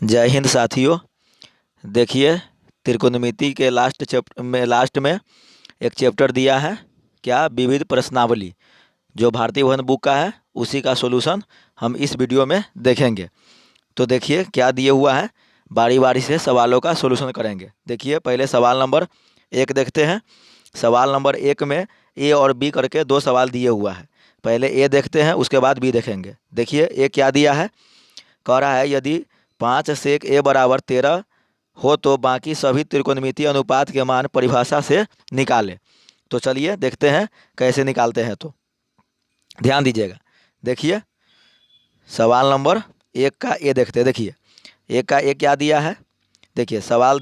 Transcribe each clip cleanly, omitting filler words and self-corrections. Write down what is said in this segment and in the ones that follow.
जय हिंद साथियों। देखिए, त्रिकोणमिति के लास्ट में एक चैप्टर दिया है, क्या विविध प्रश्नावली, जो भारतीय भवन बुक का है, उसी का सॉल्यूशन हम इस वीडियो में देखेंगे। तो देखिए क्या दिया हुआ है, बारी बारी से सवालों का सॉल्यूशन करेंगे। देखिए पहले सवाल नंबर 1 देखते हैं। सवाल नंबर 1 में ए और बी करके 2 सवाल दिए हुआ है। पहले ए देखते हैं, उसके बाद बी देखेंगे। देखिए ए क्या दिया है, कह रहा है यदि 5 सेक ए बराबर 13 हो तो बाकी सभी त्रिकोणमितीय अनुपात के मान परिभाषा से निकालें। तो चलिए देखते हैं कैसे निकालते हैं। तो ध्यान दीजिएगा। देखिए सवाल नंबर 1 का ए देखते हैं। देखिए 1 का ए क्या दिया है, देखिए सवाल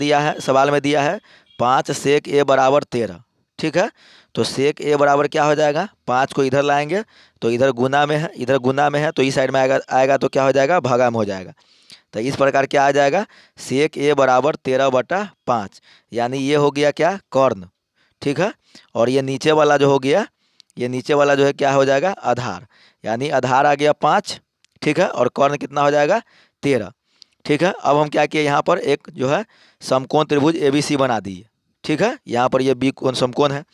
में दिया है 5 सेक ए बराबर 13। ठीक है, तो सेक ए बराबर क्या हो जाएगा, 5 को इधर लाएंगे तो इधर गुना में है, इधर गुना में है तो इस साइड में आएगा तो क्या हो जाएगा, भागा में हो जाएगा। तो इस प्रकार क्या आ जाएगा, सेक ए बराबर 13/5, यानी ये हो गया क्या, कर्ण। ठीक है, और ये नीचे वाला जो हो गया, ये नीचे वाला जो है क्या हो जाएगा, आधार, यानी आधार आ गया 5। ठीक है, और कर्ण कितना हो जाएगा, 13। ठीक है, अब हम क्या किए, यहाँ पर एक जो है समकोण त्रिभुज ABC बना दिए। ठीक है, यहाँ पर ये बी कोण समकोण है,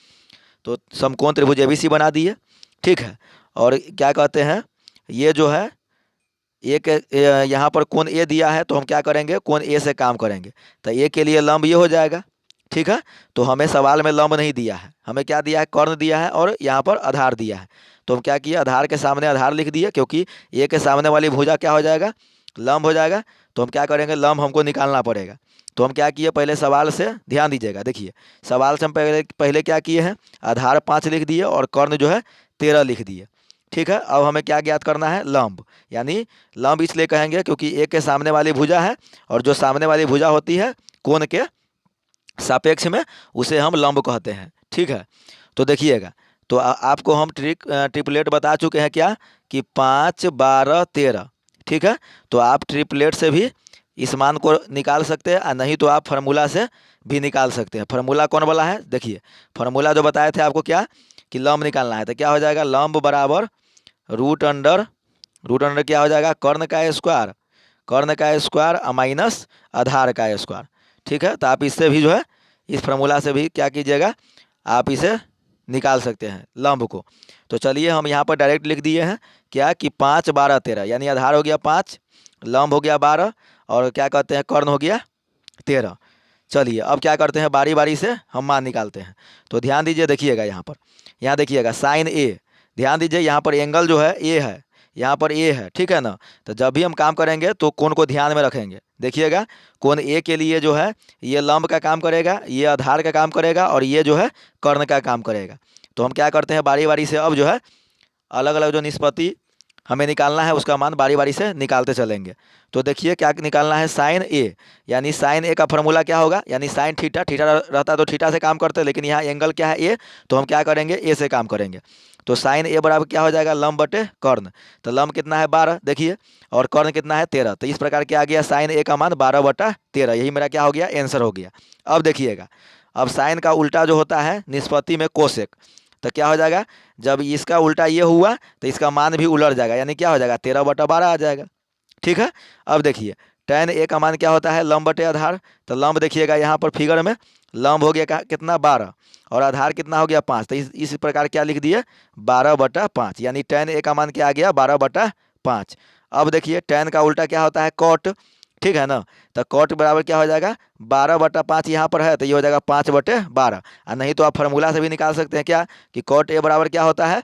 तो समकोण त्रिभुज ABC बना दिए। ठीक है, और क्या कहते हैं, ये जो है एक यहाँ पर कोण ए दिया है, तो हम क्या करेंगे, कोण ए से काम करेंगे। तो ए के लिए लंब ये हो जाएगा। ठीक है, तो हमें सवाल में लंब नहीं दिया है, हमें क्या दिया है, कर्ण दिया है और यहाँ पर आधार दिया है। तो हम क्या किए, आधार के सामने आधार लिख दिए, क्योंकि ए के सामने वाली भुजा क्या हो जाएगा, लंब हो जाएगा। तो हम क्या करेंगे, लंब हमको निकालना पड़ेगा। तो हम क्या किए, पहले सवाल से ध्यान दीजिएगा। देखिए सवाल से हम पहले पहले क्या किए हैं, आधार 5 लिख दिए और कर्ण जो है 13 लिख दिए। ठीक है, अब हमें क्या ज्ञात करना है, लंब। यानी लंब इसलिए कहेंगे क्योंकि एक के सामने वाली भुजा है, और जो सामने वाली भुजा होती है कोण के सापेक्ष में, उसे हम लंब कहते हैं। ठीक है, तो देखिएगा, तो आपको हम ट्रिपलेट बता चुके हैं क्या, कि 5, 12, 13। ठीक है, तो आप ट्रिपलेट से भी इस मान को निकाल सकते हैं, और नहीं तो आप फार्मूला से भी निकाल सकते हैं। फार्मूला कौन वाला है, देखिए फार्मूला जो बताए थे आपको, क्या कि लंब निकालना है, तो क्या हो जाएगा, लंब बराबर रूट अंडर क्या हो जाएगा, कर्ण का स्क्वायर, कर्ण का स्क्वायर माइनस आधार का स्क्वायर। ठीक है, तो आप इससे भी जो है, इस फार्मूला से भी क्या कीजिएगा, आप इसे निकाल सकते हैं लंब को। तो चलिए हम यहाँ पर डायरेक्ट लिख दिए हैं क्या, कि 5, 12, 13, यानी आधार हो गया 5, लंब हो गया 12, और क्या कहते हैं, कर्ण हो गया 13। चलिए अब क्या करते हैं, बारी बारी से हम मान निकालते हैं। तो ध्यान दीजिए, देखिएगा यहाँ पर, यहाँ देखिएगा साइन ए, ध्यान दीजिए यहाँ पर एंगल जो है ए है, यहाँ पर ए है। ठीक है ना, तो जब भी हम काम करेंगे तो कोण को ध्यान में रखेंगे। देखिएगा कोण ए के लिए जो है, ये लंब का काम करेगा, ये आधार का काम करेगा, और ये जो है कर्ण का काम करेगा। तो हम क्या करते हैं, बारी बारी से अब जो है अलग अलग जो निष्पत्ति हमें निकालना है, उसका मान बारी बारी से निकालते चलेंगे। तो देखिए क्या निकालना है, साइन ए, यानी साइन ए का फॉर्मूला क्या होगा, यानी साइन थीटा, थीटा रहता तो थीटा से काम करते, लेकिन यहाँ एंगल क्या है, ए, तो हम क्या करेंगे, ए से काम करेंगे। तो साइन ए बराबर क्या हो जाएगा, लंब बटे कर्ण। तो लंब कितना है, 12, देखिए, और कर्ण कितना है, 13। तो इस प्रकार क्या आ गया, साइन ए का मान 12/13, यही मेरा क्या हो गया, आंसर हो गया। अब देखिएगा, अब साइन का उल्टा जो होता है निष्पत्ति में कोसेक, तो क्या हो जाएगा, जब इसका उल्टा ये हुआ तो इसका मान भी उलट जाएगा, यानी क्या हो जाएगा, 13/12 आ जाएगा। ठीक है, अब देखिए tan ए का मान क्या होता है, लंब बटे आधार। तो लंब देखिएगा यहाँ पर फिगर में, लंब हो गया कितना, 12, और आधार कितना हो गया, 5। तो इस प्रकार क्या लिख दिए, 12/5, यानी tan ए का मान क्या आ गया, 12/5। अब देखिए tan का उल्टा क्या होता है, cot। ठीक है ना, तो cot बराबर क्या हो जाएगा, 12/5 यहाँ पर है, तो ये हो जाएगा 5/12। और नहीं तो आप फार्मूला से भी निकाल सकते हैं क्या, कि cot ए बराबर क्या होता है,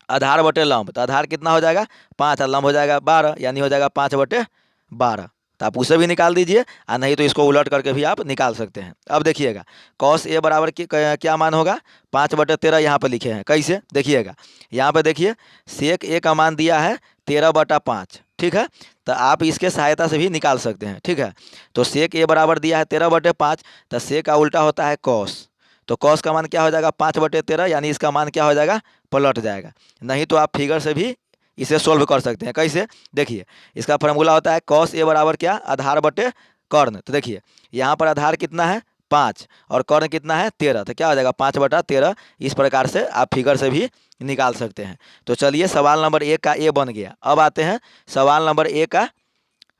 आधार बटे लंब। तो आधार कितना हो जाएगा, 5, और लंब हो जाएगा 12, यानी हो जाएगा 5/12। तो आप उसे भी निकाल दीजिए, और नहीं तो इसको उलट करके भी आप निकाल सकते हैं। अब देखिएगा कॉस ए बराबर क्या मान होगा, 5/13 यहाँ पर लिखे हैं, कैसे देखिएगा, यहाँ पर देखिए सेक ए का मान दिया है 13/5। ठीक है, तो आप इसके सहायता से भी निकाल सकते हैं। ठीक है, तो सेक ए बराबर दिया है 13/5, तो सेक का उल्टा होता है कॉस। तो कॉस का मान क्या हो जाएगा, 5/13, यानी इसका मान क्या हो जाएगा, पलट जाएगा। नहीं तो आप फिगर से भी इसे सोल्व कर सकते हैं, कैसे देखिए, इसका फार्मूला होता है कॉस ए बराबर क्या, आधार बटे कर्ण। तो देखिए यहाँ पर आधार कितना है, 5, और कर्ण कितना है, 13, तो क्या हो जाएगा, 5/13। इस प्रकार से आप फिगर से भी निकाल सकते हैं। तो चलिए सवाल नंबर 1 का ए बन गया। अब आते हैं सवाल नंबर 1 का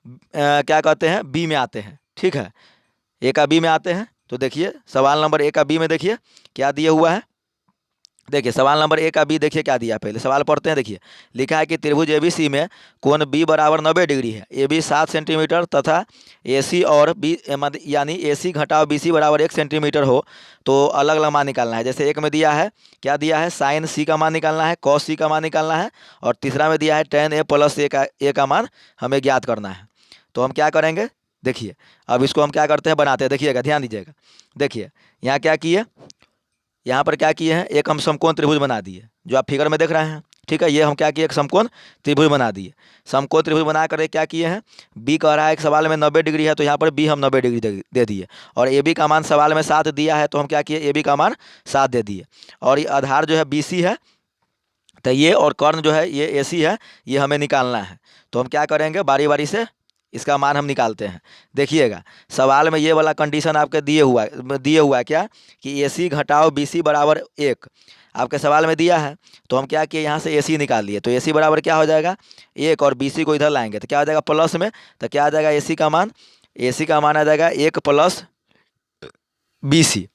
क्या कहते हैं, बी में आते हैं। ठीक है, ए का बी में आते हैं। तो देखिए सवाल नंबर ए का बी में देखिए क्या दिया हुआ है। देखिए सवाल नंबर ए का बी देखिए क्या दिया है, पहले सवाल पढ़ते हैं। देखिए लिखा है कि त्रिभुज एबीसी में कोण बी बराबर 90 डिग्री है, ए बी 7 सेंटीमीटर तथा ए सी और बी यानी ए सी घटाव बी सी बराबर 1 सेंटीमीटर हो तो अलग अलग मान निकालना है। जैसे एक में दिया है, क्या दिया है, साइन सी का मान निकालना है, कॉस सी का मान निकालना है, और तीसरा में दिया है टेन ए प्लस ए का मान हमें ज्ञात करना है। तो हम क्या करेंगे, देखिए अब इसको हम क्या करते हैं, बनाते हैं। देखिएगा, ध्यान दीजिएगा। देखिए यहाँ क्या किए, यहाँ पर क्या किए हैं, एक हम समकोण त्रिभुज बना दिए जो आप फिगर में देख रहे हैं। ठीक है, ये हम क्या किए, एक समकोण त्रिभुज बना दिए। समकोण त्रिभुज बना कर क्या किए हैं, बी कह रहा है एक सवाल में 90 डिग्री है तो यहाँ पर बी हम 90 डिग्री दे दिए, और ए बी का मान सवाल में 7 दिया है तो हम क्या किए, ए बी का मान 7 दे दिए। और ये आधार जो है बी सी है, तो ये और कर्ण जो है ये ए सी है, ये हमें निकालना है। तो हम क्या करेंगे, बारी बारी से इसका मान हम निकालते हैं। देखिएगा सवाल में ये वाला कंडीशन आपके दिए हुआ है क्या, कि ए सी घटाओ बी सी बराबर 1 आपके सवाल में दिया है। तो हम क्या किए, यहाँ से ए सी निकाल लिए, तो ए सी बराबर क्या हो जाएगा 1, और बी सी को इधर लाएंगे तो क्या हो जाएगा प्लस में, तो क्या आ जाएगा ए सी का मान, ए सी का मान आ जाएगा 1 प्लस बी सी।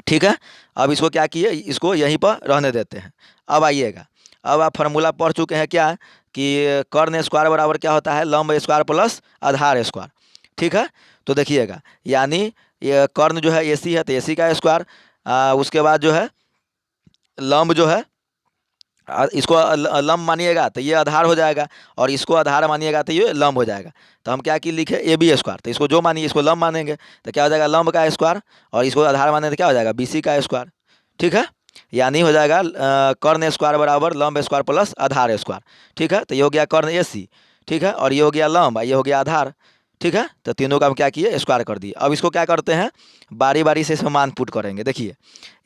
ठीक है, अब इसको क्या किए, इसको यहीं पर रहने देते हैं। अब आइएगा, अब आप फार्मूला पढ़ चुके हैं क्या, कि कर्ण स्क्वायर बराबर क्या होता है, लंब स्क्वायर प्लस आधार स्क्वायर। ठीक है, तो देखिएगा यानी ये कर्ण जो है ए सी है तो ए सी का स्क्वायर, उसके बाद जो है लंब जो है इसको लंब मानिएगा तो ये आधार हो जाएगा, और इसको आधार मानिएगा तो ये लंब हो जाएगा। तो हम क्या की लिखे, ए बी स्क्वायर, तो इसको जो मानिए इसको लंब मानेंगे तो क्या हो जाएगा लंब का स्क्वायर, और इसको आधार मानेंगे तो क्या हो जाएगा बी सी का स्क्वायर। ठीक है, यानी हो जाएगा कर्ण स्क्वायर बराबर लंब स्क्वायर प्लस आधार स्क्वायर। ठीक है, तो ये हो गया कर्ण ए सी। ठीक है, और ये हो गया लंब, ये हो गया आधार। ठीक है, तो तीनों का हम क्या किए, स्क्वायर कर दिए। अब इसको क्या करते हैं, बारी बारी से इसमें मान पुट करेंगे। देखिए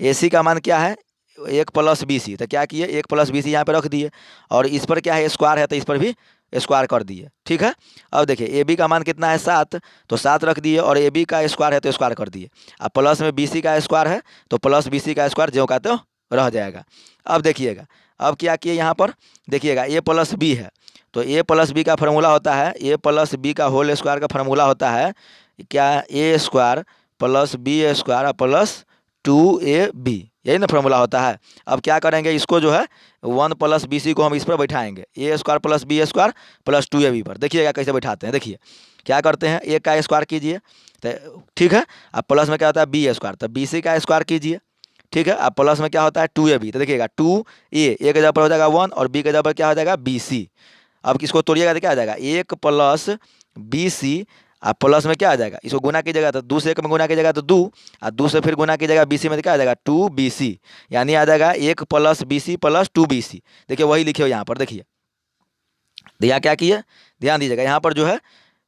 ए सी का मान क्या है, 1 प्लस बी सी, तो क्या किए 1 प्लस बी सी यहाँ पे रख दिए, और इस पर क्या है स्क्वायर है तो इस पर भी स्क्वायर कर दिए। ठीक है, अब देखिए ए बी का मान कितना है 7, तो 7 रख दिए, और ए बी का स्क्वायर है तो स्क्वायर कर दिए। अब प्लस में बी सी का स्क्वायर है तो प्लस बी सी का स्क्वायर जो का तो रह जाएगा। अब देखिएगा, अब क्या किए यहाँ पर, देखिएगा ए प्लस बी है, तो ए प्लस बी का फार्मूला होता है, ए प्लस बी का होल स्क्वायर का फार्मूला होता है क्या, A square plus B square plus 2ab, यही ना फार्मूला होता है। अब क्या करेंगे, इसको जो है 1 प्लस बी सी को हम इस पर बैठाएंगे, A square plus B square plus 2ab पर। देखिएगा कैसे बैठाते हैं, देखिए क्या करते हैं, ए का स्क्वायर कीजिए तो ठीक है, अब प्लस में क्या होता है बी स्क्वायर, तो बी सी का स्क्वायर कीजिए। ठीक है, अब प्लस में क्या होता है 2ab, तो देखिएगा 2a, ए के जगह पर हो जाएगा 1 और बी के जगह पर क्या हो जाएगा बी सी। अब किसको तोड़िएगा तो क्या आ जाएगा 1 प्लस बी सी, अब प्लस में क्या आ जाएगा, इसको गुना कीजिएगा तो 2 से 1 में गुना कीजिएगा तो 2, और 2 से फिर गुना कीजिएगा बी सी में तो क्या आ जाएगा 2bc, यानी आ जाएगा 1 plus B C plus 2bc। देखिए वही लिखे हो यहाँ पर, देखिए तो यहाँ क्या किए, ध्यान दीजिएगा, यहाँ पर जो है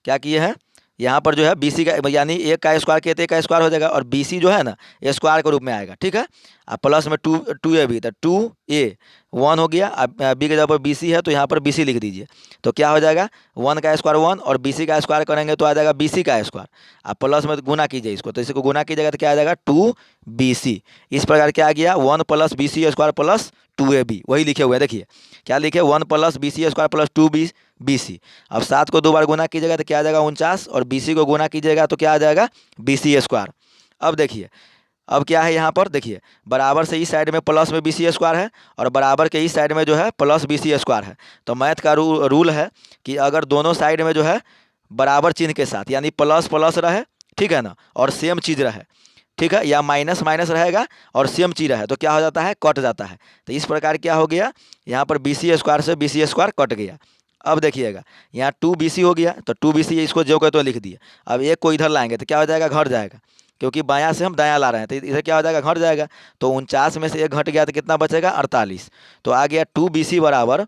क्या किए हैं, यहाँ पर जो है बी सी का यानी एक का स्क्वायर किए तो एक का स्क्वायर हो जाएगा, और बी सी जो है ना स्क्वायर के रूप में आएगा। ठीक है, अब प्लस में 2a तो 2a 1 हो गया, अब बी के जगह पर बी सी है तो यहाँ पर बी सी लिख दीजिए, तो क्या हो जाएगा 1 का स्क्वायर 1, और बी सी का स्क्वायर करेंगे तो आ जाएगा बी सी का स्क्वायर। अब प्लस में गुना कीजिए इसको, तो इसको गुना कीजिएगा तो क्या आ जाएगा 2bc। इस प्रकार क्या आ गया 1 plus B C square plus 2ab, वही लिखे हुए हैं। देखिए क्या लिखे 1 plus B C square plus 2bc। अब 7 को 2 बार गुना कीजिएगा तो क्या आ जाएगा 49, और बी सी को गुना कीजिएगा तो क्या आ जाएगा बी सी स्क्वायर। अब देखिए अब क्या है यहाँ पर, देखिए बराबर से इस साइड में प्लस में बी सी स्क्वायर है, और बराबर के इस साइड में जो है प्लस बी सी स्क्वायर है। तो मैथ का रूल है कि अगर दोनों साइड में जो है बराबर चिन्ह के साथ, यानी प्लस प्लस रहे, ठीक है ना, और सेम चीज़ रहे, ठीक है, या माइनस माइनस रहेगा और सेम चीज़ रहे तो क्या हो जाता है कट जाता है। तो इस प्रकार क्या हो गया, यहाँ पर बी सी स्क्वायर से बी सी स्क्वायर कट गया। अब देखिएगा यहाँ 2bc हो गया, तो 2bc इसको जो कहते हो लिख दिए। अब एक को इधर लाएंगे तो क्या हो जाएगा घट जाएगा, क्योंकि बायां से हम दायां ला रहे हैं तो इधर क्या हो जाएगा घट जाएगा। तो 49 में से एक घट गया तो कितना बचेगा 48, तो आ गया 2bc बराबर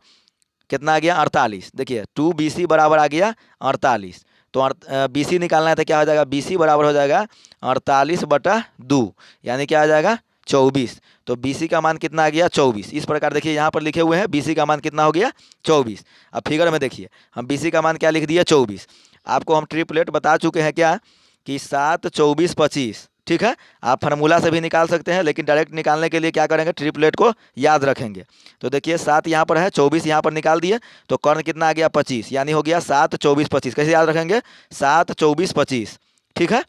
कितना आ गया 48। देखिए 2bc बराबर आ गया 48, तो बी सी निकालना है तो क्या हो जाएगा बी सी बराबर हो जाएगा 48/2, यानी क्या आ जाएगा 24। तो बी सी का मान कितना आ गया 24। इस प्रकार देखिए यहाँ पर लिखे हुए हैं बी सी का मान कितना हो गया 24। अब फिगर में देखिए हम बी सी का मान क्या लिख दिया 24। आपको हम ट्रिपलेट बता चुके हैं क्या कि 7 24 25, ठीक है, आप फार्मूला से भी निकाल सकते हैं, लेकिन डायरेक्ट निकालने के लिए क्या करेंगे, ट्रिपलेट को याद रखेंगे। तो देखिए 7 यहाँ पर है, 24 यहाँ पर निकाल दिए, तो कर्ण कितना आ गया 25, यानी हो गया 7 24 25। कैसे याद रखेंगे, 7 24 25। ठीक है,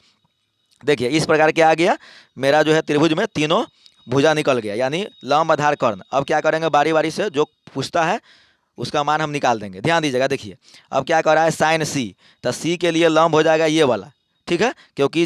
देखिए इस प्रकार क्या आ गया, मेरा जो है त्रिभुज में तीनों भुजा निकल गया, यानी लंब आधार कर्ण। अब क्या करेंगे, बारी बारी से जो पूछता है उसका मान हम निकाल देंगे। ध्यान दीजिएगा, देखिए अब क्या कर रहा है, साइन सी, तो सी के लिए लंब हो जाएगा ये वाला। ठीक है, क्योंकि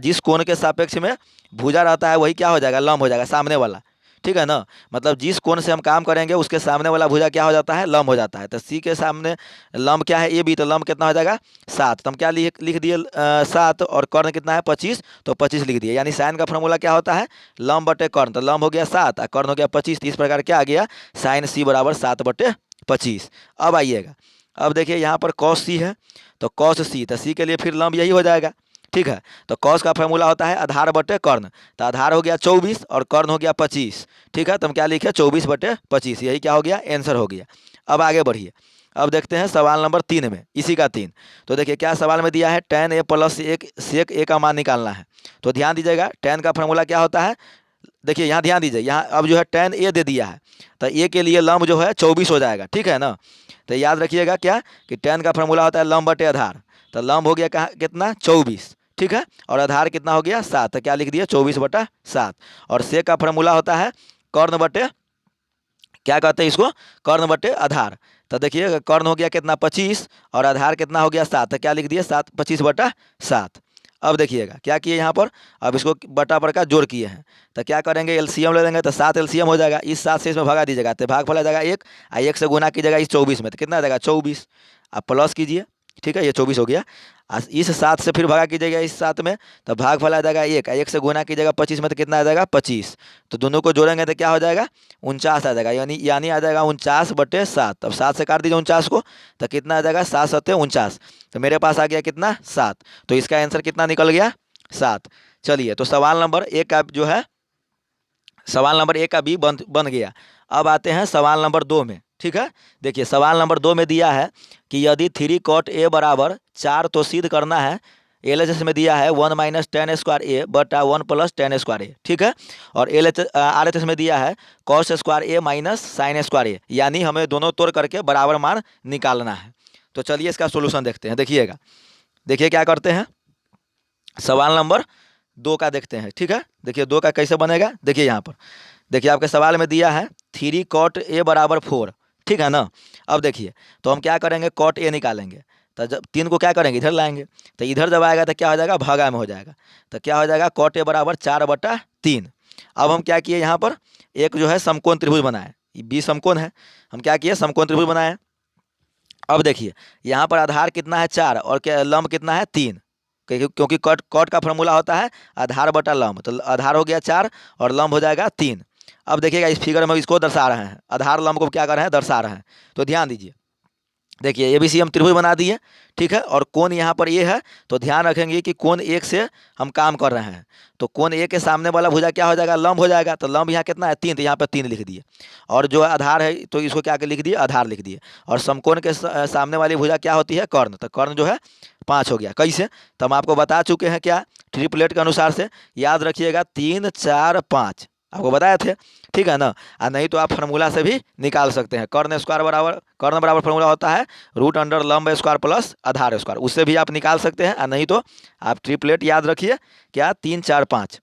जिस कोण के सापेक्ष में भुजा रहता है वही क्या हो जाएगा, लंब हो जाएगा, सामने वाला। ठीक है ना, मतलब जिस कोण से हम काम करेंगे उसके सामने वाला भुजा क्या हो जाता है, लंब हो जाता है। तो सी के सामने लंब क्या है, ए बी, तो लंब कितना हो जाएगा 7। तो हम क्या लिख लिख दिए 7, और कर्ण कितना है 25, तो 25 लिख दिए। यानी साइन का फॉर्मूला क्या होता है, लंब बटे कर्ण, तो लंब हो गया 7 और कर्ण हो गया 25। तो इस प्रकार क्या आ गया, साइन सी बराबर 7 बटे 25। अब आइएगा, अब देखिए यहाँ पर कॉस सी है, तो कॉस सी, तो सी के लिए फिर लंब यही हो जाएगा। ठीक है, तो कॉस का फॉर्मूला होता है आधार बटे कर्ण, तो आधार हो गया 24 और कर्ण हो गया 25। ठीक है, तो हम क्या लिखे 24 बटे 25, यही क्या हो गया, आंसर हो गया। अब आगे बढ़िए, अब देखते हैं सवाल नंबर 3 में, इसी का 3। तो देखिए क्या सवाल में दिया है, tan a plus sec a का मान निकालना है। तो ध्यान दीजिएगा, tan का फॉर्मूला क्या होता है, देखिए यहाँ ध्यान दीजिए, यहाँ अब जो है tan a दे दिया है, तो a के लिए लंब जो है 24 हो जाएगा। ठीक है ना, तो याद रखिएगा क्या कि tan का फॉर्मूला होता है लंब बटे आधार, तो लंब हो गया कहाँ कितना 24। ठीक है, और आधार कितना हो गया 7, तो क्या लिख दिया 24 बटा 7। और सेक का फॉर्मूला होता है कर्ण बटे, क्या कहते हैं इसको, कर्ण बटे आधार। तो देखिए कर्ण हो गया कितना 25 और आधार कितना हो गया 7, तो क्या लिख दिए 7 25 बटा 7। अब देखिएगा क्या किए यहाँ पर, अब इसको बटा पर का जोड़ किए हैं, तो क्या करेंगे एलसीएम ले लेंगे, तो 7 एलसीएम हो जाएगा, इस 7 से इसमें भगा दीजिएगा, तो भाग फल आ जाएगा 1, और 1 से गुना कीजिएगा इस 24 में, तो कितना आ जाएगा 24। आप प्लस कीजिए, ठीक है, ये 24 हो गया, इस 7 से फिर भगा कीजिएगा इस 7 में, तो भाग फल आ जाएगा 1, 1 से गुना कीजिएगा 25 में, तो कितना आ जाएगा 25। तो दोनों को जोड़ेंगे तो क्या हो जाएगा 49 आ जाएगा, यानी आ जाएगा 49 बटे 7। अब 7 से काट दीजिए 49 को, तो कितना आ जाएगा 7 सत्ते 49। तो मेरे पास आ गया कितना 7, तो इसका आंसर कितना निकल गया 7। चलिए, तो सवाल नंबर 1 का जो है, सवाल नंबर 1 का बी बन गया। अब आते हैं सवाल नंबर 2 में। ठीक है, देखिए सवाल नंबर 2 में दिया है कि यदि 3 cot a बराबर 4, तो सिद्ध करना है, LHS में दिया है 1 माइनस टेन स्क्वायर ए बटा 1 प्लस टेन स्क्वायर ए। ठीक है, और RHS में दिया है कॉस स्क्वायर ए माइनस साइन स्क्वायर ए, यानी हमें दोनों तोड़ करके बराबर मान निकालना है। तो चलिए इसका सोल्यूशन देखते हैं। देखिएगा, देखिए क्या करते हैं, सवाल नंबर 2 का देखते हैं। ठीक है, देखिए 2 का कैसे बनेगा, देखिए यहाँ पर देखिए आपके सवाल में दिया है 3 cot a बराबर 4। ठीक है ना, अब देखिए तो हम क्या करेंगे, cot a निकालेंगे, तो जब 3 को क्या करेंगे इधर लाएंगे, तो इधर जब आएगा तो क्या हो जाएगा, भागा में हो जाएगा, तो क्या हो जाएगा cot a बराबर 4 बटा 3। अब हम क्या किए, यहाँ पर एक जो है समकोण त्रिभुज बनाए, बी समकोण है, हम क्या किए समकोण त्रिभुज बनाए। अब देखिए यहाँ पर आधार कितना है 4 और क्या लंब कितना है 3, क्योंकि कॉट का फॉर्मूला होता है आधार बटा लंब, तो आधार हो गया 4 और लंब हो जाएगा 3। अब देखिएगा इस फिगर में इसको दर्शा रहे हैं, आधार लंब को क्या कर रहे हैं, दर्शा रहे हैं। तो ध्यान दीजिए, देखिए ABC हम त्रिभुज बना दिए। ठीक है, और कोण यहाँ पर ये है, तो ध्यान रखेंगे कि कोण 1 से हम काम कर रहे हैं, तो कोण 1 के सामने वाला भुजा क्या हो जाएगा, लंब हो जाएगा, तो लंब यहाँ कितना है 3, तो यहाँ पर 3 लिख दिए। और जो आधार है तो इसको क्या लिख दिए, आधार लिख दिए। और समकोण के सामने वाली भुजा क्या होती है, कर्ण, तो कर्ण जो है 5 हो गया। कैसे, तो हम आपको बता चुके हैं क्या, ट्रिपलेट के अनुसार से याद रखिएगा 3 4 5 आपको बताए थे। ठीक है ना, और नहीं तो आप फार्मूला से भी निकाल सकते हैं, कर्ण बराबर फार्मूला होता है रूट अंडर लंब स्क्वायर प्लस आधार स्क्वायर, उससे भी आप निकाल सकते हैं, और नहीं तो आप ट्रिपलेट याद रखिए क्या 3 4 5।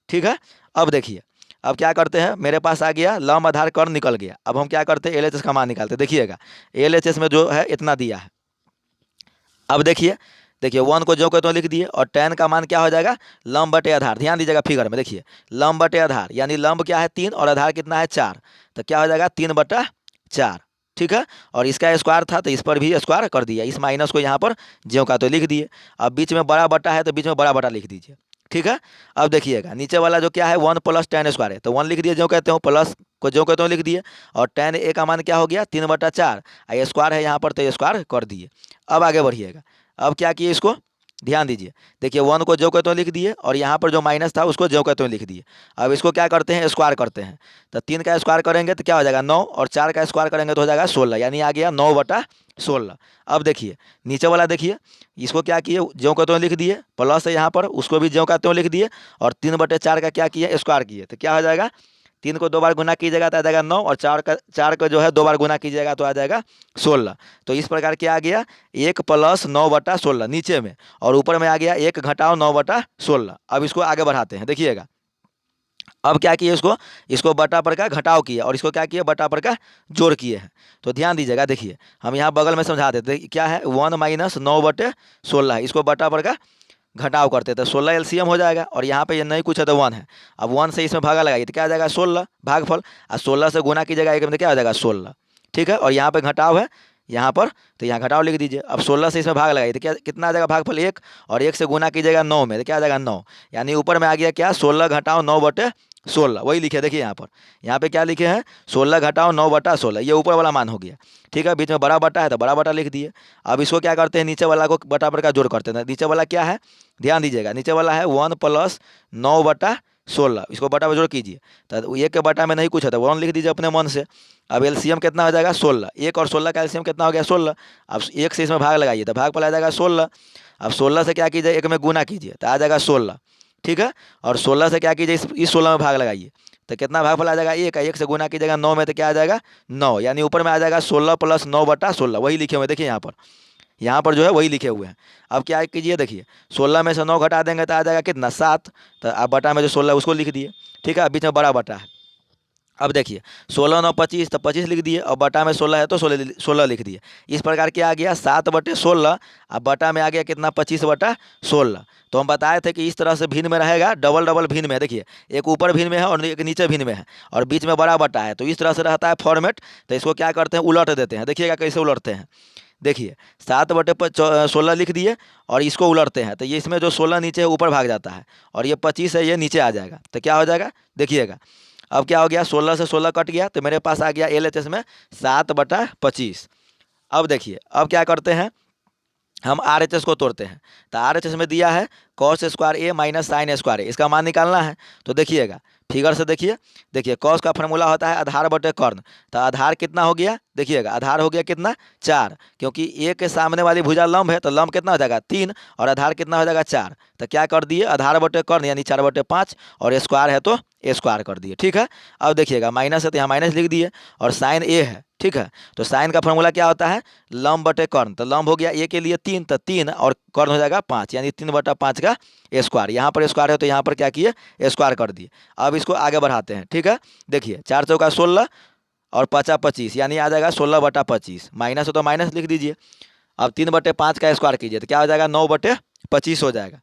ठीक है, अब देखिए अब क्या करते हैं, मेरे पास आ गया लंब आधार कर्ण निकल गया। अब हम क्या करते हैं LHS का मान निकालते हैं। देखिएगा LHS में जो है इतना दिया है, अब देखिए 1 को जो को तो लिख दिए, और tan का मान क्या हो जाएगा, लंब बटे आधार। ध्यान दीजिएगा फिगर में, देखिए लंब बटे आधार, यानी लंब क्या है 3 और आधार कितना है 4, तो क्या हो जाएगा 3 बटा 4। ठीक है, और इसका स्क्वायर था तो इस पर भी स्क्वायर कर दिया, इस माइनस को यहाँ पर ज्यों का तो लिख दिए। अब बीच में बड़ा बटा है तो बीच में बड़ा बटा लिख दीजिए। ठीक है, अब देखिएगा नीचे वाला जो क्या है 1 प्लस टेन स्क्वायर है, तो 1 लिख दिए, जो कहते हो प्लस को जो कहते हो लिख दिए, और tan a का मान क्या हो गया 3 बटा 4, स्क्वायर है यहाँ पर तो स्क्वायर कर दिए। अब आगे बढ़िएगा, अब क्या किए इसको, ध्यान दीजिए, देखिए 1 को ज्यों का त्यों लिख दिए और यहाँ पर जो माइनस था उसको ज्यों का त्यों लिख दिए। अब इसको क्या करते हैं, स्क्वायर करते हैं। तो 3 का स्क्वायर करेंगे तो क्या हो जाएगा 9, और 4 का स्क्वायर करेंगे तो हो जाएगा 16, यानी आ गया 9/16। अब देखिए नीचे वाला देखिए, इसको क्या किए, ज्यों का त्यों लिख दिए, प्लस है यहाँ पर, उसको भी ज्यों का त्यों लिख दिए, और 3/4 का क्या किए, स्क्वायर किए। तो क्या हो जाएगा, 3 को 2 बार गुना कीजिएगा तो आ जाएगा 9, और 4 का जो है 2 बार गुना कीजिएगा तो आ जाएगा 16। तो इस प्रकार क्या आ गया, 1 + 9/16 नीचे में, और ऊपर में आ गया 1 घटाओ 9/16। अब इसको आगे बढ़ाते हैं, देखिएगा अब क्या किए, इसको बटा पर का घटाव किए, और इसको क्या किए, बटा पर का जोड़ किए हैं। तो ध्यान दीजिएगा, देखिए हम यहाँ बगल में समझा देते हैं, क्या है 1 - 9/16, इसको बटा पर का घटाव करते थे, 16 एलसीएम हो जाएगा, और यहाँ पे ये नहीं कुछ है तो 1 है। अब 1 से इसमें भागा लगाइए तो क्या आ जाएगा 16 भागफल, और 16 से गुना कीजिएगा एक में तो क्या हो जाएगा 16। ठीक है, और यहाँ पे घटाव है यहाँ पर, तो यहाँ घटाव लिख दीजिए। अब 16 से इसमें भाग लगाइए तो क्या कितना आ जाएगा भागफल 1, और 1 से गुना कीजिएगा 9 में तो क्या आ जाएगा 9, यानी ऊपर में आ गया क्या 16 घटाओ 9/16, वही लिखे देखिए यहाँ पे क्या लिखे हैं 16 घटाओ 9/16, ये ऊपर वाला मान हो गया। ठीक है, बीच में बड़ा बटा है तो बड़ा बटा लिख दिए। अब इसको क्या करते हैं, नीचे वाला को बटा पर का जोड़ करते हैं। नीचे वाला क्या है, ध्यान दीजिएगा, नीचे वाला है 1 + 9/16, इसको बटा पर जोड़ कीजिए। तो 1 के बटा में नहीं कुछ है तो 1 लिख दीजिए अपने मन से। अब एलसीएम कितना हो जाएगा 16, 1 और 16 का एलसीएम कितना हो गया 16। अब 1 से इसमें भाग लगाइए तो भाग पर आ जाएगा 16। अब 16 से क्या कीजिए, 1 में गुना कीजिए तो आ जाएगा 16। ठीक है, और 16 से क्या कीजिए, इस 16 में भाग लगाइए तो कितना भागफल आ जाएगा 1, 1 से गुना कीजिएगा 9 में तो क्या आ जाएगा 9, यानी ऊपर में आ जाएगा 16 + 9/16, वही लिखे हुए देखिए यहाँ पर जो है वही लिखे हुए हैं। अब क्या कीजिए, देखिए 16 में से 9 घटा देंगे तो आ जाएगा कितना 7, तो आप बटा में जो 16 उसको लिख दिए। ठीक है, बीच में बड़ा बटा है। अब देखिए 16 9 25 तो 25 लिख दिए, और बटा में 16 है तो 16 लिख दिए। इस प्रकार क्या आ गया 7/16, अब बटा में आ गया कितना 25/16। तो हम बताए थे कि इस तरह से भिन्न में रहेगा, डबल डबल भिन्न में, देखिए एक ऊपर भिन्न में है और एक नीचे भिन्न में है, और बीच में बड़ा बटा है, तो इस तरह से रहता है फॉर्मेट। तो इसको क्या करते हैं, उलट देते हैं, देखिएगा कैसे उलटते हैं। देखिए 7/16 लिख दिए और इसको उलटते हैं, तो ये इसमें जो 16 नीचे है ऊपर भाग जाता है, और ये 25 है ये नीचे आ जाएगा, तो क्या हो जाएगा देखिएगा। अब क्या हो गया 16 से 16 कट गया तो मेरे पास आ गया LHS में 7/25। अब देखिए अब क्या करते हैं, हम RHS को तोड़ते हैं। तो RHS में दिया है cos square A - sin square A, इसका मान निकालना है। तो देखिएगा फिगर से देखिए cos का फॉर्मूला होता है आधार बटे कर्ण। तो आधार कितना हो गया, देखिएगा आधार हो गया कितना 4, क्योंकि A के सामने वाली भुजा लंब है तो लंब कितना हो जाएगा 3, और आधार कितना हो जाएगा 4। तो क्या कर दिए आधार बटे कर्ण यानी 4/5, और स्क्वायर है तो A स्क्वायर कर दिए। ठीक है, अब देखिएगा माइनस है तो यहाँ माइनस लिख दिए, और साइन A है। ठीक है, तो साइन का फॉर्मूला क्या होता है लंब बटे कर्ण, तो लंब हो गया A के लिए 3, तो 3 और कर्ण हो जाएगा 5, यानी 3/5 का स्क्वायर। यहाँ पर स्क्वायर है तो यहाँ पर क्या किए स्क्वायर कर दिए। अब इसको आगे बढ़ाते हैं। ठीक है, देखिए 4 चौका 16 और 5 25, यानी आ जाएगा 16/25, माइनस हो तो माइनस लिख दीजिए। अब 3/5 का स्क्वायर कीजिए तो क्या हो जाएगा 9/25 हो जाएगा।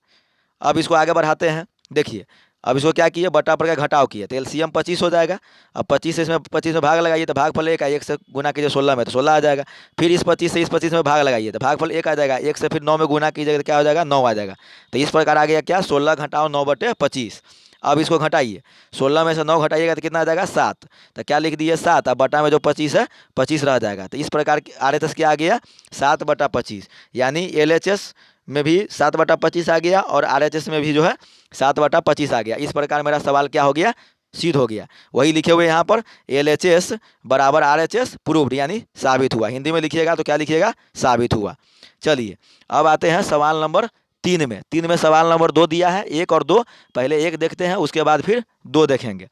अब इसको आगे बढ़ाते हैं, देखिए अब इसको क्या किए बटा पर का घटाव किए तो एलसीएम 25 हो जाएगा। अब 25 से इसमें 25 में भाग लगाइए तो भागफल 1 1 से गुना कीजिए 16 में तो 16 आ जाएगा। फिर इस 25 से इस 25 में भाग लगाइए तो भागफल 1 आ जाएगा, 1 से फिर 9 में गुना कीजिएगा तो क्या हो जाएगा 9 आ जाएगा। तो इस प्रकार आ गया क्या 16 घटाओ 9/25। अब इसको घटाइए, 16 में से 9 घटाइएगा तो कितना आ जाएगा 7, तो क्या लिख दिए 7, अब बटा में जो 25 है 25 रह जाएगा। तो इस प्रकार RHS क्या आ गया 7/25, यानी LHS में भी 7/25 आ गया और RHS में भी जो है 7/25 आ गया। इस प्रकार मेरा सवाल क्या हो गया सिद्ध हो गया। वही लिखे हुए यहाँ पर LHS बराबर RHS प्रूव्ड, यानी साबित हुआ। हिंदी में लिखिएगा तो क्या लिखिएगा साबित हुआ। चलिए अब आते हैं सवाल नंबर 3 में। 3 में सवाल नंबर 2 दिया है, 1 और 2, पहले 1 देखते हैं उसके बाद फिर 2 देखेंगे।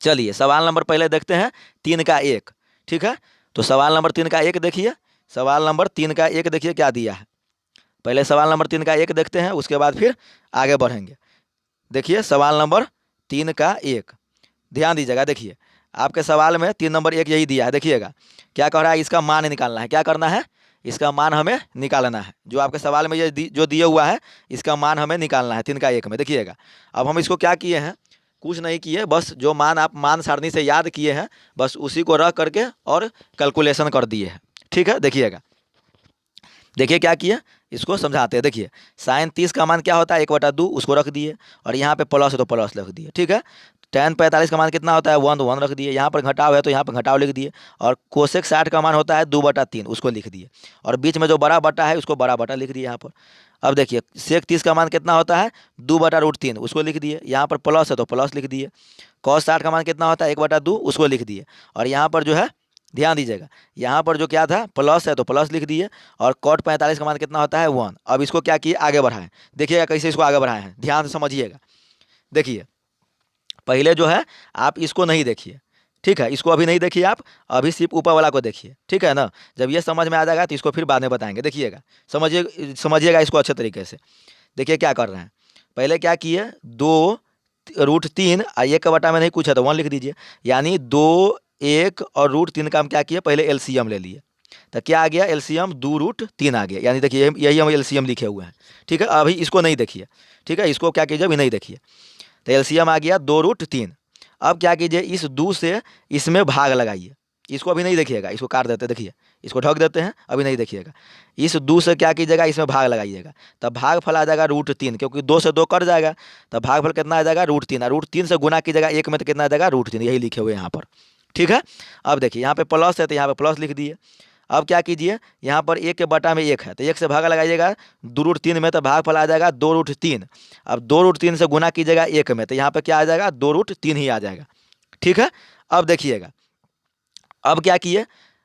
चलिए सवाल नंबर पहले देखते हैं 3 का 1। ठीक है, तो सवाल नंबर 3 का 1 देखिए, सवाल नंबर 3 का 1 देखिए क्या दिया है। पहले सवाल नंबर 3 का 1 देखते हैं उसके बाद फिर आगे बढ़ेंगे। देखिए सवाल नंबर 3 का 1, ध्यान दीजिएगा। देखिए आपके सवाल में 3 नंबर 1 यही दिया है, देखिएगा क्या कह रहा है इसका मान निकालना है। क्या करना है इसका मान हमें निकालना है, जो आपके सवाल में ये जो दिया हुआ है इसका मान हमें निकालना है 3 का 1 में। देखिएगा अब हम इसको क्या किए हैं, कुछ नहीं किए, बस जो मान आप मान सारणी से याद किए हैं बस उसी को रख करके और कैलकुलेशन कर दिए हैं। ठीक है, देखिएगा देखिए क्या किए इसको समझाते हैं। देखिए साइन 30 का मान क्या होता है 1/2, उसको रख दिए, और यहाँ पे प्लस है तो प्लस लिख दिए। ठीक है, tan 45 का मान कितना होता है 1 तो 1 रख दिए, यहाँ पर घटाव है तो यहाँ पर घटाव लिख दिए, और कोसेक 60 का मान होता है 2/3, उसको लिख दिए, और बीच में जो बड़ा बटा है उसको बड़ा बटा लिख दिए यहाँ पर। अब देखिए सेक 30 का मान कितना होता है 2/√3, उसको लिख दिए। यहाँ पर प्लस है तो प्लस लिख दिए। कॉस 60 का मान कितना होता है 1/2, उसको लिख दिए। और यहाँ पर जो है ध्यान दीजिएगा, यहाँ पर जो क्या था प्लस है तो प्लस लिख दिए। और कॉट 45 का मान कितना होता है 1। अब इसको क्या किए आगे बढ़ाएं, देखिएगा कैसे इसको आगे बढ़ाए हैं, ध्यान से समझिएगा। देखिए पहले जो है आप इसको नहीं देखिए, ठीक है, इसको अभी नहीं देखिए आप, अभी सिर्फ ऊपर वाला को देखिए, ठीक है ना। जब ये समझ में आ जाएगा तो इसको फिर बाद में बताएंगे। देखिएगा समझिएगा इसको अच्छे तरीके से। देखिए क्या कर रहे हैं, पहले क्या किए 2√3 और 1/में नहीं कुछ है तो 1 लिख दीजिए। यानी 2, 1 और √3 का हम क्या किए पहले एलसीएम ले लिए। तो क्या आ गया एलसीएम 2√3 आ गया। यानी देखिए यही हम एलसीएम लिखे हुए हैं, ठीक है। अभी इसको नहीं देखिए, ठीक है, इसको क्या कीजिए अभी नहीं देखिए। तो एलसीएम आ गया 2√3। अब क्या कीजिए इस 2 से इसमें भाग लगाइए। इसको अभी नहीं देखिएगा, इसको काट देते, देखिए इसको ढक देते हैं, अभी नहीं देखिएगा। इस 2 से क्या कीजिएगा इसमें भाग लगाइएगा, तब भागफल आ जाएगा √3, क्योंकि 2 से 2 कट जाएगा। तब भागफल कितना आ जाएगा √3, और √3 से गुना कीजिएगा 1 में तो कितना आ जाएगा √3, यही लिखे हुए यहाँ पर, ठीक है। अब देखिए यहाँ पे प्लस है तो यहाँ पे प्लस लिख दिए। अब क्या कीजिए यहाँ पर 1/1 है तो 1 से भाग लगाइएगा 2√3 में, तो भागफल आ जाएगा 2√3। अब 2√3 से गुना कीजिएगा 1 में, तो यहाँ पे क्या आ जाएगा 2√3 ही आ जाएगा, ठीक है। अब देखिएगा अब क्या किए,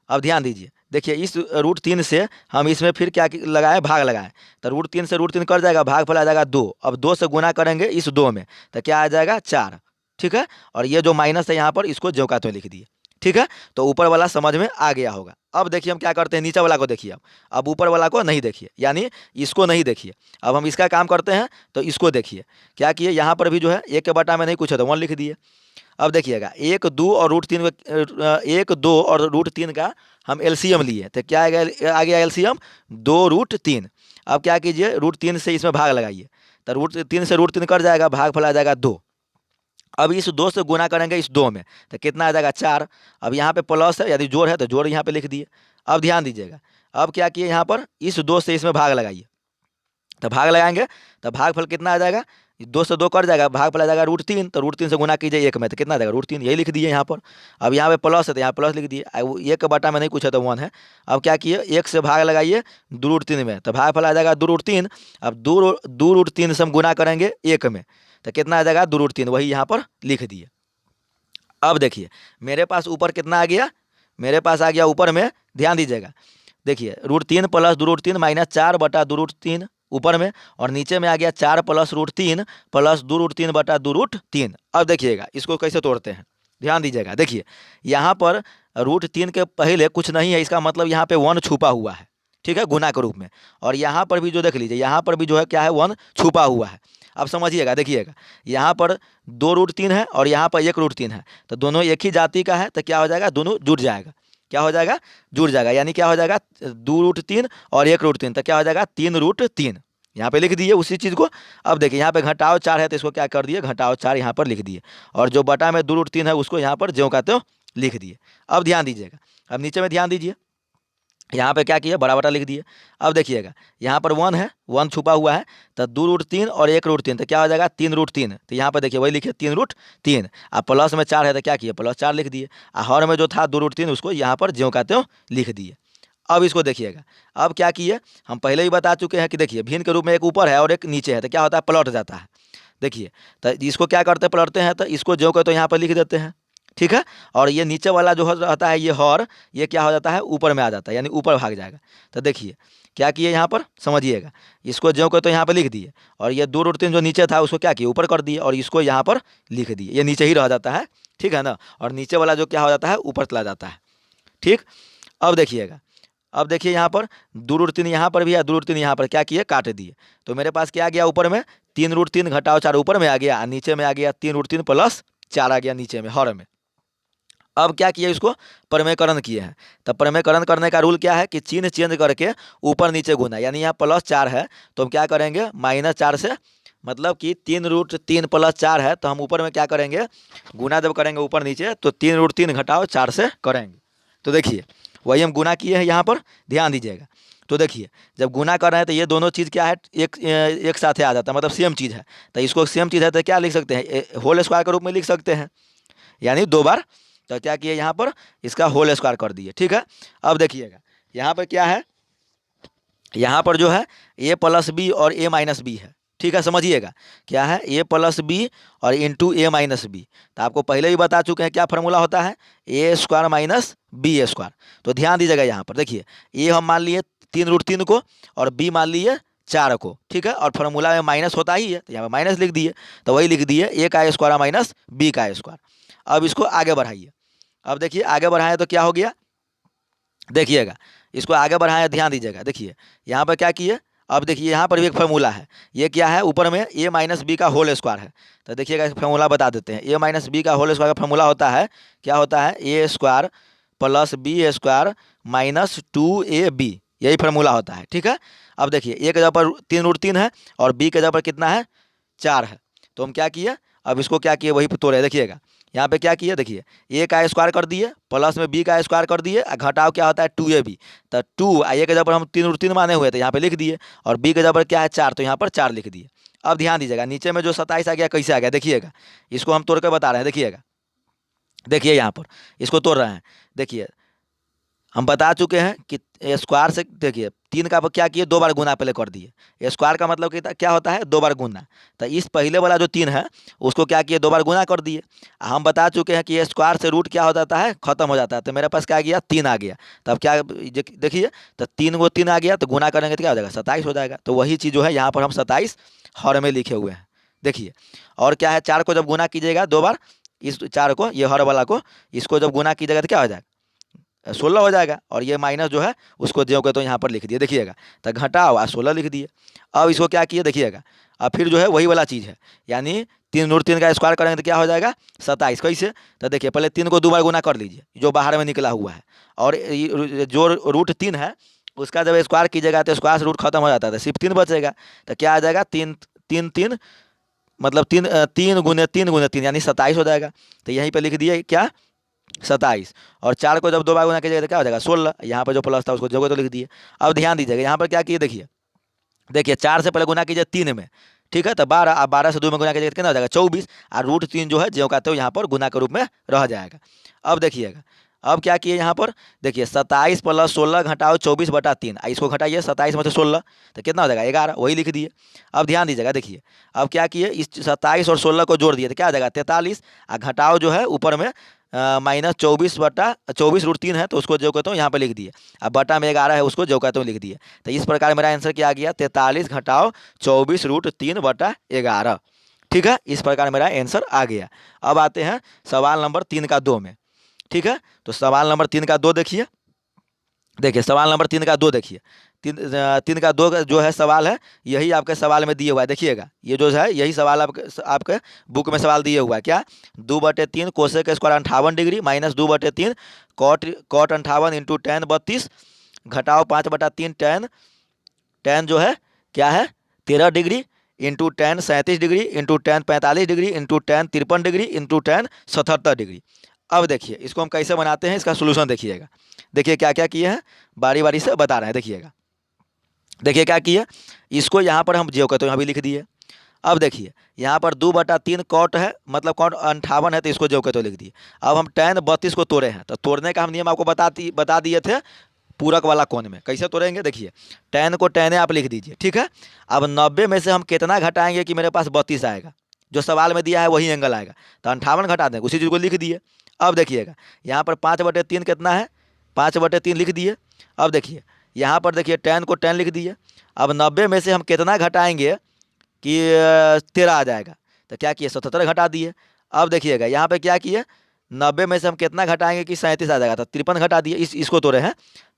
अब ध्यान दीजिए, देखिए इस √3 से हम इसमें फिर क्या लगाए भाग लगाए, तो √3 से √3 कर जाएगा, भागफल आ जाएगा 2। अब 2 से गुना करेंगे इस 2 में तो क्या आ जाएगा 4, ठीक है। और ये जो माइनस है यहाँ पर इसको ज्यों का त्यों लिख दिए, ठीक है। तो ऊपर वाला समझ में आ गया होगा। अब देखिए हम क्या करते हैं, नीचे वाला को देखिए। अब ऊपर वाला को नहीं देखिए, यानी इसको नहीं देखिए। अब हम इसका काम करते हैं तो इसको देखिए। क्या किए यहाँ पर भी जो है 1/में नहीं कुछ है तो 1 लिख दिए। अब देखिएगा 1, 2 और √3 1, 2 और √3 का हम एलसीएम लिए, तो क्या आ गया एलसीएम 2√3। अब क्या कीजिए √3 से इसमें भाग लगाइए, तो √3 से √3 कट जाएगा, भागफल आ जाएगा 2। अब इस 2 से गुना करेंगे इस 2 में तो कितना आ जाएगा 4। अब यहाँ पे प्लस है यदि जोड़ है तो जोड़ यहाँ पे लिख दिए। अब ध्यान दीजिएगा, अब क्या किए यहाँ पर इस 2 से इसमें भाग लगाइए, तो भाग लगाएंगे तो भागफल कितना आ जाएगा 2 से 2 कट जाएगा, भागफल आ जाएगा √3, तो √3 से गुना कीजिए 1 में तो कितना आ जाएगा √3, यही लिख दिए यहाँ पर। अब यहाँ पे प्लस है तो यहाँ प्लस लिख दिए। 1 में नहीं कुछ है तो 1 है। अब क्या किए 1 से भाग लगाइए 2√3 में, तो भागफल आ जाएगा 2√3। अब 2√3 से हम गुना करेंगे 1 में तो कितना आ जाएगा 2√3, वही यहाँ पर लिख दिए। अब देखिए मेरे पास ऊपर कितना आ गया, मेरे पास आ गया ऊपर में, ध्यान दीजिएगा, देखिए √3 प्लस 2√3 माइनस 4/2√3 ऊपर में, और नीचे में आ गया 4 प्लस √3 प्लस 2√3/2√3। अब देखिएगा इसको कैसे तोड़ते हैं, ध्यान दीजिएगा। देखिए यहाँ पर √3 के पहले कुछ नहीं है, इसका मतलब यहाँ पे 1 छुपा हुआ है, ठीक है, गुना के रूप में। और यहाँ पर भी जो देख लीजिए यहाँ पर भी जो है क्या है 1 छुपा हुआ है। अब समझिएगा, देखिएगा यहाँ पर 2√3 है और यहाँ पर 1√3 है, तो दोनों एक ही जाति का है, तो क्या हो जाएगा दोनों जुड़ जाएगा। क्या हो जाएगा जुड़ जाएगा, यानी क्या हो जाएगा 2√3 और 1√3, तो क्या हो जाएगा 3√3। यहाँ पे लिख दिए उसी चीज़ को। अब देखिए यहाँ पे घटाओ 4 है तो इसको क्या कर दिए घटाओ 4 यहाँ पर लिख दिए, और जो बटा में 2√3 है उसको यहाँ पर ज्यों का त्यों लिख दिए। अब ध्यान दीजिएगा, अब नीचे में ध्यान दीजिए, यहाँ पे क्या किया बड़ा बटा लिख दिए। अब देखिएगा यहाँ पर 1 है, 1 छुपा हुआ है, तो 2√3 और 1√3 तो क्या हो जाएगा 3√3। तो यहाँ पे देखिए वही लिखे 3√3। अब प्लस में 4 है तो क्या किए प्लस 4 लिख दिए, और हर में जो था 2√3 उसको यहाँ पर ज्यों का त्यों लिख दिए। अब इसको देखिएगा, अब क्या किए हम पहले ही बता चुके हैं कि देखिए भिन्न के रूप में एक ऊपर है और एक नीचे है, तो क्या होता है पलट जाता है। देखिए तो इसको क्या करते हैं पलटते हैं, तो इसको ज्यों का त्यों यहाँ पर लिख देते हैं, ठीक है। और ये नीचे वाला जो रहता है ये हर, ये क्या हो जाता है ऊपर में आ जाता है, यानी ऊपर भाग जाएगा। तो देखिए क्या किए यहाँ पर समझिएगा, इसको ज्यों को तो यहाँ पर लिख दिए, और ये 2√3 जो नीचे था उसको क्या किए ऊपर कर दिए, और इसको यहाँ पर लिख दिए, ये नीचे ही रह जाता है, ठीक है ना। और नीचे वाला जो क्या हो जाता है ऊपर चला जाता है, ठीक। अब देखिएगा, अब देखिए यहाँ पर 2√3 यहाँ पर भी है, 2√3 यहाँ पर क्या किए काट दिए, तो मेरे पास क्या आ गया ऊपर में 3√3 घटाओ 4 ऊपर में आ गया, और नीचे में आ गया 3√3 प्लस 4 आ गया नीचे में हर में। अब क्या किया इसको प्रमेयकरण किए हैं, तो प्रमेयकरण करने का रूल क्या है कि चिन्ह चेंज करके ऊपर नीचे गुना, यानी यहाँ +4 है तो हम क्या करेंगे -4 से, मतलब कि 3√3 प्लस 4 है तो हम ऊपर में क्या करेंगे गुना जब करेंगे ऊपर नीचे तो 3√3 घटाओ 4 से करेंगे। तो देखिए वही हम गुना किए हैं यहाँ पर, ध्यान दीजिएगा। तो देखिए जब गुना कर रहे हैं तो ये दोनों चीज़ क्या है एक साथ आ जाता है, मतलब सेम चीज़ है, तो इसको सेम चीज़ है तो क्या लिख सकते हैं होल स्क्वायर के रूप में लिख सकते हैं, यानी 2 बार। तो क्या किए यहाँ पर इसका होल स्क्वायर कर दिए, ठीक है। अब देखिएगा यहाँ पर क्या है यहाँ पर जो है ए प्लस बी और ए माइनस बी है, ठीक है, समझिएगा क्या है ए प्लस बी और इंटू ए माइनस बी। तो आपको पहले ही बता चुके हैं क्या फार्मूला होता है, A square minus B square. तो ध्यान दीजिएगा यहाँ पर देखिए, ए हम मान लिए 3√3 को और बी मान लिए 4 को, ठीक है, और फार्मूला में माइनस होता ही है तो यहाँ पर माइनस लिख दिए, तो वही लिख दिए ए का स्क्वायर माइनस बी का स्क्वायर। अब इसको आगे बढ़ाइए, अब देखिए आगे बढ़ाएं तो क्या हो गया, देखिएगा इसको आगे बढ़ाएं, ध्यान दीजिएगा, देखिए यहाँ पर क्या किए, अब देखिए यहाँ पर भी एक फार्मूला है, ये क्या है ऊपर में ए माइनस बी का होल स्क्वायर है। तो देखिएगा फार्मूला बता देते हैं, ए माइनस बी का होल स्क्वायर का फार्मूला होता है, क्या होता है, A square plus B square minus 2ab, यही फार्मूला होता है, ठीक है। अब देखिए ए के जगह पर 3√3 है और बी के जगह पर कितना है 4 है, तो हम क्या किए, अब इसको क्या किए वही तोड़े, देखिएगा यहाँ पे क्या किए, देखिए ए का स्क्वायर कर दिए प्लस में बी का स्क्वायर कर दिए, घटाव क्या होता है 2ab, तो 2 ए के जगह पर हम 3√3 माने हुए थे यहाँ पे लिख दिए, और बी के जगह पर क्या है 4, तो यहाँ पर 4 लिख दिए। अब ध्यान दीजिएगा नीचे में जो 27 आ गया कैसे आ गया, देखिएगा इसको हम तोड़ कर बता रहे हैं, देखिएगा देखिए यहाँ पर इसको तोड़ रहे हैं, देखिए हम बता चुके हैं कि स्क्वायर से देखिए 3 का क्या किए 2 बार गुना पहले कर दिए, स्क्वायर का मतलब कि क्या होता है 2 बार गुना, तो इस पहले वाला जो 3 है उसको क्या किए 2 बार गुना कर दिए। हम बता चुके हैं कि ये स्क्वायर से रूट क्या हो जाता है खत्म हो जाता है, तो मेरे पास क्या गया 3 आ गया, तो अब क्या देखिए, तो 3 आ गया तो गुना करेंगे तो क्या हो जाएगा 27 हो जाएगा, तो वही चीज़ जो है यहाँ पर हम 27 हर में लिखे हुए हैं, देखिए। और क्या है 4 को जब गुना कीजिएगा 2 बार, इस 4 को ये हर वाला को इसको जब गुना कीजिएगा तो क्या हो जाएगा 16 हो जाएगा, और ये माइनस जो है उसको जो के तो यहाँ पर लिख दिए, देखिएगा तो घटाओ और 16 लिख दिए। अब इसको क्या किए देखिएगा, अब फिर जो है वही वाला चीज़ है, यानी 3√3 का स्क्वायर करेंगे तो क्या हो जाएगा 27, कैसे, तो देखिए पहले 3 को 2 बार गुना कर लीजिए जो बाहर में निकला हुआ है, और जो √3 है उसका जब स्क्वायर कीजिएगा तो स्क्वायर से रूट खत्म हो जाता है, तो सिर्फ 3 बचेगा, तो क्या आ जाएगा 3 मतलब 3 यानी 27 हो जाएगा, तो यहीं पर लिख दिए क्या 27, और 4 को जब 2 बार गुना कीजिएगा तो क्या हो जाएगा 16, यहाँ पर जो प्लस था उसको जगह तो लिख दिए। अब ध्यान दीजिएगा यहाँ पर क्या किए, देखिए देखिए 4 से पहले गुना कीजिए 3 में, ठीक है, तो 12, अब 12 से 2 में गुना कीजिएगा तो कितना हो जाएगा 24, और √3 जो है जो का तो यहाँ पर गुना के रूप में रह जाएगा। अब देखिएगा अब क्या किए यहाँ पर, देखिए 27 प्लस 16 घटाओ 24/3, इसको घटाइए 27 में से 16 तो कितना हो जाएगा 11, वही लिख दिए। अब ध्यान दीजिएगा देखिए अब क्या किए, इस 27 और 16 को जोड़ दिए तो क्या आ जाएगा 43, और घटाओ जो है ऊपर में माइनस 24/24 √3 है तो उसको जो कहता हूँ यहाँ पे लिख दिए, अब बटा में 11 है उसको जो कहता हूँ लिख दिए, तो इस प्रकार मेरा आंसर क्या आ गया 43 घटाओ 24√3/11, ठीक है, इस प्रकार मेरा आंसर आ गया। अब आते हैं सवाल नंबर 3 का 2 में, ठीक है, तो सवाल नंबर 3 का 2 देखिए, देखिए सवाल नंबर 3 का 2 देखिए, 3 का 2 जो है सवाल है, यही आपके सवाल में दिए हुआ है, देखिएगा ये जो है यही सवाल आपके बुक में सवाल दिए हुआ है, क्या 2/3 cosec square 58 degree minus 2/3 cot 58 into tan 32 घटाओ 5/3 tan जो है क्या है 13 degree into tan 37 degree into tan 45 degree into tan 53 degree into tan 77 degree. अब देखिए इसको हम कैसे बनाते हैं, इसका सोल्यूशन देखिएगा, देखिए क्या क्या किए हैं बारी बारी से बता रहे हैं, देखिएगा देखिए क्या किए, इसको यहाँ पर हम जो कहते हैं यहाँ भी लिख दिए। अब देखिए यहाँ पर 2/3 कॉट है मतलब कॉट 58 है तो इसको जो कहते लिख दिए। अब हम tan 32 को तोड़े हैं, तो तोड़ने का हम नियम आपको बता दिए थे पूरक वाला कोण में, कैसे तोड़ेंगे देखिए tan को tan आप लिख दीजिए, ठीक है। अब 90 में से हम कितना घटाएंगे कि मेरे पास 32 आएगा, जो सवाल में दिया है वही एंगल आएगा, तो 58 घटा देंगे उसी चीज़ को लिख दिए। अब देखिएगा यहाँ पर 5/3 कितना है 5/3 लिख दिए। अब देखिए यहाँ पर देखिए tan को tan लिख दिए। अब 90 में से हम कितना घटाएंगे कि 13 आ जाएगा, तो क्या किए 77 घटा दिए। अब देखिएगा यहाँ पे क्या किए 90 में से हम कितना घटाएंगे कि 37 आ जाएगा, तो 53 घटा दिए, इसको तोड़े हैं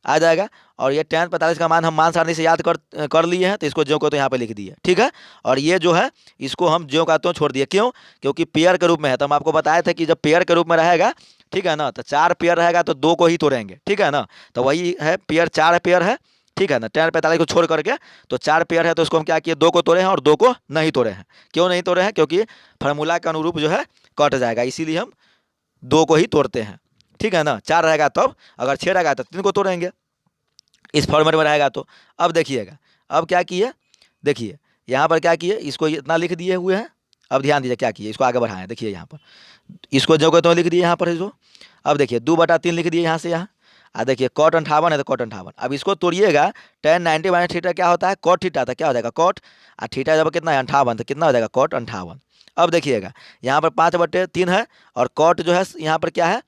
आ जाएगा। और ये tan 45 का मान हम मान सारणी से याद कर लिए हैं, तो इसको ज्यों को तो यहाँ पे लिख दिए, ठीक है। और ये जो है इसको हम ज्यों का त्यों छोड़ दिए, क्यों, क्योंकि पेयर के रूप में है, तो हम आपको बताए थे कि जब पेयर के रूप में रहेगा, ठीक है ना, तो 4 पेयर रहेगा तो 2 को ही तोड़ेंगे, ठीक है ना, तो वही है पेयर 4 पेयर है, ठीक है ना, tan 45 को छोड़ करके तो 4 पेयर है, तो उसको हम क्या किए 2 को तोड़े हैं और 2 को नहीं तोड़े हैं। क्यों नहीं तोड़े हैं, क्योंकि फार्मूला के अनुरूप जो है कट जाएगा, इसीलिए हम 2 को ही तोड़ते हैं, ठीक है ना। 4 रहेगा तब, अगर 6 रहेगा तो 3 को तोड़ेंगे, इस फॉर्मेट में रहेगा तो। अब देखिएगा अब क्या किए, देखिए यहाँ पर क्या किए, इसको इतना लिख दिए हुए हैं। अब ध्यान दीजिए क्या किए, इसको आगे बढ़ाएं, देखिए यहाँ पर इसको जो कहते हैं लिख दिए यहाँ पर इसको। अब देखिए 2/3 लिख दिए यहाँ से यहाँ। देखिए कॉट 58 है तो कॉट 58, अब इसको तोड़िएगा, tan 90 माइनस थीटा क्या होता है, कॉट थीटा, था क्या हो जाएगा कॉट, थीटा जब कितना है 58, तो कितना हो जाएगा कॉट 58। अब देखिएगा यहाँ पर 5/3 है, और कॉट जो है यहाँ पर क्या है,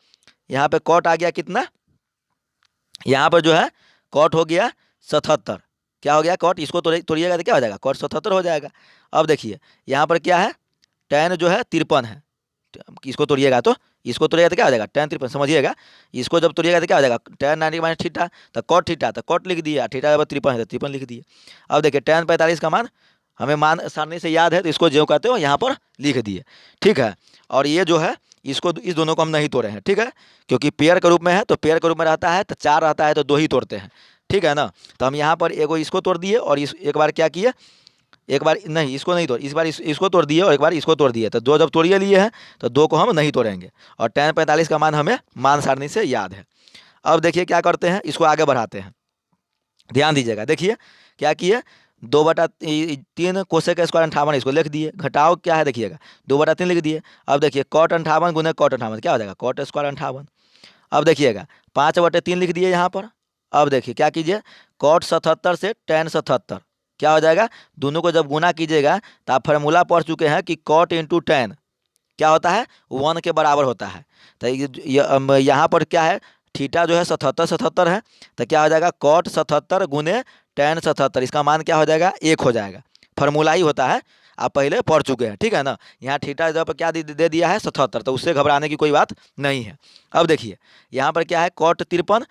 यहाँ पे कॉट आ गया कितना, यहाँ पर जो है कॉट हो गया 77, क्या हो गया कॉट, इसको तोड़िएगा तो क्या हो जाएगा कॉट 77 हो जाएगा। अब देखिए यहाँ पर क्या है, tan जो है 53 है, इसको तोड़िएगा तो, इसको तोड़िएगा तो क्या हो जाएगा tan 53, समझिएगा, इसको जब तोड़िएगा तो क्या हो जाएगा tan 90 माइनस थीटा, तो कॉट थीटा, तो कॉट लिख दिया, थीटा जब 53 है तो 53 लिख दिए। अब देखिए tan 45 का मान हमें मान सारणी से याद है, तो इसको जो कहते हो यहाँ पर लिख दिए, ठीक है। और ये जो है इसको, इस दोनों को हम नहीं तोड़े हैं, ठीक है, क्योंकि पेयर के रूप में है, तो पेयर के रूप में रहता है तो 4 रहता है तो 2 ही तोड़ते हैं, ठीक है ना। तो हम यहाँ पर एगो इसको तोड़ दिए, और इस एक बार क्या किए, एक बार नहीं इसको नहीं तोड़, इस बार इसको तोड़ दिए और एक बार इसको तोड़ दिए, तो 2 जब तोड़िए लिए हैं तो 2 को हम नहीं तोड़ेंगे। और tan 45 का मान हमें मान सारणी से याद है। अब देखिए क्या करते हैं, इसको आगे बढ़ाते हैं, ध्यान दीजिएगा, देखिए क्या किए, 2/3 कोसेक स्क्वायर 58, इसको लिख दिए, घटाओ क्या है देखिएगा 2/3 लिख दिए। अब देखिए कॉट 58 गुने कॉट 58 क्या हो जाएगा कॉट स्क्वायर 58। अब देखिएगा 5/3 लिख दिए यहाँ पर। अब देखिए क्या कीजिए, कॉट 77 से tan 77 क्या हो जाएगा, दोनों को जब गुना कीजिएगा तो आप फार्मूला पढ़ चुके हैं कि कॉट इंटू tan क्या होता है 1 के बराबर होता है। तो यहाँ पर क्या है, थीटा जो है 77 है, तो क्या हो जाएगा कॉट 77 गुने tan 77, इसका मान क्या हो जाएगा 1 हो जाएगा, फार्मूला ही होता है, आप पहले पढ़ चुके हैं, ठीक है ना। यहाँ थीटा जब क्या दे दिया है 77, तो उससे घबराने की कोई बात नहीं है। अब देखिए यहाँ पर क्या है कॉट 53,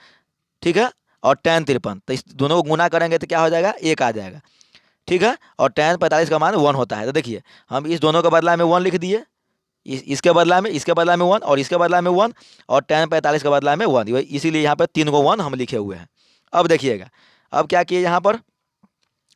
ठीक है, और tan 53, तो इस दोनों को गुना करेंगे तो क्या हो जाएगा 1 आ जाएगा, ठीक है। और tan 45 का मान 1 होता है। तो देखिए हम इस दोनों के बदला में 1 लिख दिए, इसके बदला में, इसके बदला में 1, और इसके बदला में 1, और tan 45 के बदला में 1, इसीलिए यहाँ पर 3 को 1 हम लिखे हुए हैं। अब देखिएगा अब क्या किए यहाँ पर,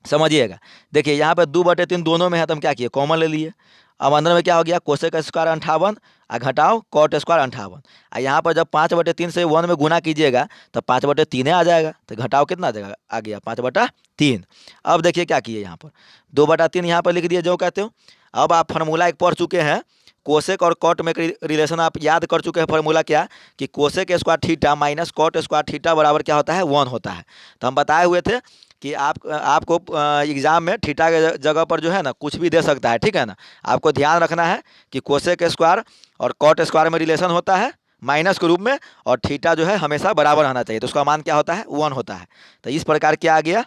समझिएगा, देखिए यहाँ पर 2/3 दोनों में है, तो हम क्या किए कॉमन ले लिए। अब अंदर में क्या हो गया कोसेक स्क्वायर 58 घटाओ कॉट स्क्वायर 58, यहाँ पर जब 5/3 से 1 में गुना कीजिएगा तो 5/3 आ जाएगा, तो घटाओ कितना आ जाएगा आ गया 5/3। अब देखिए क्या किए यहाँ पर 2/3 यहाँ पर लिख दिए जो कहते हो। अब आप फार्मूला एक पढ़ चुके हैं, कोसेक और कॉट में रिलेशन आप याद कर चुके हैं, फार्मूला क्या कि cosec square theta minus cot square theta बराबर क्या होता है 1 होता है। तो हम बताए हुए थे कि आपको एग्जाम में थीटा के जगह पर जो है ना कुछ भी दे सकता है, ठीक है ना। आपको ध्यान रखना है कि कोसेक स्क्वायर और कॉट स्क्वायर में रिलेशन होता है माइनस के रूप में, और थीटा जो है हमेशा बराबर आना चाहिए, तो उसका मान क्या होता है 1 होता है। तो इस प्रकार क्या आ गया,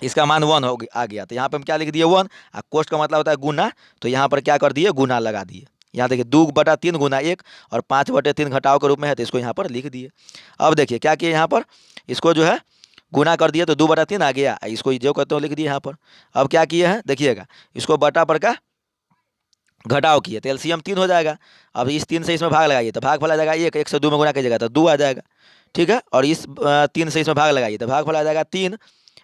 इसका मान 1 आ गया, तो यहाँ पे हम क्या लिख दिए 1, और कोष्ट का मतलब होता है गुना, तो यहाँ पर क्या कर दिए गुना लगा दिए। यहाँ देखिए 2/3 गुना 1 और 5/3 घटाव के रूप में है, तो इसको यहाँ पर लिख दिए। अब देखिए क्या किए यहाँ पर, इसको जो है गुना कर दिए तो 2/3 आ गया, इसको जो कहते हो लिख दिए यहाँ पर। अब क्या किए हैं देखिएगा, इसको बटा पर का घटाव किए तो एलसीएम 3 हो जाएगा। अब इस 3 से इसमें भाग लगाइए तो भाग फल आ जाएगा 1, 1 से 2 में गुना कीजिएगा तो 2 आ जाएगा, ठीक है। और इस 3 से इसमें भाग लगाइए तो भाग फल आ जाएगा 3,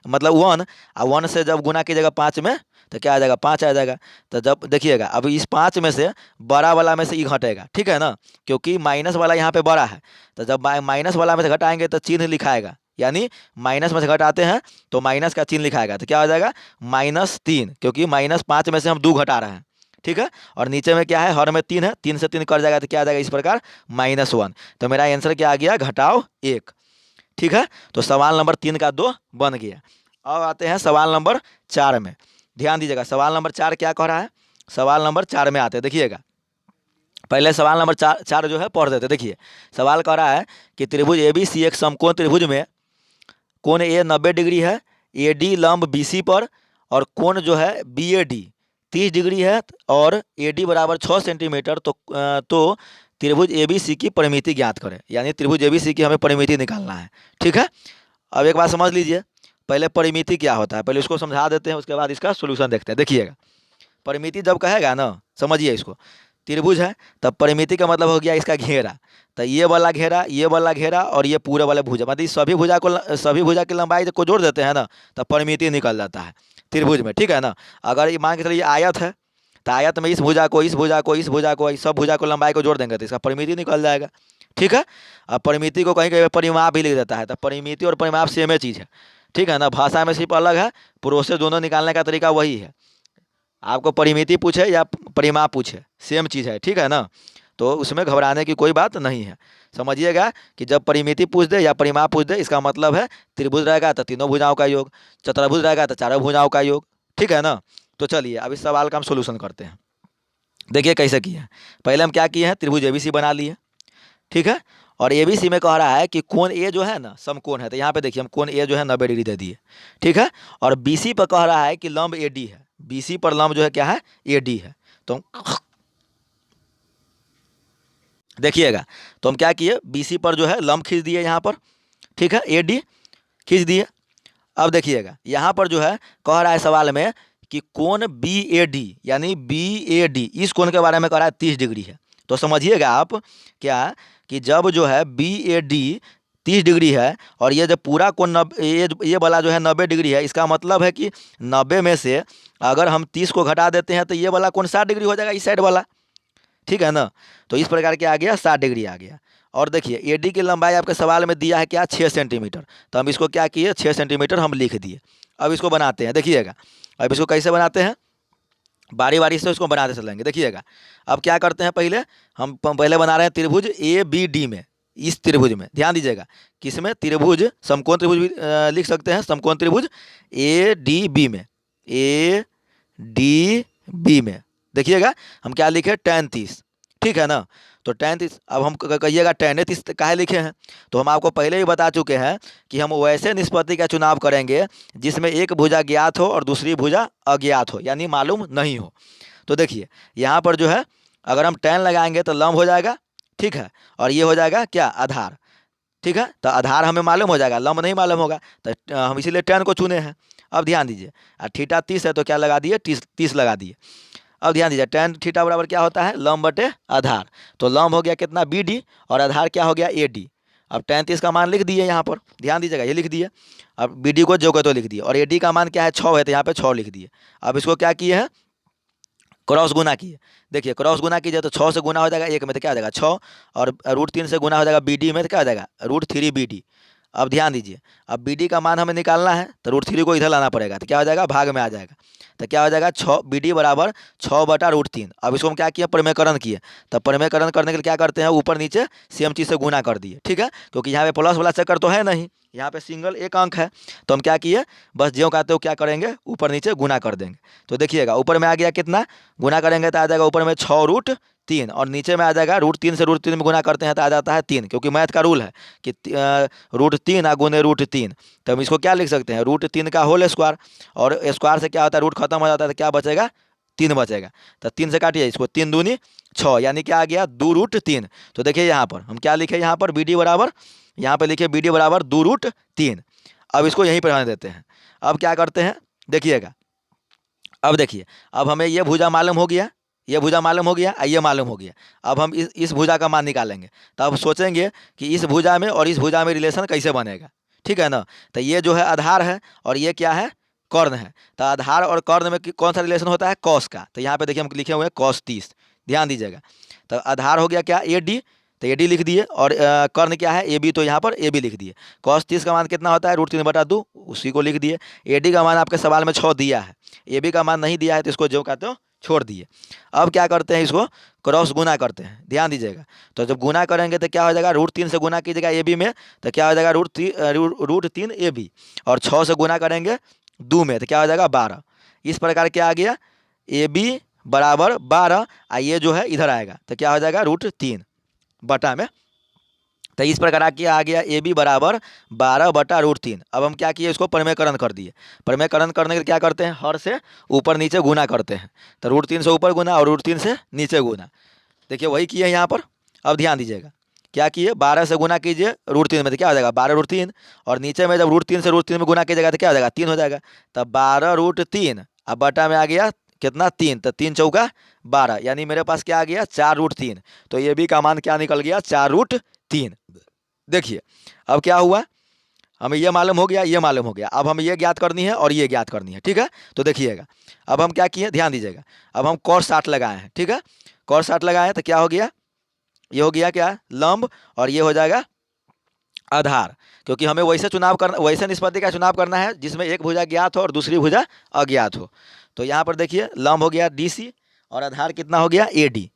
मतलब 1, और 1 से जब गुना कीजिएगा 5 में तो क्या आ जाएगा 5 आ जाएगा। तो जब देखिएगा अब इस 5 में से बड़ा वाला में से ई घटेगा, ठीक है ना, क्योंकि माइनस वाला यहाँ पे बड़ा है, तो जब माइनस वाला में से घटाएंगे तो चिन्ह लिखाएगा, यानी माइनस में से घटाते हैं तो माइनस का चिन्ह लिखाएगा, तो क्या हो जाएगा -3, क्योंकि -5 में से हम 2 घटा रहे हैं, ठीक है। और नीचे में क्या है हर में 3 है, 3 से 3 कट जाएगा तो क्या आ जाएगा इस प्रकार -1। तो मेरा आंसर क्या आ गया घटाव 1, ठीक है। तो सवाल नंबर 3 का 2 बन गया। अब आते हैं सवाल नंबर 4 में, ध्यान दीजिएगा सवाल नंबर 4 क्या कह रहा है। सवाल नंबर 4 में आते हैं, देखिएगा पहले सवाल नंबर 4 जो है पढ़ देते। देखिए सवाल कह रहा है कि त्रिभुज ABC एक समकोण त्रिभुज में कोण A 90 डिग्री है, AD लंब BC पर, और कोण जो है BAD 30 डिग्री है, और AD बराबर 6 सेंटीमीटर। तो त्रिभुज ABC की परिमिति ज्ञात करें, यानी त्रिभुज ABC की हमें परिमिति निकालना है, ठीक है। अब एक बात समझ लीजिए, पहले परिमिति क्या होता है पहले उसको समझा देते हैं, उसके बाद इसका सोल्यूशन देखते हैं। देखिएगा परिमिति जब कहेगा ना, समझिए इसको, त्रिभुज है तब परिमिति का मतलब हो गया इसका घेरा, तो ये वाला घेरा, ये वाला घेरा, और ये पूरे वाले भुजा, मतलब सभी भुजा की लंबाई को जोड़ देते हैं ना, तब परिमिति निकल जाता है त्रिभुज में, ठीक है ना। अगर ये मान के चलिए आयत है, तो आयत में इस भुजा को इस भुजा को इस भुजा को सब भुजा को लंबाई को जोड़ देंगे तो इसका परिमिति निकल जाएगा, ठीक है। अब परिमिति को कहीं कहीं परिमाप भी लिख देता है, तो परिमिति और परिमाप सेम चीज़ है, ठीक है ना। भाषा में सिर्फ अलग है, प्रोसेस दोनों निकालने का तरीका वही है। आपको परिमिति पूछे या परिमाप पूछे सेम चीज़ है, ठीक है ना। तो उसमें घबराने की कोई बात नहीं है। समझिएगा कि जब परिमिति पूछ दे या परिमाप पूछ दे, इसका मतलब है त्रिभुज रहेगा तो तीनों भुजाओं का योग, चतुर्भुज रहेगा तो चारों भुजाओं का योग। ठीक है ना। तो चलिए अब इस सवाल का हम सोल्यूशन करते हैं। देखिए कैसे किया है। पहले हम क्या किए हैं, त्रिभुज एबीसी बना लिए। ठीक है। और एबीसी में कह रहा है कि कोण ए जो है ना समकोण है, तो यहाँ पे देखिए हम कोण ए जो है 90 डिग्री दे दिए। ठीक है। और बीसी पर कह रहा है कि लंब एडी है, बीसी पर लंब जो है क्या है, एडी है। तो देखिएगा, तो हम क्या किए, बीसी पर जो है लंब खींच दिए यहाँ पर। ठीक है, एडी खींच दिए। अब देखिएगा यहाँ पर जो है कह रहा है सवाल में कि कोण बी ए डी, यानी बी ए डी इस कोण के बारे में कह रहा है 30 डिग्री है। तो समझिएगा आप क्या कि जब जो है बी ए डी 30 डिग्री है और ये जो पूरा कोण ये वाला जो है 90 डिग्री है, इसका मतलब है कि 90 में से अगर हम 30 को घटा देते हैं तो ये वाला कोण 60 डिग्री हो जाएगा, इस साइड वाला। ठीक है ना। तो इस प्रकार के आ गया 60 डिग्री आ गया। और देखिए एडी की लंबाई आपके सवाल में दिया है क्या, 6 सेंटीमीटर। तो हम इसको क्या किए, 6 सेंटीमीटर हम लिख दिए। अब इसको बनाते हैं, देखिएगा अब इसको कैसे बनाते हैं, बारी बारी से उसको बनाते चलेंगे। देखिएगा अब क्या करते हैं, पहले हम पहले बना रहे हैं त्रिभुज ए बी डी में। इस त्रिभुज में ध्यान दीजिएगा, किसमें, त्रिभुज समकोण त्रिभुज भी लिख सकते हैं, समकोण त्रिभुज ए डी बी में, ए डी बी में। देखिएगा हम क्या लिखे, tan 30। ठीक है ना। तो tan 30, अब हम कहिएगा tan 30 काहे लिखे हैं, तो हम आपको पहले ही बता चुके हैं कि हम वैसे निष्पत्ति का चुनाव करेंगे जिसमें एक भुजा ज्ञात हो और दूसरी भुजा अज्ञात हो, यानी मालूम नहीं हो। तो देखिए यहाँ पर जो है अगर हम tan लगाएंगे तो लंब हो जाएगा। ठीक है। और ये हो जाएगा क्या, आधार। ठीक है। तो आधार हमें मालूम हो जाएगा, लंब नहीं मालूम होगा, तो हम इसीलिए tan को चुने हैं। अब ध्यान दीजिए, थीटा 30 है तो क्या लगा दिए, 30 लगा दिए। अब ध्यान दीजिए tan थीटा बराबर क्या होता है, लंब बटे आधार। तो लंब हो गया कितना, बी डी, और आधार क्या हो गया, ए डी। अब tan 30 का मान लिख दिए यहाँ पर, ध्यान दीजिएगा ये लिख दिए। अब बी डी को जो के तो लिख दिए, और ए डी का मान क्या है, 6 है, तो यहाँ पे 6 लिख दिए। अब इसको क्या किए हैं, क्रॉस गुना किए। देखिए क्रॉस गुना कीजिए तो 6 से गुना हो जाएगा 1 में, तो क्या हो जाएगा 6, और √3 से गुना हो जाएगा बी डी में, तो क्या हो जाएगा √3 बी डी। अब ध्यान दीजिए, अब बी डी का मान हमें निकालना है तो √3 को इधर लाना पड़ेगा, तो क्या हो जाएगा, भाग में आ जाएगा। तो क्या हो जाएगा, 6 बी डी बराबर 6/√3। अब इसको हम क्या किए, परिमेयकरण किए। तो परिमेयकरण करने के लिए क्या करते हैं, ऊपर नीचे सेम चीज़ से गुना कर दिए। ठीक है, क्योंकि यहाँ पे प्लस वाला चक्कर तो है नहीं, यहाँ पे सिंगल एक अंक है। तो हम क्या किए, बस ज्यों कहते हो क्या करेंगे, ऊपर नीचे गुना कर देंगे। तो देखिएगा ऊपर में आ गया कितना, गुना करेंगे तो आ जाएगा ऊपर में 6√3, और नीचे में आ जाएगा √3 से √3 में गुना करते हैं तो आ जाता है 3, क्योंकि मैथ का रूल है कि √3 गुने √3। तो हम इसको क्या लिख सकते हैं, √3 का होल स्क्वायर, और स्क्वायर से क्या होता है, रूट खत्म हो जाता है तो क्या बचेगा, 3 बचेगा। तो 3 से काटिए इसको, 3 दूनी 6, यानी क्या आ गया, 2√3। तो देखिए यहाँ पर हम क्या लिखे, यहाँ पर बी डी बराबर, यहाँ पे लिखिए बी डी बराबर 2√3। अब इसको यहीं पर रहने देते हैं। अब क्या करते हैं, देखिएगा अब देखिए, अब हमें ये भुजा मालूम हो गया, ये भुजा मालूम हो गया, ये मालूम हो गया। अब हम इस भुजा का मान निकालेंगे। तो अब सोचेंगे कि इस भुजा में और इस भुजा में रिलेशन कैसे बनेगा। ठीक है ना। तो ये जो है आधार है और ये क्या है, कर्ण है। तो आधार और कर्ण में कौन सा रिलेशन होता है, कॉस का। तो यहाँ पे देखिए हम लिखे हुए हैं cos 30, ध्यान दीजिएगा। तो आधार हो गया क्या, ए डी, तो ए डी लिख दिए, और कर्ण क्या है, ए बी, तो यहाँ पर ए बी लिख दिए। cos 30 का मान कितना होता है, √3/2, उसी को लिख दिए। ए डी का मान आपके सवाल में 6 दिया है, ए बी का मान नहीं दिया है, तो इसको जो कहते हो छोड़ दिए। अब क्या करते हैं, इसको क्रॉस गुना करते हैं, ध्यान दीजिएगा। तो जब गुना करेंगे तो क्या हो जाएगा, √3 से गुना कीजिएगा ए बी में, तो क्या हो जाएगा √3 ए बी, और 6 से गुना करेंगे 2 में, तो क्या हो जाएगा 12। इस प्रकार क्या आ गया, ए बी बराबर 12, ये जो है इधर आएगा तो क्या हो जाएगा, √3 बटा में। तो इस प्रकार आ गया ए बी बराबर 12/√3। अब हम क्या किए, इसको परिमेयकरण कर दिए। परिमेयकरण करने के लिए क्या करते हैं, हर से ऊपर नीचे गुना करते हैं। तो √3 से ऊपर गुना और √3 से नीचे गुना। देखिए वही किए यहाँ पर। अब ध्यान दीजिएगा क्या किए, 12 से गुना कीजिए √3 में, तो क्या हो जाएगा 12√3, और नीचे में जब √3 से √3 में गुना कीजिएगा तो क्या हो जाएगा, 3 हो जाएगा। तब 12√3, अब बटा में आ गया कितना, 3, तो 3 चौका 12, यानी मेरे पास क्या आ गया, 4√3। तो ये भी का मान क्या निकल गया, 4√3। देखिए अब क्या हुआ, हमें ये मालूम हो गया, ये मालूम हो गया। अब हमें ये ज्ञात करनी है और ये ज्ञात करनी है। ठीक है, तो देखिएगा अब हम क्या किए, ध्यान दीजिएगा। अब हम cos 60 लगाए हैं। ठीक है, cos 60 लगाए तो क्या हो गया, ये हो गया क्या, लंब, और ये हो जाएगा आधार, क्योंकि हमें वैसे चुनाव करना, वैसे निष्पत्ति का चुनाव करना है जिसमें एक भुजा ज्ञात हो और दूसरी भुजा अज्ञात हो। तो यहाँ पर देखिए लंब हो गया डी सी, और आधार कितना हो गया, ए डी।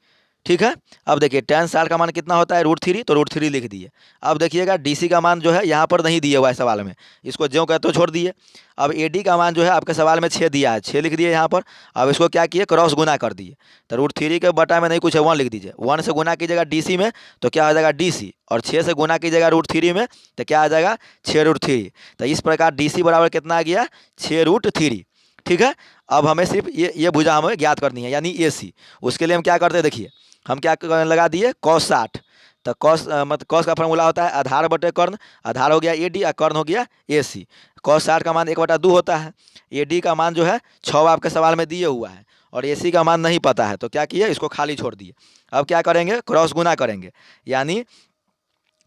ठीक है। अब देखिए tan 60 का मान कितना होता है √3, तो √3 लिख दिए। अब देखिएगा DC का मान जो है यहाँ पर नहीं दिया हुआ है सवाल में, इसको ज्यों कहते हो छोड़ दिए। अब AD का मान जो है आपके सवाल में 6 दिया है, 6 लिख दिए यहाँ पर। अब इसको क्या किए, क्रॉस गुना कर दिए। तो √3 के बटा में नहीं कुछ है, 1 लिख दीजिए। 1 से गुना कीजिएगा DC में तो क्या हो जाएगा DC, और 6 से गुना कीजिएगा √3 में तो क्या आ जाएगा 6√3। तो इस प्रकार DC बराबर कितना आ गया 6√3। ठीक है। अब हमें सिर्फ ये भुजा हमें ज्ञात करनी है यानी AC। उसके लिए हम क्या करते हैं, देखिए हम क्या लगा दिए cos 60। तो cos मतलब cos का फॉर्मूला होता है आधार बटे कर्ण, आधार हो गया AD और कर्ण हो गया AC। cos 60 का मान 1/2 होता है। AD का मान जो है 6 आपके सवाल में दिए हुआ है, और AC का मान नहीं पता है, तो क्या किए इसको खाली छोड़ दिए। अब क्या करेंगे, क्रॉस गुना करेंगे, यानी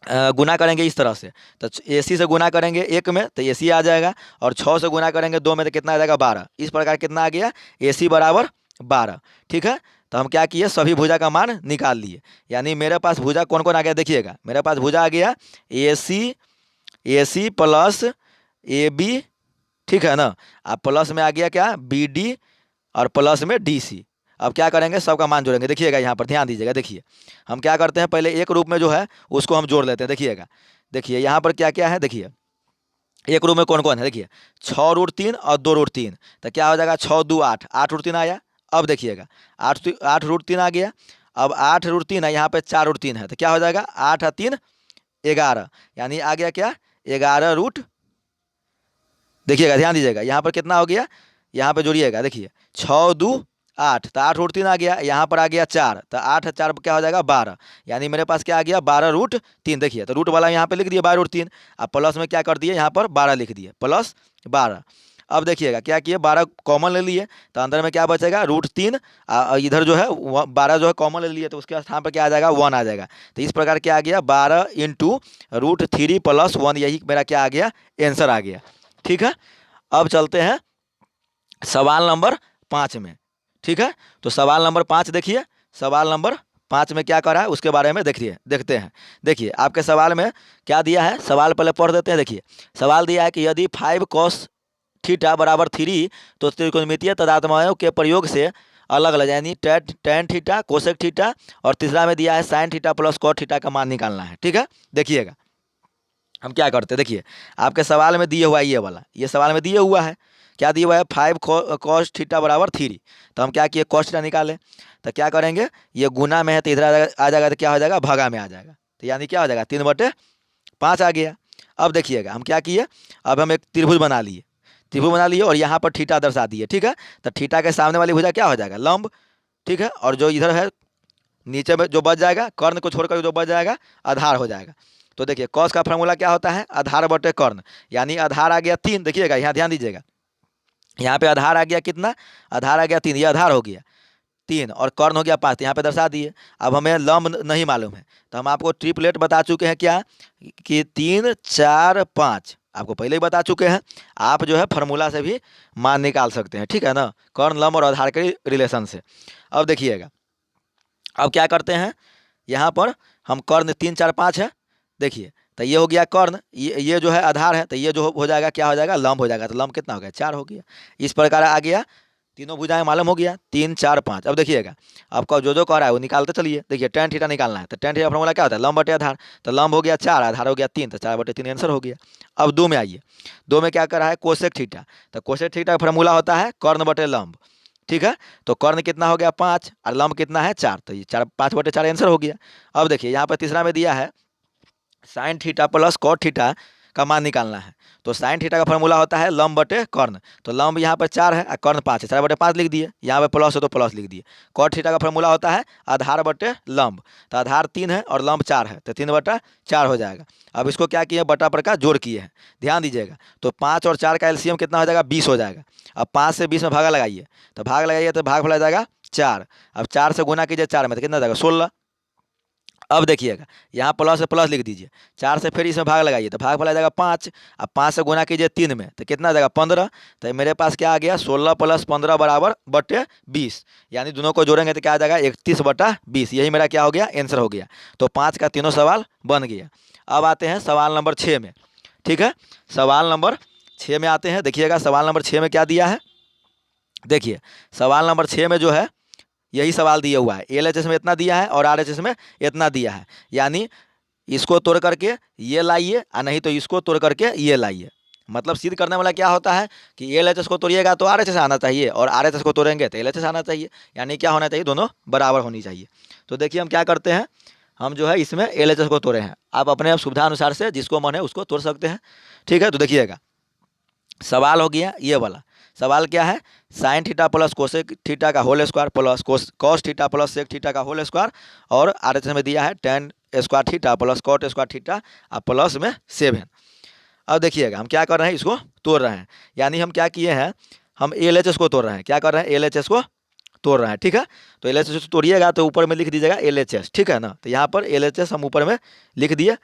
गुना करेंगे इस तरह से। तो AC से गुना करेंगे 1 में तो AC आ जाएगा, और 6 से गुना करेंगे 2 में तो कितना आ जाएगा 12। इस प्रकार कितना आ गया AC बराबर 12। ठीक है। तो हम क्या किए, सभी भुजा का मान निकाल लिए। यानी मेरे पास भुजा कौन कौन आ गया, देखिएगा मेरे पास भुजा आ गया AC प्लस AB, ठीक है ना। अब प्लस में आ गया क्या BD, और प्लस में DC। अब क्या करेंगे, सबका मान जोड़ेंगे। देखिएगा यहाँ पर ध्यान दीजिएगा, देखिए हम क्या करते हैं, पहले एक रूप में जो है उसको हम जोड़ लेते हैं। देखिएगा, देखिए यहाँ पर क्या क्या है, देखिए एक रूप में कौन कौन है, देखिए 6√3 और 2√3। तो क्या हो जाएगा 6 2 8, 8√3 आया। अब देखिएगा 8√3 आ गया। अब 8√3 है, यहाँ पे 4√3 है, तो क्या हो जाएगा 8 और 3 11, यानी आ गया क्या 11 देखिएगा ध्यान दीजिएगा यहाँ पर कितना हो गया, यहाँ पे जोड़िएगा, देखिए 6 2 8, तो 8√3 आ गया, यहाँ पर आ गया 4, तो 8 और 4 क्या हो जाएगा 12, यानी मेरे पास क्या आ गया 12√3। देखिए तो रूट वाला यहाँ पे लिख दिया 12√3। अब प्लस में क्या कर दिए, यहाँ पर 12 लिख दिए, प्लस 12। अब देखिएगा क्या किए, 12 कॉमन ले लिए, तो अंदर में क्या बचेगा √3। इधर जो है 12 जो है कॉमन ले लिए, तो उसके स्थान पर क्या आ जाएगा 1 आ जाएगा। तो इस प्रकार क्या आ गया 12 इंटू √3 प्लस 1, यही मेरा क्या आ गया आंसर आ गया। ठीक है। अब चलते हैं सवाल नंबर 5 में। ठीक है। तो सवाल नंबर 5 देखिए, सवाल नंबर 5 में क्या करा है उसके बारे में देखिए, देखते हैं। देखिए आपके सवाल में क्या दिया है, सवाल पहले पढ़ देते हैं। देखिए सवाल दिया है कि यदि 5 cos थीटा बराबर 3, तो त्रिकोणमितीय तदात्मयों के प्रयोग से अलग अलग, यानी tan थीटा कोसेक थीटा, और तीसरा में दिया है sin theta plus cot theta का मान निकालना है। ठीक है। देखिएगा हम क्या करते हैं, देखिए आपके सवाल में दिए हुआ है ये वाला, ये सवाल में दिए हुआ है, क्या दिया हुआ है 5 cos थीटा बराबर 3। तो हम क्या किए cos थीटा निकालें, तो क्या करेंगे, ये गुना में है तो इधर आ जाएगा, तो क्या हो जाएगा भगा में आ जाएगा, तो यानी क्या हो जाएगा 3/5 आ गया। अब देखिएगा हम क्या किए, अब हम एक त्रिभुज बना लिए, त्रिभुज बना लिए और यहाँ पर थीटा दर्शा दिए। ठीक है। तो थीटा के सामने वाली भुजा क्या हो जाएगा लंब। ठीक है। और जो इधर है नीचे में जो बच जाएगा, कर्ण को छोड़कर जो बच जाएगा आधार हो जाएगा। तो देखिए कॉस का फॉर्मूला क्या होता है आधार बटे कर्ण, यानी आधार आ गया 3। देखिएगा यहाँ ध्यान दीजिएगा, यहाँ पे आधार आ गया कितना, आधार आ गया 3, ये आधार हो गया 3 और कर्ण हो गया 5, यहाँ पे दर्शा दिए। अब हमें लंब नहीं मालूम है, तो हम आपको ट्रिपलेट बता चुके हैं क्या कि 3 4 5 आपको पहले ही बता चुके हैं। आप जो है फार्मूला से भी मान निकाल सकते हैं। ठीक है ना, कर्ण लंब और आधार के रिलेशन से। अब देखिएगा अब क्या करते हैं, यहाँ पर हम कर्ण 3 4 5 है, देखिए तो ये हो गया कर्ण, ये जो है आधार है, तो ये जो हो जाएगा क्या हो जाएगा लंब हो जाएगा। तो लंब कितना हो गया 4 हो गया। इस प्रकार आ गया, तीनों भुजाएं मालूम हो गया 3 4 5। अब देखिएगा आपका जो कह रहा है वो निकालते चलिए। देखिए tan थीटा निकालना है, तो tan थीटा फॉर्मूला क्या होता है लंब बटे आधार, तो लंब हो गया 4, आधार हो गया 3, तो 4/3 आंसर हो गया। अब 2 में आइए, 2 में क्या कर रहा है कोसेक थीटा, तो कोसेक थीटा का फॉर्मूला होता है कर्ण बटे लंब। ठीक है। तो कर्ण कितना हो गया 5 और लंब कितना है 4, तो ये 5/4 आंसर हो गया। अब देखिए यहाँ पर तीसरा में दिया है sine theta plus cot theta का मान निकालना है, तो साइन थीटा का फॉर्मूला होता है लंब बटे कर्ण। तो लंब यहाँ पर 4 है और कर्ण 5 है, 4/5 लिख दिए, यहाँ पे प्लस है तो प्लस लिख दिए। कॉट थीटा का फॉर्मूला होता है आधार बटे लंब, तो आधार 3 है और लंब 4 है, तो 3/4 हो जाएगा। अब इसको क्या किए बटा पर का जोड़ किए हैं, ध्यान दीजिएगा। तो 5 और 4 का एलसीएम कितना हो जाएगा 20 हो जाएगा। अब 5 से 20 में भागा लगाइए, तो भाग लगाइए तो भाग फला जाएगा 4। अब 4 से गुना कीजिए 4 में, तो कितना जाएगा 16। अब देखिएगा यहाँ प्लस से प्लस लिख दीजिए, 4 से फिर इसमें भाग लगाइए तो भाग फला जाएगा 5। अब 5 से गुना कीजिए 3 में, तो कितना आ जाएगा 15। तो मेरे पास क्या आ गया 16 + 15 बराबर बटे 20, यानी दोनों को जोड़ेंगे तो क्या आ जाएगा 31/20। यही मेरा क्या हो गया आंसर हो गया। तो 5 का तीनों सवाल बन गया। अब आते हैं सवाल नंबर 6 में। ठीक है, सवाल नंबर 6 में आते हैं। देखिएगा सवाल नंबर 6 में क्या दिया है, देखिए सवाल नंबर 6 में जो है यही सवाल दिया हुआ है, एलएचएस में इतना दिया है और आरएचएस में इतना दिया है, यानी इसको तोड़ करके ये लाइए और नहीं तो इसको तोड़ करके ये लाइए। मतलब सिद्ध करने वाला क्या होता है कि एलएचएस को तोड़िएगा तो आरएचएस आना चाहिए और आरएचएस को तोड़ेंगे तो एलएचएस आना चाहिए, यानी क्या होना चाहिए, दोनों बराबर होनी चाहिए। तो देखिए हम क्या करते हैं, हम जो है इसमें एलएचएस को तोड़े हैं। आप अपने सुविधा अनुसार से जिसको मन है उसको तोड़ सकते हैं। ठीक है, तो देखिएगा सवाल हो गया ये वाला। सवाल क्या है, sine theta plus cosec theta का whole square plus cos theta plus sec theta का होल स्क्वायर, और आरएचएस में दिया है ten square theta plus cot square theta और प्लस में 7। अब देखिएगा हम क्या कर रहे हैं, इसको तोड़ रहे हैं, यानी हम क्या किए हैं, हम एलएचएस को तोड़ रहे हैं। क्या कर रहे हैं, एलएचएस को तोड़ रहे हैं। ठीक है, तो एलएचएस तोड़िएगा तो ऊपर में लिख दीजिएगा एलएचएस। ठीक है ना, तो यहाँ पर एलएचएस हम ऊपर में लिख दिए,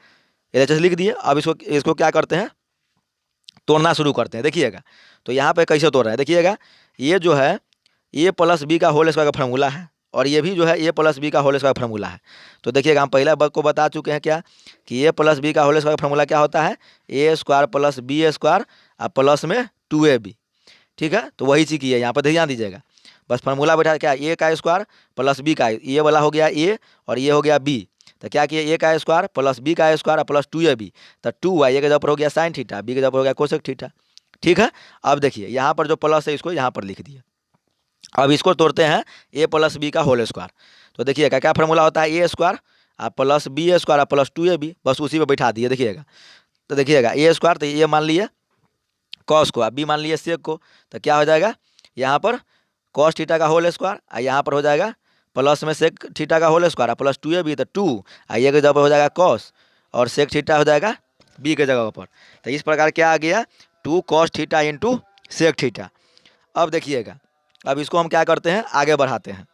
एलएचएस लिख दिए। अब इसको इसको क्या करते हैं, तोड़ना शुरू करते हैं। देखिएगा तो यहाँ पे कैसे तोड़ रहे हैं, देखिएगा ये जो है ए प्लस बी का होल स्क्वायर का फार्मूला है और ये भी जो है ए प्लस बी का होल स्क्वायर फार्मूला है। तो देखिएगा हम पहले वर्ग को बता चुके हैं क्या कि ए प्लस बी का होल स्क्वायर का फार्मूला क्या होता है, A square plus B square और प्लस में 2ab। ठीक है, तो वही चीज़ की है, यहाँ पर ध्यान दीजिएगा। बस फार्मूला बैठा क्या, ए का स्क्वायर प्लस बी का, ये वाला हो गया ए और ये हो गया बी। तो क्या किया, ए का स्क्वायर प्लस बी का स्क्वायर और प्लस 2ab, तो 2 के जगह पर हो गया साइन थीटा, बी के जगह पर हो गया कोसेक थीटा। ठीक है, अब देखिए यहाँ पर जो प्लस है इसको यहाँ पर लिख दिया। अब इसको तोड़ते हैं ए प्लस बी का होल स्क्वायर। तो देखिएगा क्या फार्मूला होता है, A square plus B square plus 2ab, बस उसी पे बैठा दिए। देखिएगा तो देखिएगा ए स्क्वायर तो ये मान लिए कॉस को, बी मान लिए सेक को, तो क्या हो जाएगा यहाँ पर कॉस थीटा का होल स्क्वायर और यहाँ पर हो जाएगा प्लस में सेक थीटा का होल स्क्वायर प्लस 2ab, तो 2 ये के जगह पर हो जाएगा कॉस और सेक थीटा हो जाएगा बी के जगह पर। तो इस प्रकार क्या आ गया, 2 cos theta into sec theta. अब देखिएगा अब इसको हम क्या करते हैं, आगे बढ़ाते हैं।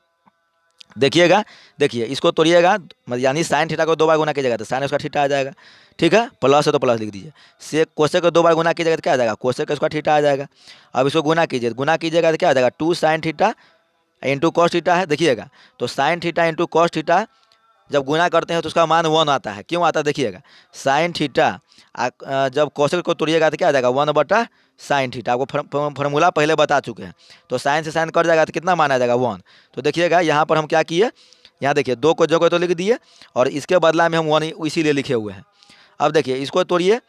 देखिएगा देखिए इसको तोड़िएगा, यानी साइन थीटा को 2 बार गुना कीजिएगा तो साइन स्क्वायर थीटा आ जाएगा। ठीक है, प्लस है तो प्लस लिख दीजिए। सेक कोसेक को 2 बार गुना कीजिएगा तो क्या आ जाएगा, कोसेक स्क्वायर थीटा आ जाएगा। अब इसको गुना कीजिएगा तो क्या आ जाएगा, 2 sign theta into cos theta है। देखिएगा तो sign theta into cos theta जब गुना करते हैं तो उसका मान 1 आता है। क्यों आता है, देखिएगा साइन थीटा जब कोसेक को तोड़िएगा तो क्या आ जाएगा 1 बटा साइन थीटा। आपको फार्मूला पहले बता चुके हैं। तो साइन से साइन कट जाएगा तो कितना मान आ जाएगा 1। तो देखिएगा यहाँ पर हम क्या किए, यहाँ देखिए 2 को जगह तो लिख दिए और इसके बदला में हम 1 इसीलिए लिखे हुए हैं। अब देखिए इसको तोड़िए,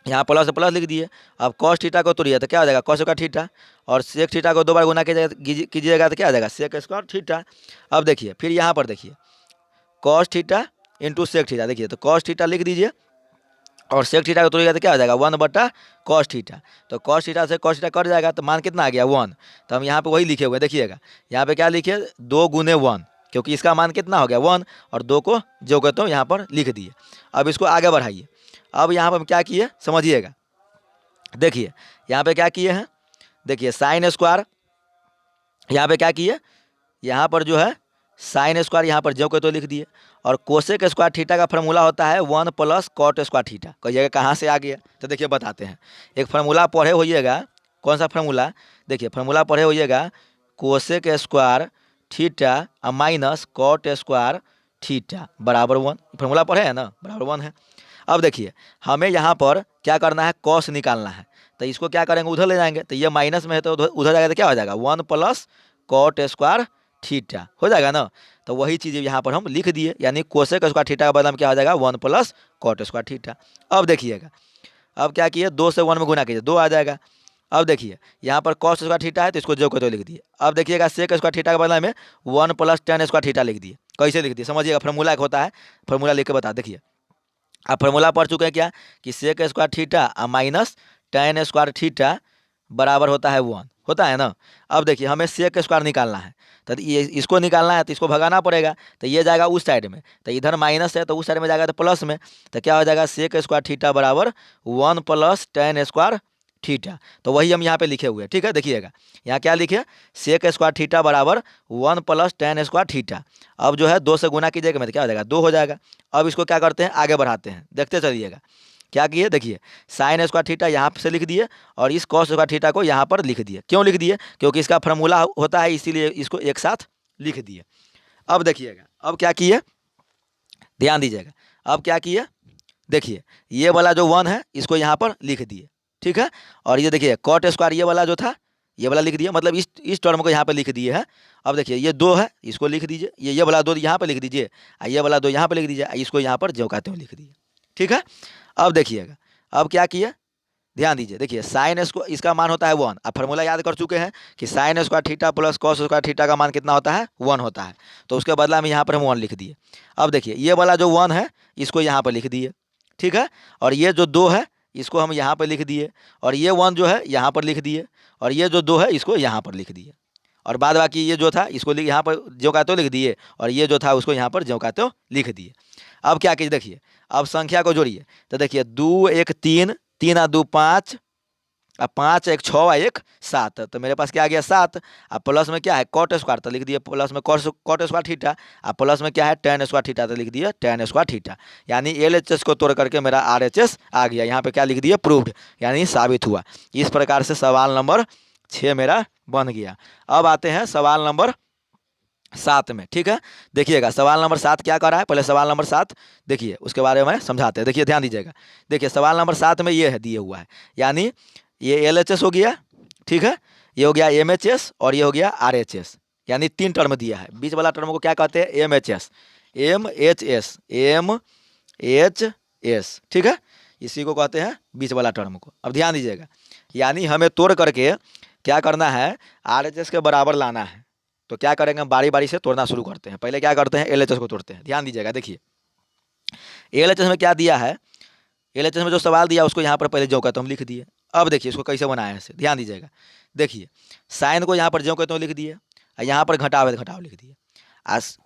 यहाँ प्लस से प्लस लिख दिए। अब कॉस थीटा को तोड़िए तो क्या हो जाएगा कॉस का थीटा, और सेक थीटा को 2 बार गुना कीजिएगा तो क्या आ जाएगा सेक स्क्वायर थीटा। अब देखिए फिर यहाँ पर देखिए cos theta into sec theta, देखिए तो कॉस थीटा लिख दीजिए और सेक थीटा को तोड़िएगा तो क्या हो जाएगा 1 बटा कॉस थीटा। तो कॉस थीटा से कॉस थीटा कट जाएगा तो मान कितना आ गया 1। तो हम यहाँ पे वही लिखे हुए हैं। देखिएगा यहाँ पे क्या लिखे 2 गुने 1, क्योंकि इसका मान कितना हो गया 1 और 2 को जो कहते हो यहाँ पर लिख दिए। अब इसको आगे बढ़ाइए। अब यहाँ पर हम क्या किए समझिएगा, देखिए यहाँ पे क्या किए हैं, देखिए साइन स्क्वायर, यहाँ पे क्या किए, यहाँ पर जो है साइन स्क्वायर यहाँ पर जो कहते हो लिख दिए, और कोसेक स्क्वायर थीटा का फार्मूला होता है 1 प्लस कॉट स्क्वायर थीटा। कहिएगा कहाँ से आ गया, तो देखिए बताते हैं। एक फार्मूला पढ़े होइएगा, कौन सा फार्मूला, देखिए फार्मूला पढ़े होइएगा cosec square theta minus cot square theta बराबर 1। फार्मूला पढ़े है ना, बराबर 1 है। अब देखिए हमें यहाँ पर क्या करना है, कॉस निकालना है। तो इसको क्या करेंगे, उधर ले जाएंगे, तो ये माइनस में है तो उधर जाएगा तो क्या हो जाएगा 1 प्लस कॉट स्क्वायर थीटा हो जाएगा ना। तो वही चीज़ यहाँ पर हम लिख दिए, यानी कोसेक स्क्वायर थीटा का बदला में क्या हो जाएगा 1 प्लस कॉट स्क्वायर थीटा। अब देखिएगा अब क्या किए, 2 से 1 में गुना कीजिए 2 आ जाएगा। अब देखिए यहाँ पर कॉस स्क्वायर थीटा है तो इसको जो को तो लिख दिए। अब देखिएगा सेक स्क्वायर थीटा के बदला में 1 प्लस टेन स्क्वायर थीटा लिख दिए। कैसे लिख दिए समझिएगा, फार्मूला एक होता है, फार्मूला लिख के बता। देखिए आप फार्मूला पढ़ चुके हैं क्या कि sec square theta minus tan square theta बराबर होता है 1, होता है ना। अब देखिए हमें सेक स्क्वायर निकालना है, तो ये इसको निकालना है तो इसको भगाना पड़ेगा, तो ये जाएगा उस साइड में, तो इधर माइनस है तो उस साइड में जाएगा तो प्लस में, तो क्या हो जाएगा सेक स्क्वायर थीटा बराबर 1 प्लस टेन स्क्वायर थीटा। तो वही हम यहाँ पे लिखे हुए हैं। ठीक है, देखिएगा यहाँ क्या लिखे, सेक स्क्वायर थीटा बराबर 1 प्लस टेन स्क्वायर थीटा। अब जो है 2 से गुना कीजिएगा तो क्या हो जाएगा 2 हो जाएगा। अब इसको क्या करते हैं, आगे बढ़ाते हैं, देखते चलिएगा क्या किए। देखिए साइन स्क्वायर थीटा यहाँ से लिख दिए और इस कॉस स्क्वायर थीटा को यहाँ पर लिख दिए। क्यों लिख दिए, क्योंकि इसका फार्मूला होता है, इसीलिए इसको एक साथ लिख दिए। अब देखिएगा अब क्या किए, ध्यान दीजिएगा। अब क्या किए, देखिए ये वाला जो 1 है इसको यहाँ पर लिख दिए। ठीक है, और ये देखिए कॉट स्क्वायर ये वाला जो था ये वाला लिख दिया, मतलब इस टर्म को यहाँ पे लिख दिए है। अब देखिए ये 2 है, इसको लिख दीजिए, ये वाला 2 यहाँ पे लिख दीजिए, ये वाला 2 यहाँ पे लिख दीजिए, इसको यहाँ पर जो कहते हो लिख दिए। ठीक है, अब देखिएगा, अब क्या किया, ध्यान दीजिए, देखिए साइन स्क्वायर इसका मान होता है 1। आप फार्मूला याद कर चुके हैं कि sine square theta plus cos square theta का मान कितना होता है, 1 होता है। तो उसके बदला में यहाँ पर हम 1 लिख दिए। अब देखिए ये वाला जो 1 है इसको यहाँ पर लिख दिए, ठीक है, और ये जो 2 है इसको हम यहाँ पर लिख दिए, और ये 1 जो है यहाँ पर लिख दिए, और ये जो 2 है इसको यहाँ पर लिख दिए, और बाद बाकी ये जो था इसको यहाँ पर जो कहते हो लिख दिए, और ये जो था उसको यहाँ पर जो कहते हो लिख दिए। अब क्या कीजिए, देखिए अब संख्या को जोड़िए, तो देखिए 2 1 3, 3 2 5, अब 5 1 6 1 7, तो मेरे पास क्या आ गया 7। अब प्लस में क्या है कॉट स्क्वायर, तो लिख दिए प्लस में कॉट स्क्वायर थीटा, अब प्लस में क्या है tan स्क्वायर थीटा, तो लिख दिए tan स्क्वायर थीटा। यानी LHS को तोड़ करके मेरा RHS आ गया। यहाँ पे क्या लिख दिए, प्रूव्ड, यानी साबित हुआ। इस प्रकार से सवाल नंबर 6 मेरा बन गया। अब आते हैं सवाल नंबर 7 में। ठीक है, देखिएगा सवाल नंबर 7 क्या कर रहा है, पहले सवाल नंबर 7 देखिए, उसके बारे में समझाते हैं। देखिए ध्यान दीजिएगा, देखिए सवाल नंबर 7 में ये है दिए हुआ है, यानी ये LHS हो गया, ठीक है, ये हो गया MHS और ये हो गया RHS, यानी 3 टर्म दिया है। बीच वाला टर्म को क्या कहते हैं, MHS, MHS, ठीक है, इसी को कहते हैं बीच वाला टर्म को। अब ध्यान दीजिएगा, यानी हमें तोड़ करके क्या करना है, RHS के बराबर लाना है। तो क्या करेंगे, हम बारी बारी से तोड़ना शुरू करते हैं। पहले क्या करते हैं, LHS को तोड़ते हैं। ध्यान दीजिएगा, देखिए LHS में क्या दिया है, LHS में जो सवाल दिया उसको यहाँ पर पहले जो कहते हम लिख दिए। अब देखिए इसको कैसे बनाया है, ध्यान दीजिएगा, देखिए साइन को यहाँ पर जो कहते हो लिख दिए, यहाँ पर घटाव है तो घटाव लिख दिए।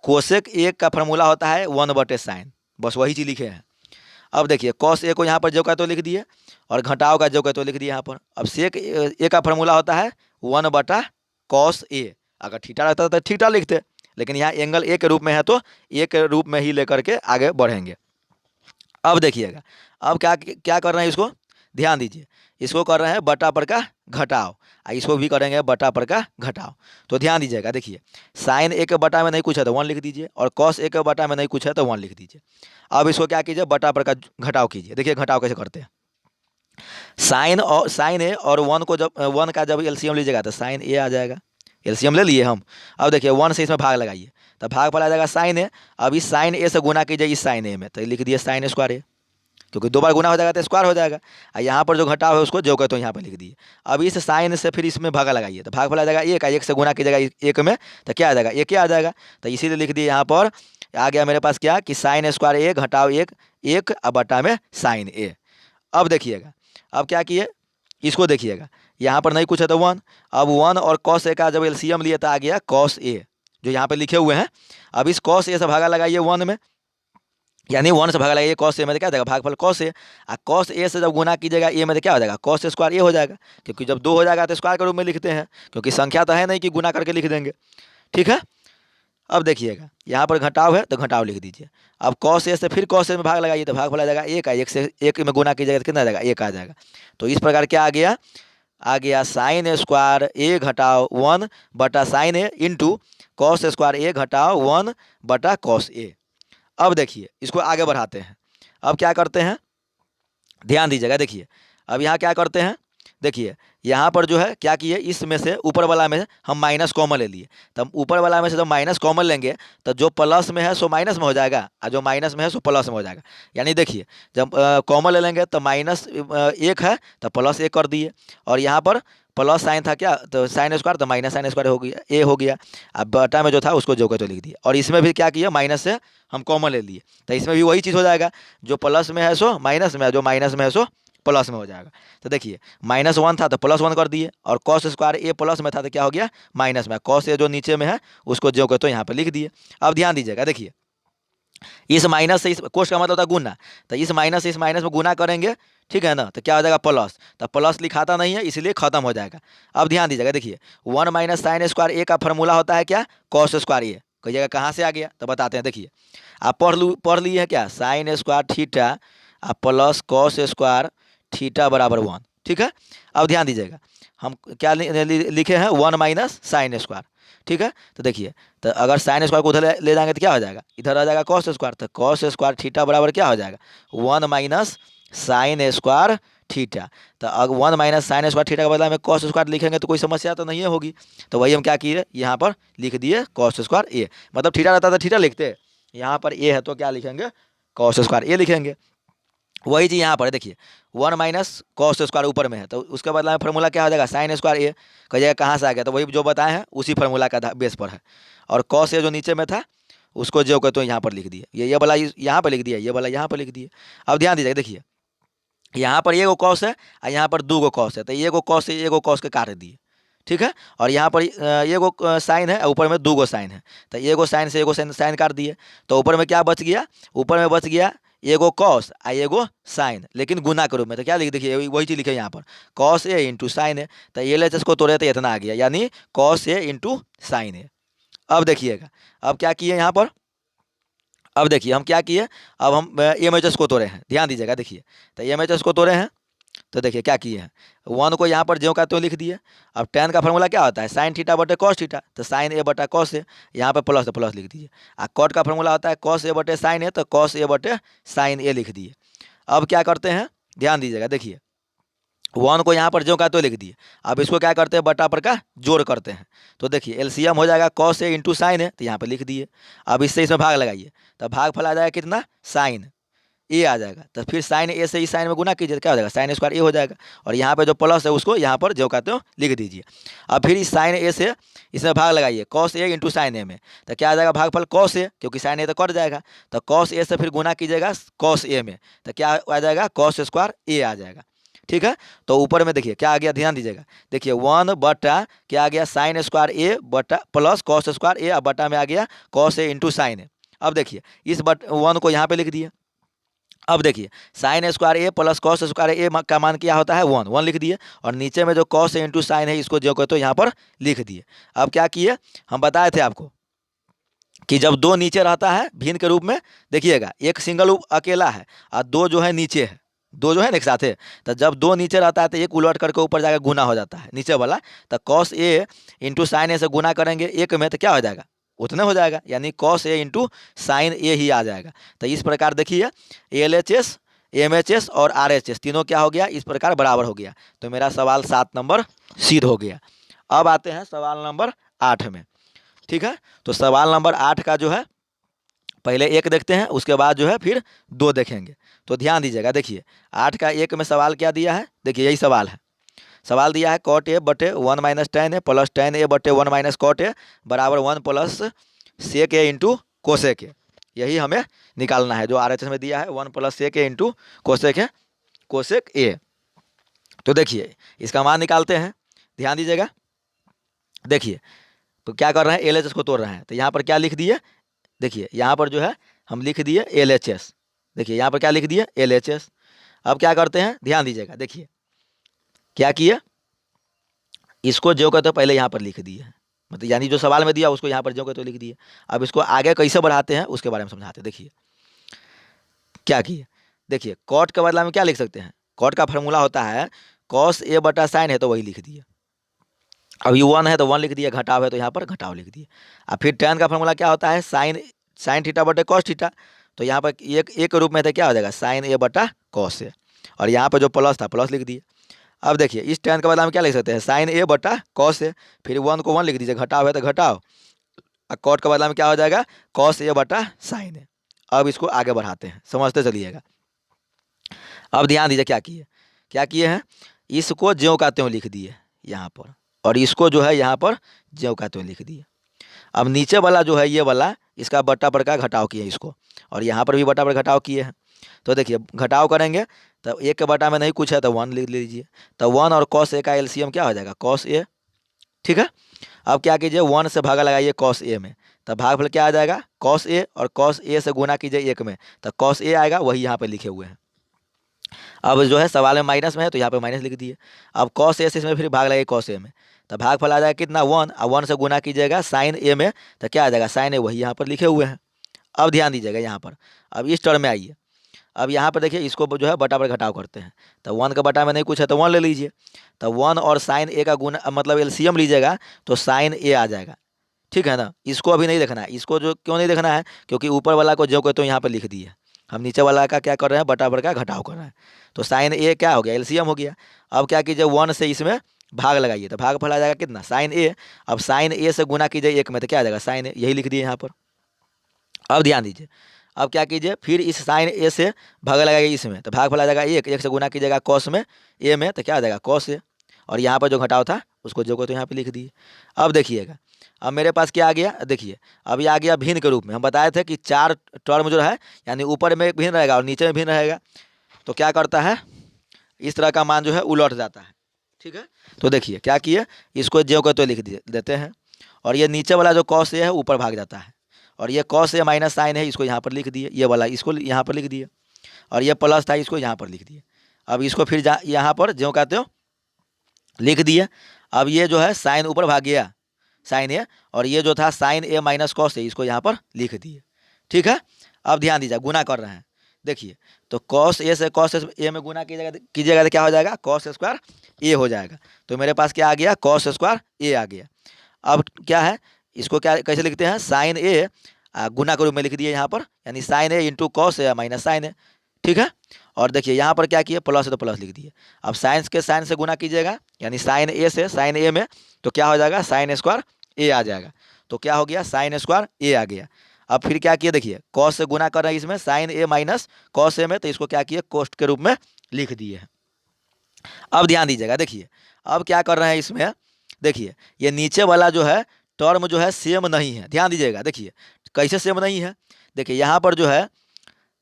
कोसेक 1 का फार्मूला होता है 1/sin, बस वही चीज़ लिखे हैं। अब देखिए कॉस ए को यहाँ पर जो कहते हो लिख दिए, और घटाव का जो कहते हो लिख दिए यहाँ पर। अब सेक ए का फार्मूला होता है 1/cos A, अगर थीटा रहता तो थीटा लिखते, लेकिन यहाँ एंगल ए के रूप में है तो ए के रूप में ही लेकर के आगे बढ़ेंगे। अब देखिएगा, अब क्या क्या कर रहे हैं, इसको ध्यान दीजिए, इसको कर रहे हैं बटा पर का घटाव, इसको भी करेंगे बटा पर का घटाव। तो ध्यान दीजिएगा, देखिए साइन ए के बटा में नहीं कुछ है तो 1 लिख दीजिए, और कॉस ए के बटा में नहीं कुछ है तो 1 लिख दीजिए। अब इसको क्या कीजिए, बटा पर का घटाव कीजिए। देखिए घटाव कैसे करते हैं, साइन ए और 1 को जब 1 का जब LCM लीजिएगा तो साइन ए आ जाएगा, LCM ले लिए हम। अब देखिए 1 से इसमें भाग लगाइए तो भाग पर आ जाएगा साइन ए। अब इस साइन ए से गुना कीजिए इस साइन ए में, तो लिख दिए साइन स्क्वायर ए, क्योंकि 2 बार गुना हो जाएगा तो स्क्वायर हो जाएगा। और यहाँ पर जो घटाव है उसको जो कहते हो यहाँ पर लिख दिए। अब इस साइन से फिर इसमें भागा लगाइए तो भाग पर आ जाएगा 1, 1 से गुना कीजिएगा 1 में तो क्या आ जाएगा, 1 आ जाएगा। तो इसीलिए लिख दिए यहाँ पर आ गया मेरे पास क्या कि साइन स्क्वायर ए घटाव 1 अब बटा में साइन ए। अब देखिएगा, अब क्या किए, इसको देखिएगा, यहाँ पर नहीं कुछ है तो 1। अब 1 और कॉस ए का जब LCM लिए तो आ गया कॉस ए, जो यहाँ पे लिखे हुए हैं। अब इस कॉस ए से भागा लगाइए 1 में, यानी 1 से भागा लगाइए कॉस ए में तो क्या हो जाएगा, भागफल कॉस ए। और कॉस ए से जब गुना कीजिएगा ए में तो क्या हो जाएगा, कॉस स्क्वायर ए हो जाएगा, क्योंकि जब 2 हो जाएगा तो स्क्वायर के रूप में लिखते हैं, क्योंकि संख्या तो है नहीं कि गुना करके लिख देंगे। ठीक है, अब देखिएगा यहाँ पर घटाव है तो घटाव लिख दीजिए। अब कॉस ए से फिर कॉस ए में भाग लगाइए तो भागफल आ जाएगा 1, 1 से 1 में गुना कीजिएगा तो कितना आ जाएगा, 1 आ जाएगा। तो इस प्रकार क्या आ गया साइन स्क्वायर ए घटाव 1 बटा sign A into cos square ए घटाव 1 बटा कॉस ए। अब देखिए इसको आगे बढ़ाते हैं। अब क्या करते हैं, ध्यान दीजिएगा, देखिए अब यहाँ क्या करते हैं, देखिए यहाँ पर जो है क्या किए, इसमें से ऊपर वाला में हम माइनस कॉमन ले लिए। तब ऊपर वाला में से जब माइनस कॉमन लेंगे तो जो प्लस में है सो माइनस में हो जाएगा, और जो माइनस में है सो प्लस में हो जाएगा। यानी देखिए जब कॉमन ले लेंगे तो माइनस 1 है तो प्लस 1 कर दिए, और यहाँ पर प्लस साइन था क्या तो साइन स्क्वायर, तो माइनस साइन स्क्वायर हो गया, ए हो गया। अब बटा में जो था उसको जो तो लिख दिया, और इसमें भी क्या किया, माइनस से हम कॉमन ले लिए तो इसमें भी वही चीज़ हो जाएगा, जो प्लस में है सो माइनस में, जो माइनस में है सो प्लस में हो जाएगा। तो देखिए -1 था तो +1 कर दिए, और कॉस स्क्वायर ए प्लस में था तो क्या हो गया माइनस में, कॉस ए जो नीचे में है उसको जो कहते यहाँ पे लिख दिए। अब ध्यान दीजिएगा, देखिए इस माइनस से इस कोस का मतलब होता है गुना, तो इस माइनस से इस माइनस में गुना करेंगे, ठीक है ना, तो क्या हो जाएगा प्लस, तो प्लस लिखाता नहीं है इसलिए खत्म हो जाएगा। अब ध्यान दीजिएगा, देखिए 1 - साइन स्क्वायर ए का फार्मूला होता है क्या, कॉस स्क्वायर ए। कहिएगा कहाँ से आ गया, तो बताते हैं। देखिए आप पढ़ लिए हैं क्या, sine square theta plus cos square theta बराबर 1। ठीक है, अब ध्यान दीजिएगा हम क्या लिखे हैं 1 - साइन स्क्वायर। ठीक है, तो देखिए तो अगर साइन स्क्वायर को उधर ले जाएंगे तो क्या हो जाएगा, इधर आ जाएगा कॉस स्क्वायर, तो कॉस स्क्वायर थीटा बराबर क्या हो जाएगा 1 - साइन स्क्वायर थीटा। तो अगर 1 माइनस साइन स्क्वायर थीटा का बदला में कॉस स्क्वायर लिखेंगे तो कोई समस्या तो नहीं होगी। तो वही हम क्या किए, यहाँ पर लिख दिए कॉस स्क्वायर ए। मतलब थीटा रहता था थीटा लिखते, यहाँ पर ए है तो क्या लिखेंगे, कॉस स्क्वायर ए लिखेंगे। वही चीज़ यहाँ पर है, देखिए 1 माइनस कॉस स्क्वायर ऊपर में है तो उसके बदला में फार्मूला क्या हो जाएगा, साइन स्क्वायर ए। कहिएगा कहाँ से आ गया, तो वही जो बताए हैं उसी फार्मूला का बेस पर है। और कॉस ए जो नीचे में था उसको जो कहते हैं यहाँ पर लिख दिए, ये वाला यहाँ पर लिख दिया, ये वाला यहाँ पर लिख दिए। अब ध्यान दीजिए, देखिए यहाँ पर ये गो कॉस है और यहाँ पर दो गो कॉस है, तो ये गो कॉस है, ये गो कॉस के काट दिए, ठीक है। और यहाँ पर ये गो साइन है, ऊपर में दो गो साइन है, तो ये गो साइन से ये गो साइन काट दिए। तो ऊपर में क्या बच गया, ऊपर में बच गया एगो कॉस आ एगो साइन, लेकिन गुना के रूप में। तो क्या लिख, देखिए वही चीज़ लिखे यहाँ पर, कॉस ए इंटू साइन है। तो ये एल एच एस को तोड़े तो इतना आ गया, यानी कॉस ए इंटू साइन है। अब देखिएगा, अब क्या किए यहाँ पर, अब देखिए हम क्या किए, अब हम एम एच एस को तोड़े हैं, ध्यान दीजिएगा। देखिए तो एम एच एस को तोड़े हैं, तो देखिए क्या किए हैं, 1 को यहाँ पर ज्यों का त्यों लिख दिए। अब tan का फार्मूला क्या होता है, साइन थीटा बटे कॉस थीटा, तो साइन ए बटा कॉस ए, यहाँ पर प्लस तो प्लस लिख दीजिए। और कॉट का फार्मूला होता है कॉस ए बटे साइन ए, तो कॉस ए बटे साइन ए लिख दिए। अब क्या करते हैं, ध्यान दीजिएगा, देखिए 1 को यहाँ पर ज्यों का त्यों लिख दिए। अब इसको क्या करते हैं, बटा पर का जोड़ करते हैं। तो देखिए एलसीएम हो जाएगा कॉस ए इंटू साइन है, तो यहाँ पर लिख दिए। अब इससे इसमें भाग लगाइए, तो भाग फल आ जाएगा कितना, साइन ए आ जाएगा। तो फिर साइन ए से इस साइन में गुना कीजिए, क्या हो जाएगा, साइन स्क्वायर ए हो जाएगा। और यहाँ पे जो प्लस है उसको यहाँ पर जो कहते हो लिख दीजिए। अब फिर इस साइन ए से इसमें भाग लगाइए, कॉस ए इंटू साइन ए में, तो क्या आ जाएगा भागफल कॉस ए, क्योंकि साइन ए तो कट जाएगा। तो कॉस ए से फिर गुना कीजिएगा कॉस ए में, तो क्या आ जाएगा, कॉस स्क्वायर ए आ जाएगा, ठीक है। तो ऊपर में देखिए क्या आ गया, ध्यान दीजिएगा, देखिए 1 बटा क्या आ गया, साइन स्क्वायर ए बटा प्लस कॉस स्क्वायर ए, और बटा में आ गया कॉस ए इंटू साइन ए। अब देखिए इस 1 को यहाँ पे लिख दिए। अब देखिए साइन स्क्वायर ए प्लस कॉस स्क्वायर ए का मान क्या होता है, 1 1 लिख दिए। और नीचे में जो कॉस इंटू साइन है इसको जो कहते हो यहाँ पर लिख दिए। अब क्या किए, हम बताए थे आपको कि जब दो नीचे रहता है भिन्न के रूप में, देखिएगा एक सिंगल अकेला है और दो जो है नीचे है, दो जो है ना एक साथ है। तो जब दो नीचे रहता है तो एक उलट करके ऊपर जाकर गुना हो जाता है नीचे वाला। तो कॉस ए इंटू साइन ए से गुना करेंगे एक में, तो क्या हो जाएगा, उतने हो जाएगा, यानी cos A into sine A ही आ जाएगा। तो इस प्रकार देखिए L H S, M H S और आर एच एस तीनों क्या हो गया, इस प्रकार बराबर हो गया। तो मेरा सवाल 7 नंबर सिद्ध हो गया। अब आते हैं सवाल नंबर 8 में, ठीक है। तो सवाल नंबर 8 का जो है पहले 1 देखते हैं, उसके बाद जो है फिर 2 देखेंगे। तो ध्यान दीजिएगा, देखिए 8 का 1 में सवाल क्या दिया है, देखिए यही सवाल है। सवाल दिया है कॉट ए बटे 1 minus tan A plus tan A बटे 1 माइनस कॉट ए बराबर 1 plus sec A into cosec A. यही हमें निकालना है, जो आर एच एस में दिया है 1 plus sec A into cosec है, कोसेक ए। तो देखिए इसका मान निकालते हैं, ध्यान दीजिएगा। देखिए तो क्या कर रहे हैं, एल एच एस को तोड़ रहे हैं, तो यहाँ पर क्या लिख दिए, देखिए यहाँ पर जो है हम लिख दिए एल एच एस। देखिए यहाँ पर क्या लिख दिए, एल एच एस। अब क्या करते हैं, ध्यान दीजिएगा, देखिए क्या किए, इसको जो कहते हो पहले यहाँ पर लिख दिए, मतलब यानी जो सवाल में दिया उसको यहाँ पर जो कहते हो लिख दिए। अब इसको आगे कैसे बढ़ाते हैं उसके बारे में समझाते हैं। देखिए क्या किए, देखिए कॉट के बदला में क्या लिख सकते हैं, कॉट का फार्मूला होता है कॉस ए बटा साइन है, तो वही लिख दिए। अब ये 1 है तो 1 लिख दिया, घटाव है तो यहाँ पर घटाव लिख दिए। अब फिर tan का फार्मूला क्या होता है, साइन साइन थीटा बटे कॉस थीटा, तो यहाँ पर एक रूप में तो क्या हो जाएगा, साइन ए बटा कॉस ए। और यहाँ पर जो प्लस था प्लस लिख दिए। अब देखिए इस tan के बदला में क्या लिख सकते हैं, साइन ए बटा कॉस ए, फिर 1 को 1 लिख दीजिए, घटाव है तो घटाव, और कॉट के बदला में क्या हो जाएगा, कॉस ए बटा साइन ए। अब इसको आगे बढ़ाते हैं, समझते चलिएगा। अब ध्यान दीजिए क्या किए हैं, इसको ज्यों का त्यों लिख दिए यहाँ पर, और इसको जो है यहाँ पर ज्यों का त्यों लिख दिए। अब नीचे वाला जो है ये वाला, इसका बट्टा पर का घटाव किए इसको, और यहाँ पर भी बट्टा पर घटाव किए हैं। तो देखिए घटाव करेंगे तो 1 के बटा में नहीं कुछ है तो 1 लिख लीजिए। तो 1 और कॉस ए का एलसीएम क्या हो जाएगा, कॉस ए, ठीक है। अब क्या कीजिए, 1 से भागा लगाइए कॉस ए में, तो भागफल क्या आ जाएगा, कॉस ए, और कॉस ए से गुना कीजिए 1 में, तो कॉस ए आएगा, वही यहाँ पे लिखे हुए हैं। अब जो है सवाल में माइनस में है तो यहाँ पे माइनस लिख दिए। अब कॉस ए से इसमें फिर भाग लगाइए कॉस ए में, तो भागफल आ जाएगा कितना, 1, और 1 से गुना कीजिएगा साइन ए में, तो क्या आ जाएगा, साइन ए, वही यहाँ पर लिखे हुए हैं। अब ध्यान दीजिएगा यहाँ पर, अब इस टर्म में आइए। अब यहाँ पर देखिए इसको जो है बटा पर घटाव करते हैं, तो 1 का बटा में नहीं कुछ है तो 1 ले लीजिए। तो 1 और साइन ए का गुना मतलब एलसीएम लीजिएगा तो साइन ए आ जाएगा, ठीक है ना। इसको अभी नहीं देखना है, इसको जो क्यों नहीं देखना है, क्योंकि ऊपर वाला को जो कहते हो यहाँ पर लिख दिए, हम नीचे वाला का क्या कर रहे हैं, बराबर का घटाव कर रहे हैं। तो साइन ए क्या हो गया, एलसीएम हो गया। अब क्या कीजिए, 1 से इसमें भाग लगाइए तो भागफल आ जाएगा कितना, साइन ए। अब साइन ए से गुना कीजिए 1 में तो क्या आ जाएगा, साइन ए, यही लिख दिए यहाँ पर। अब ध्यान दीजिए, अब क्या कीजिए, फिर इस साइन ए से भाग लगाइए इसमें तो भागफल आ जाएगा 1 से गुना कीजिएगा कॉस में ए में तो क्या आ जाएगा, कॉस ए। और यहाँ पर जो घटाव था उसको जो को तो यहाँ पे लिख दिए। अब देखिएगा, अब मेरे पास क्या आ गया, देखिए अब ये आ गया भिन्न के रूप में। हम बताए थे कि 4 टर्म जो है, यानी ऊपर में एक भिन्न रहेगा और नीचे में भिन्न रहेगा, तो क्या करता है, इस तरह का मान जो है उलट जाता है। ठीक है, तो देखिए क्या किए, इसको जो को तो लिख देते हैं, और ये नीचे वाला जो कॉस ए है ऊपर भाग जाता है, और ये कॉस ए माइनस साइन है, इसको यहाँ पर लिख दिए, ये वाला इसको यहाँ पर लिख दिए, और ये प्लस था इसको यहाँ पर लिख दिए। अब इसको फिर यहाँ पर जो कहते हो लिख दिए। अब ये जो है साइन ऊपर भाग गया, साइन ए, और ये जो था sign A minus cos A, इसको यहाँ पर लिख दिए। ठीक है, अब ध्यान दीजिए, गुना कर रहे हैं, देखिए तो कॉस ए से कॉस ए में गुना कीजिएगा तो क्या हो जाएगा, कॉस स्क्वायर ए हो जाएगा। तो मेरे पास क्या आ गया, कॉस स्क्वायर ए आ गया। अब क्या है, इसको क्या कैसे लिखते हैं, साइन ए गुना के रूप में लिख दिए यहाँ पर, यानी sign A into cos A minus sign ए। ठीक है, और देखिए यहाँ पर क्या किए, प्लस है तो प्लस लिख दिए। अब साइंस के साइन से गुना कीजिएगा, यानी साइन ए से साइन ए में, तो क्या हो जाएगा, साइन स्क्वायर ए आ जाएगा। तो क्या हो गया, साइन स्क्वायर ए आ गया। अब फिर क्या किए, देखिए कॉस से गुना कर रहे हैं इसमें sign A minus cos A में, तो इसको क्या किए, कोस्ट के रूप में लिख दिए हैं। अब ध्यान दीजिएगा, देखिए अब क्या कर रहे हैं इसमें, देखिए ये नीचे वाला जो है टर्म जो है सेम नहीं है। ध्यान दीजिएगा, देखिए कैसे सेम नहीं है, देखिए यहाँ पर जो है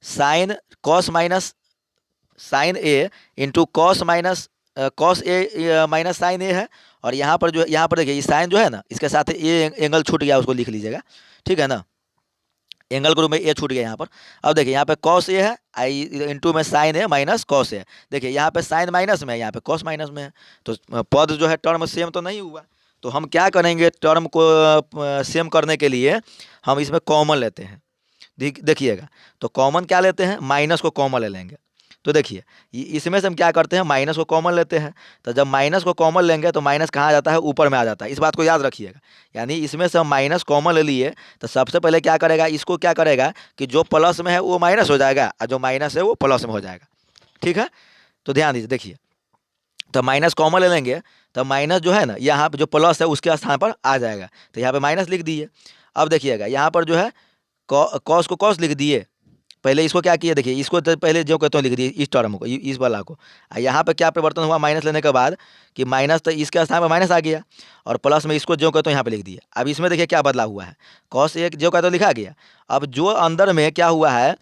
sine cos minus sign A into cos minus cos A minus sign ए है, और यहाँ पर जो यहाँ पर देखिए ये साइन जो है ना, इसके साथ ए एंगल छूट गया, उसको लिख लीजिएगा। ठीक है ना, एंगल के रूप में ए छूट गया यहाँ पर। अब देखिए यहाँ पे कॉस ए है, आई इंटू में sign A minus cos A. देखिए यहाँ पे साइन माइनस में है, यहाँ पे कॉस माइनस में है, तो पद जो है टर्म सेम तो नहीं हुआ। तो हम क्या करेंगे, टर्म को सेम करने के लिए हम इसमें कॉमन लेते हैं। देखिएगा, तो कॉमन क्या लेते हैं, माइनस को कॉमन ले लेंगे। तो देखिए इसमें से हम क्या करते हैं, माइनस को कॉमन लेते हैं। तो जब माइनस को कॉमन लेंगे तो माइनस कहाँ आ जाता है, ऊपर में आ जाता है, इस बात को याद रखिएगा। यानी इसमें से हम माइनस कॉमन ले लिए तो सबसे पहले क्या करेगा, इसको क्या करेगा कि जो प्लस में है वो माइनस हो जाएगा, और जो माइनस है वो प्लस में हो जाएगा। ठीक है, तो ध्यान दीजिए, देखिए तो माइनस कॉमन ले लेंगे तो माइनस जो है ना, यहाँ पर जो प्लस है उसके स्थान पर आ जाएगा, तो यहाँ पर माइनस लिख दिए। अब देखिएगा यहाँ पर जो है कॉस को कॉस लिख दिए, पहले इसको क्या किया, देखिए इसको तो पहले जो कहते हैं लिख दिए, इस टर्म को, इस वाला को। यहाँ पे क्या परिवर्तन हुआ माइनस लेने के बाद, कि माइनस तो इसके स्थान पर माइनस आ गया, और प्लस में इसको जो कहते हैं यहाँ पे लिख दिया। अब इसमें देखिए क्या बदलाव हुआ है, कॉस एक जो कहते हैं लिखा गया, अब जो अंदर में क्या हुआ है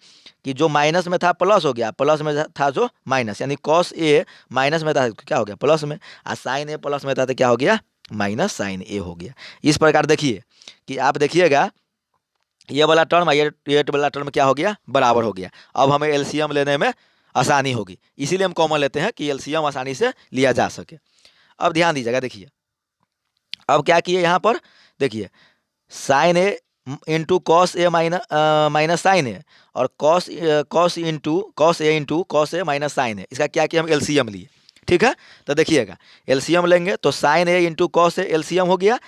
कि जो माइनस में था प्लस हो गया, प्लस में था जो माइनस, यानी कॉस ए माइनस में था क्या हो गया, प्लस में, और साइन ए प्लस में था तो क्या हो गया, माइनस साइन ए हो गया। इस प्रकार देखिए कि आप देखिएगा ये वाला टर्म ये वाला टर्म क्या हो गया, बराबर हो गया। अब हमें एलसीएम लेने में आसानी होगी, इसीलिए हम कॉमन लेते हैं कि एलसीएम आसानी से लिया जा सके। अब ध्यान दीजिएगा, देखिए अब क्या किए यहाँ पर, देखिए sign A into cos A minus sign ए, और cos A into cos A minus sign ए, इसका क्या किया, हम एलसीएम लिए। ठीक है, तो देखिएगा एलसीएम लेंगे तो sine A into cos A LCM हो गया।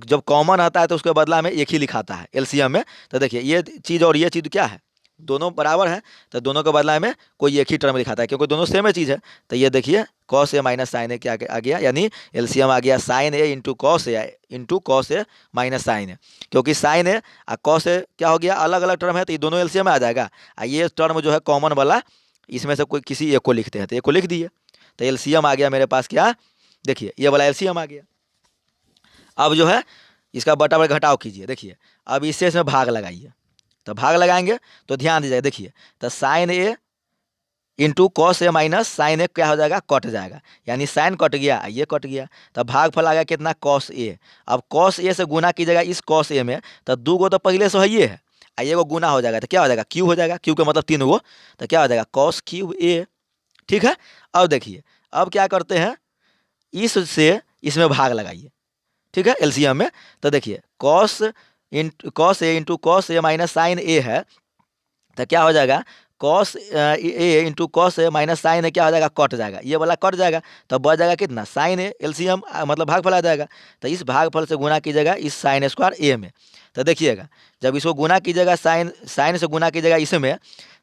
जब कॉमन आता है तो उसके बदला में एक ही लिखाता है एलसीएम में। तो देखिए ये चीज़ और ये चीज़ क्या है, दोनों बराबर है, तो दोनों के बदला में कोई एक ही टर्म लिखाता है, क्योंकि दोनों सेम ही चीज़ है। तो ये देखिए कॉस ए माइनस साइन ए क्या आ गया, यानी एलसीएम आ गया sign A into cos A minus sign ए, क्योंकि साइन ए और कॉस ए क्या हो गया, अलग अलग टर्म है, तो ये दोनों एलसीएम में आ जाएगा। ये टर्म जो है कॉमन वाला, इसमें से कोई किसी एक को लिखते हैं, तो एक को लिख दिए, तो एलसीएम आ गया मेरे पास क्या, देखिए ये वाला एलसीएम आ गया। अब जो है इसका बटा बटा घटाव कीजिए, देखिए अब इसमें भाग लगाइए, तो भाग लगाएंगे तो ध्यान दीजिए, देखिए तो sine A into cos A minus sign ए क्या हो जाएगा, कट जाएगा, यानी साइन कट गया, ये कट गया, तो भागफल आ गया कितना, कॉस ए। अब कॉस ए से गुना कीजिएगा इस कॉस ए में, तो 2 गो तो पहले से ही है, ये को गुना हो जाएगा तो क्या हो जाएगा, क्यू हो जाएगा, क्यू का मतलब 3 गो, तो क्या हो जाएगा कॉस क्यू ए। ठीक है, अब देखिए अब क्या करते हैं, इससे इसमें भाग लगाइए। ठीक है, एलसीएम में, तो देखिए cos A into cos A minus sign ए है, तो क्या हो जाएगा, cos A into cos A minus sign ए क्या हो जाएगा, कट जाएगा, ये वाला कट जाएगा, तो बच जाएगा कितना, साइन ए, एलसीएम मतलब भागफल आ जाएगा। तो इस भागफल से गुना कीजिएगा इस साइन स्क्वायर ए में, तो देखिएगा जब इसको गुना कीजिएगा साइन से गुना कीजिएगा इसमें,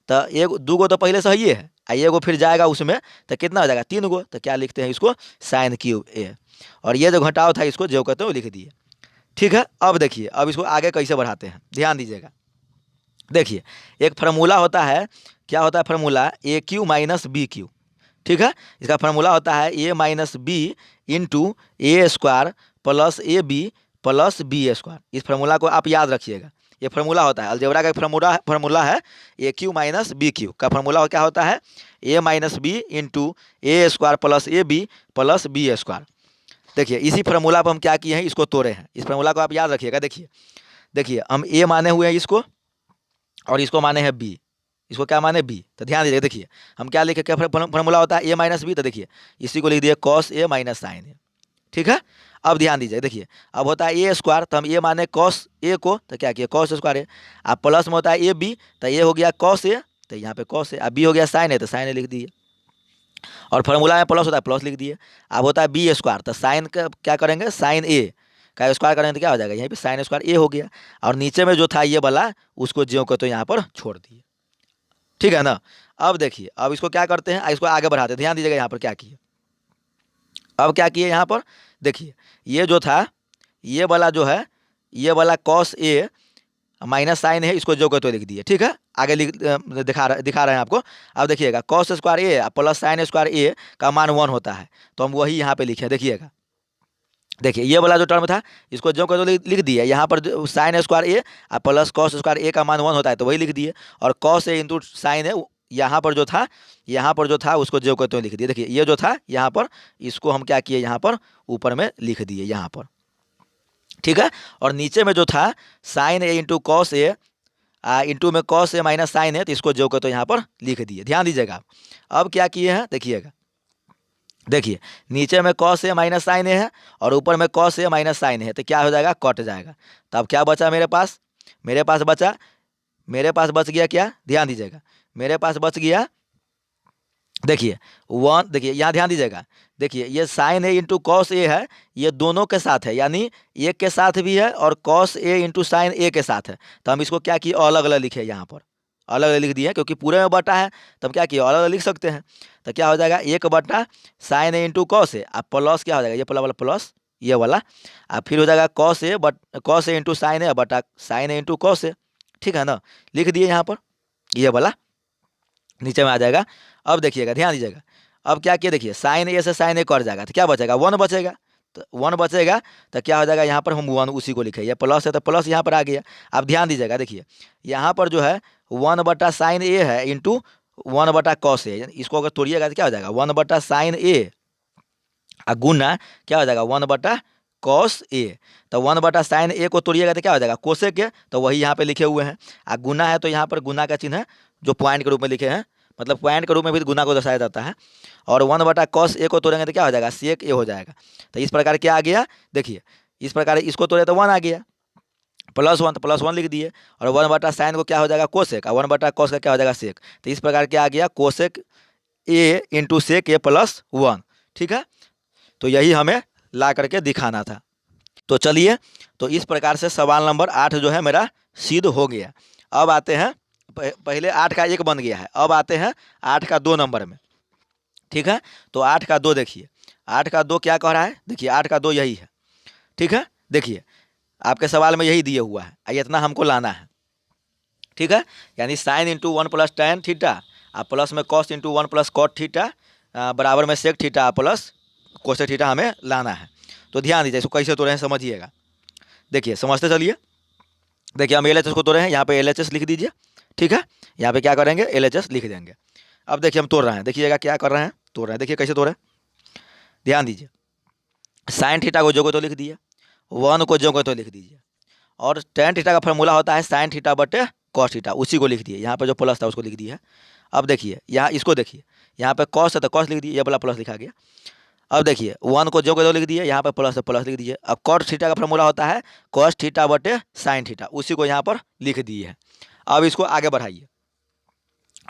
तो एक 2 गो तो पहले से ही है, ये गो फिर जाएगा उसमें तो कितना हो जाएगा 3 गो, तो क्या लिखते हैं इसको साइन क्यूब ए। और ये जो घटाव था इसको जो कहते हैं वो लिख दिए। ठीक है, अब देखिए अब इसको आगे कैसे बढ़ाते हैं, ध्यान दीजिएगा। देखिए एक फार्मूला होता है, क्या होता है formula, A cube minus B cube. ठीक है, इसका फार्मूला होता है A minus B into A square plus A B plus B square. इस फार्मूला को आप याद रखिएगा, ये फार्मूला होता है अलजेब्रा का फार्मूला है A cube minus B cube का फार्मूला क्या होता है A minus B into A square plus A B plus B square. देखिए इसी फार्मूला पर हम क्या किए हैं, इसको तोड़े हैं। इस फार्मूला को आप याद रखिएगा। देखिए देखिए हम ए माने हुए हैं इसको, और इसको माने हैं बी, इसको क्या माने बी। तो ध्यान दीजिए, देखिए हम क्या लिखे, क्या फार्मूला होता है ए माइनस बी, तो देखिए इसी को लिख दिए कॉस ए माइनस साइन ए। ठीक है, अब ध्यान दीजिए, देखिए अब होता है ए स्क्वायर, तो हम ए माने कॉस ए को, तो क्या किया कॉस स्क्वायर ए। अब प्लस में होता है ए बी, तो ये हो गया कॉस ए, तो यहाँ पे कॉस ए। अब बी हो गया साइन ए, तो साइन ए लिख दिए। और फार्मूला में प्लस होता है प्लस लिख दिए। अब होता है बी स्क्वायर, तो साइन का क्या करेंगे साइन ए का स्क्वायर करेंगे तो क्या हो जाएगा, यहीं पे साइन स्क्वायर ए हो गया। और नीचे में जो था ये वाला उसको ज्यों को तो यहाँ पर छोड़ दिए। ठीक है ना। अब देखिए अब इसको क्या करते हैं, इसको आगे बढ़ाते हैं। ध्यान दीजिएगा यहाँ पर क्या किए, अब क्या किए यहाँ पर, देखिए ये जो था ये वाला जो है, ये वाला कॉस ए माइनस साइन है, इसको जो को तो लिख दिए। ठीक है, आगे दिखा रहे हैं आपको। अब देखिएगा कॉस स्क्वायर ए प्लस साइन स्क्वायर ए का मान 1 होता है, तो हम वही यहाँ पे लिखे। देखिएगा, देखिए ये वाला जो टर्म था इसको जो को तो लिख दिए। यहाँ पर साइन स्क्वायर ए प्लस कॉस स्क्वायर ए का मान 1 होता है, तो वही लिख दिए। और कॉस ए इंटू साइन है, यहाँ पर जो था उसको जो को तो लिख दिए। देखिए ये जो था यहाँ पर, इसको हम क्या किए यहाँ पर ऊपर में लिख दिए यहाँ पर। ठीक है, और नीचे में जो था sign A into cos A into में कॉस ए माइनस साइन है, तो इसको जो को तो यहाँ पर लिख दिए। ध्यान दीजिएगा अब क्या किए हैं, देखिएगा देखिए नीचे में कॉस ए माइनस साइन ए है और ऊपर में कॉस ए माइनस साइन है, तो क्या हो जाएगा कट जाएगा। तो अब क्या बचा मेरे पास बच गया क्या, ध्यान दीजिएगा मेरे पास बच गया, देखिए 1, देखिए यहाँ ध्यान दीजिएगा। देखिए ये साइन ए इंटू कॉस ए है, ये दोनों के साथ है, यानी एक के साथ भी है और कॉस ए इंटू साइन ए के साथ है। तो हम इसको क्या किए अलग अलग लिखे, यहाँ पर अलग अलग लिख दिए क्योंकि पूरे में बटा है, तो हम क्या किए अलग अलग लिख सकते हैं। तो क्या हो जाएगा 1 साइन ए इंटू कॉस ए, अब प्लस क्या हो जाएगा ये वाला प्लस ये वाला, अब फिर हो जाएगा कॉस ए इंटू साइन ए बटा साइन ए इंटू कॉस ए। ठीक है ना, लिख दिए यहाँ पर ये वाला नीचे में आ जाएगा। अब देखिएगा ध्यान दीजिएगा, अब क्या किया, देखिए साइन ए से साइन ए कट जाएगा, तो क्या बचेगा 1 बचेगा। तो 1 बचेगा तो क्या हो जाएगा यहाँ पर हम 1 उसी को लिखे, ये प्लस है तो प्लस यहाँ पर आ गया। अब ध्यान दीजिएगा, देखिए यहाँ पर जो है 1 बटा साइन ए है इंटू 1 बटा कॉस ए, इसको अगर तोड़िएगा तो क्या हो जाएगा 1 बटा साइन ए गुना क्या हो जाएगा 1 बटा कॉस ए। तो 1 बटा साइन ए को तोड़िएगा तो क्या हो जाएगा कोसेक के, तो वही यहाँ पे लिखे हुए हैं। गुना है तो यहाँ पर गुना का चिन्ह है जो पॉइंट के रूप में लिखे हैं, मतलब पॉइंट के रूप में भी गुना को दर्शाया जाता है। और 1 बटा कॉस ए को तोड़ेंगे तो क्या हो जाएगा सेक ए हो जाएगा। तो इस प्रकार क्या आ गया, देखिए इस प्रकार इसको तोड़े तो 1 आ गया, +1 तो +1 लिख दिए। और 1 बटा साइन को क्या हो जाएगा कोसेक, और 1 बटा कॉस का क्या हो जाएगा सेक। तो इस प्रकार क्या आ गया कोसेक ए इंटू सेक ए +1। ठीक है, तो यही हमें ला करके दिखाना था। तो चलिए, तो इस प्रकार से सवाल नंबर 8 जो है मेरा सिद्ध हो गया। अब आते हैं, पहले 8 का 1 बन गया है, अब आते हैं 8 का 2 नंबर में। ठीक है, तो 8 का 2 देखिए, 8 का 2 क्या कह रहा है, देखिए 8 का 2 यही है। ठीक है, देखिए आपके सवाल में यही दिए हुआ है, इतना हमको लाना है। ठीक है, यानी sine into 1 plus tan theta plus में cos into 1 plus cot theta बराबर में sec theta plus cosec theta हमें लाना है। तो ध्यान दीजिए इसको कैसे तोड़े हैं समझिएगा, देखिए समझते चलिए। देखिए हम LHS को तोड़े हैं, यहाँ पे LHS लिख दीजिए। ठीक है, यहाँ पे क्या करेंगे LHS लिख देंगे। अब देखिए हम तोड़ रहे हैं, देखिएगा क्या कर रहे हैं, तोड़ रहे हैं, देखिए कैसे तोड़े, ध्यान दीजिए। साइन थीटा को जो को तो लिख दिए, 1 को जो को तो लिख दीजिए, और tan थीटा का फार्मूला होता है साइन थीटा बटे कॉस थीटा, उसी को लिख दिए। यहाँ पे जो प्लस था उसको लिख दिया है। अब देखिए यहाँ इसको देखिए, यहाँ पे कॉस है तो कॉस लिख दिए, ये वाला प्लस लिखा गया। अब देखिए 1 को जो को तो लिख दिए, यहाँ पे प्लस है प्लस लिख दीजिए। अब कॉट थीटा का फार्मूला होता है कॉस थीटा बटे साइन थीटा, उसी को यहाँ पर लिख दिए है। अब इसको आगे बढ़ाइए।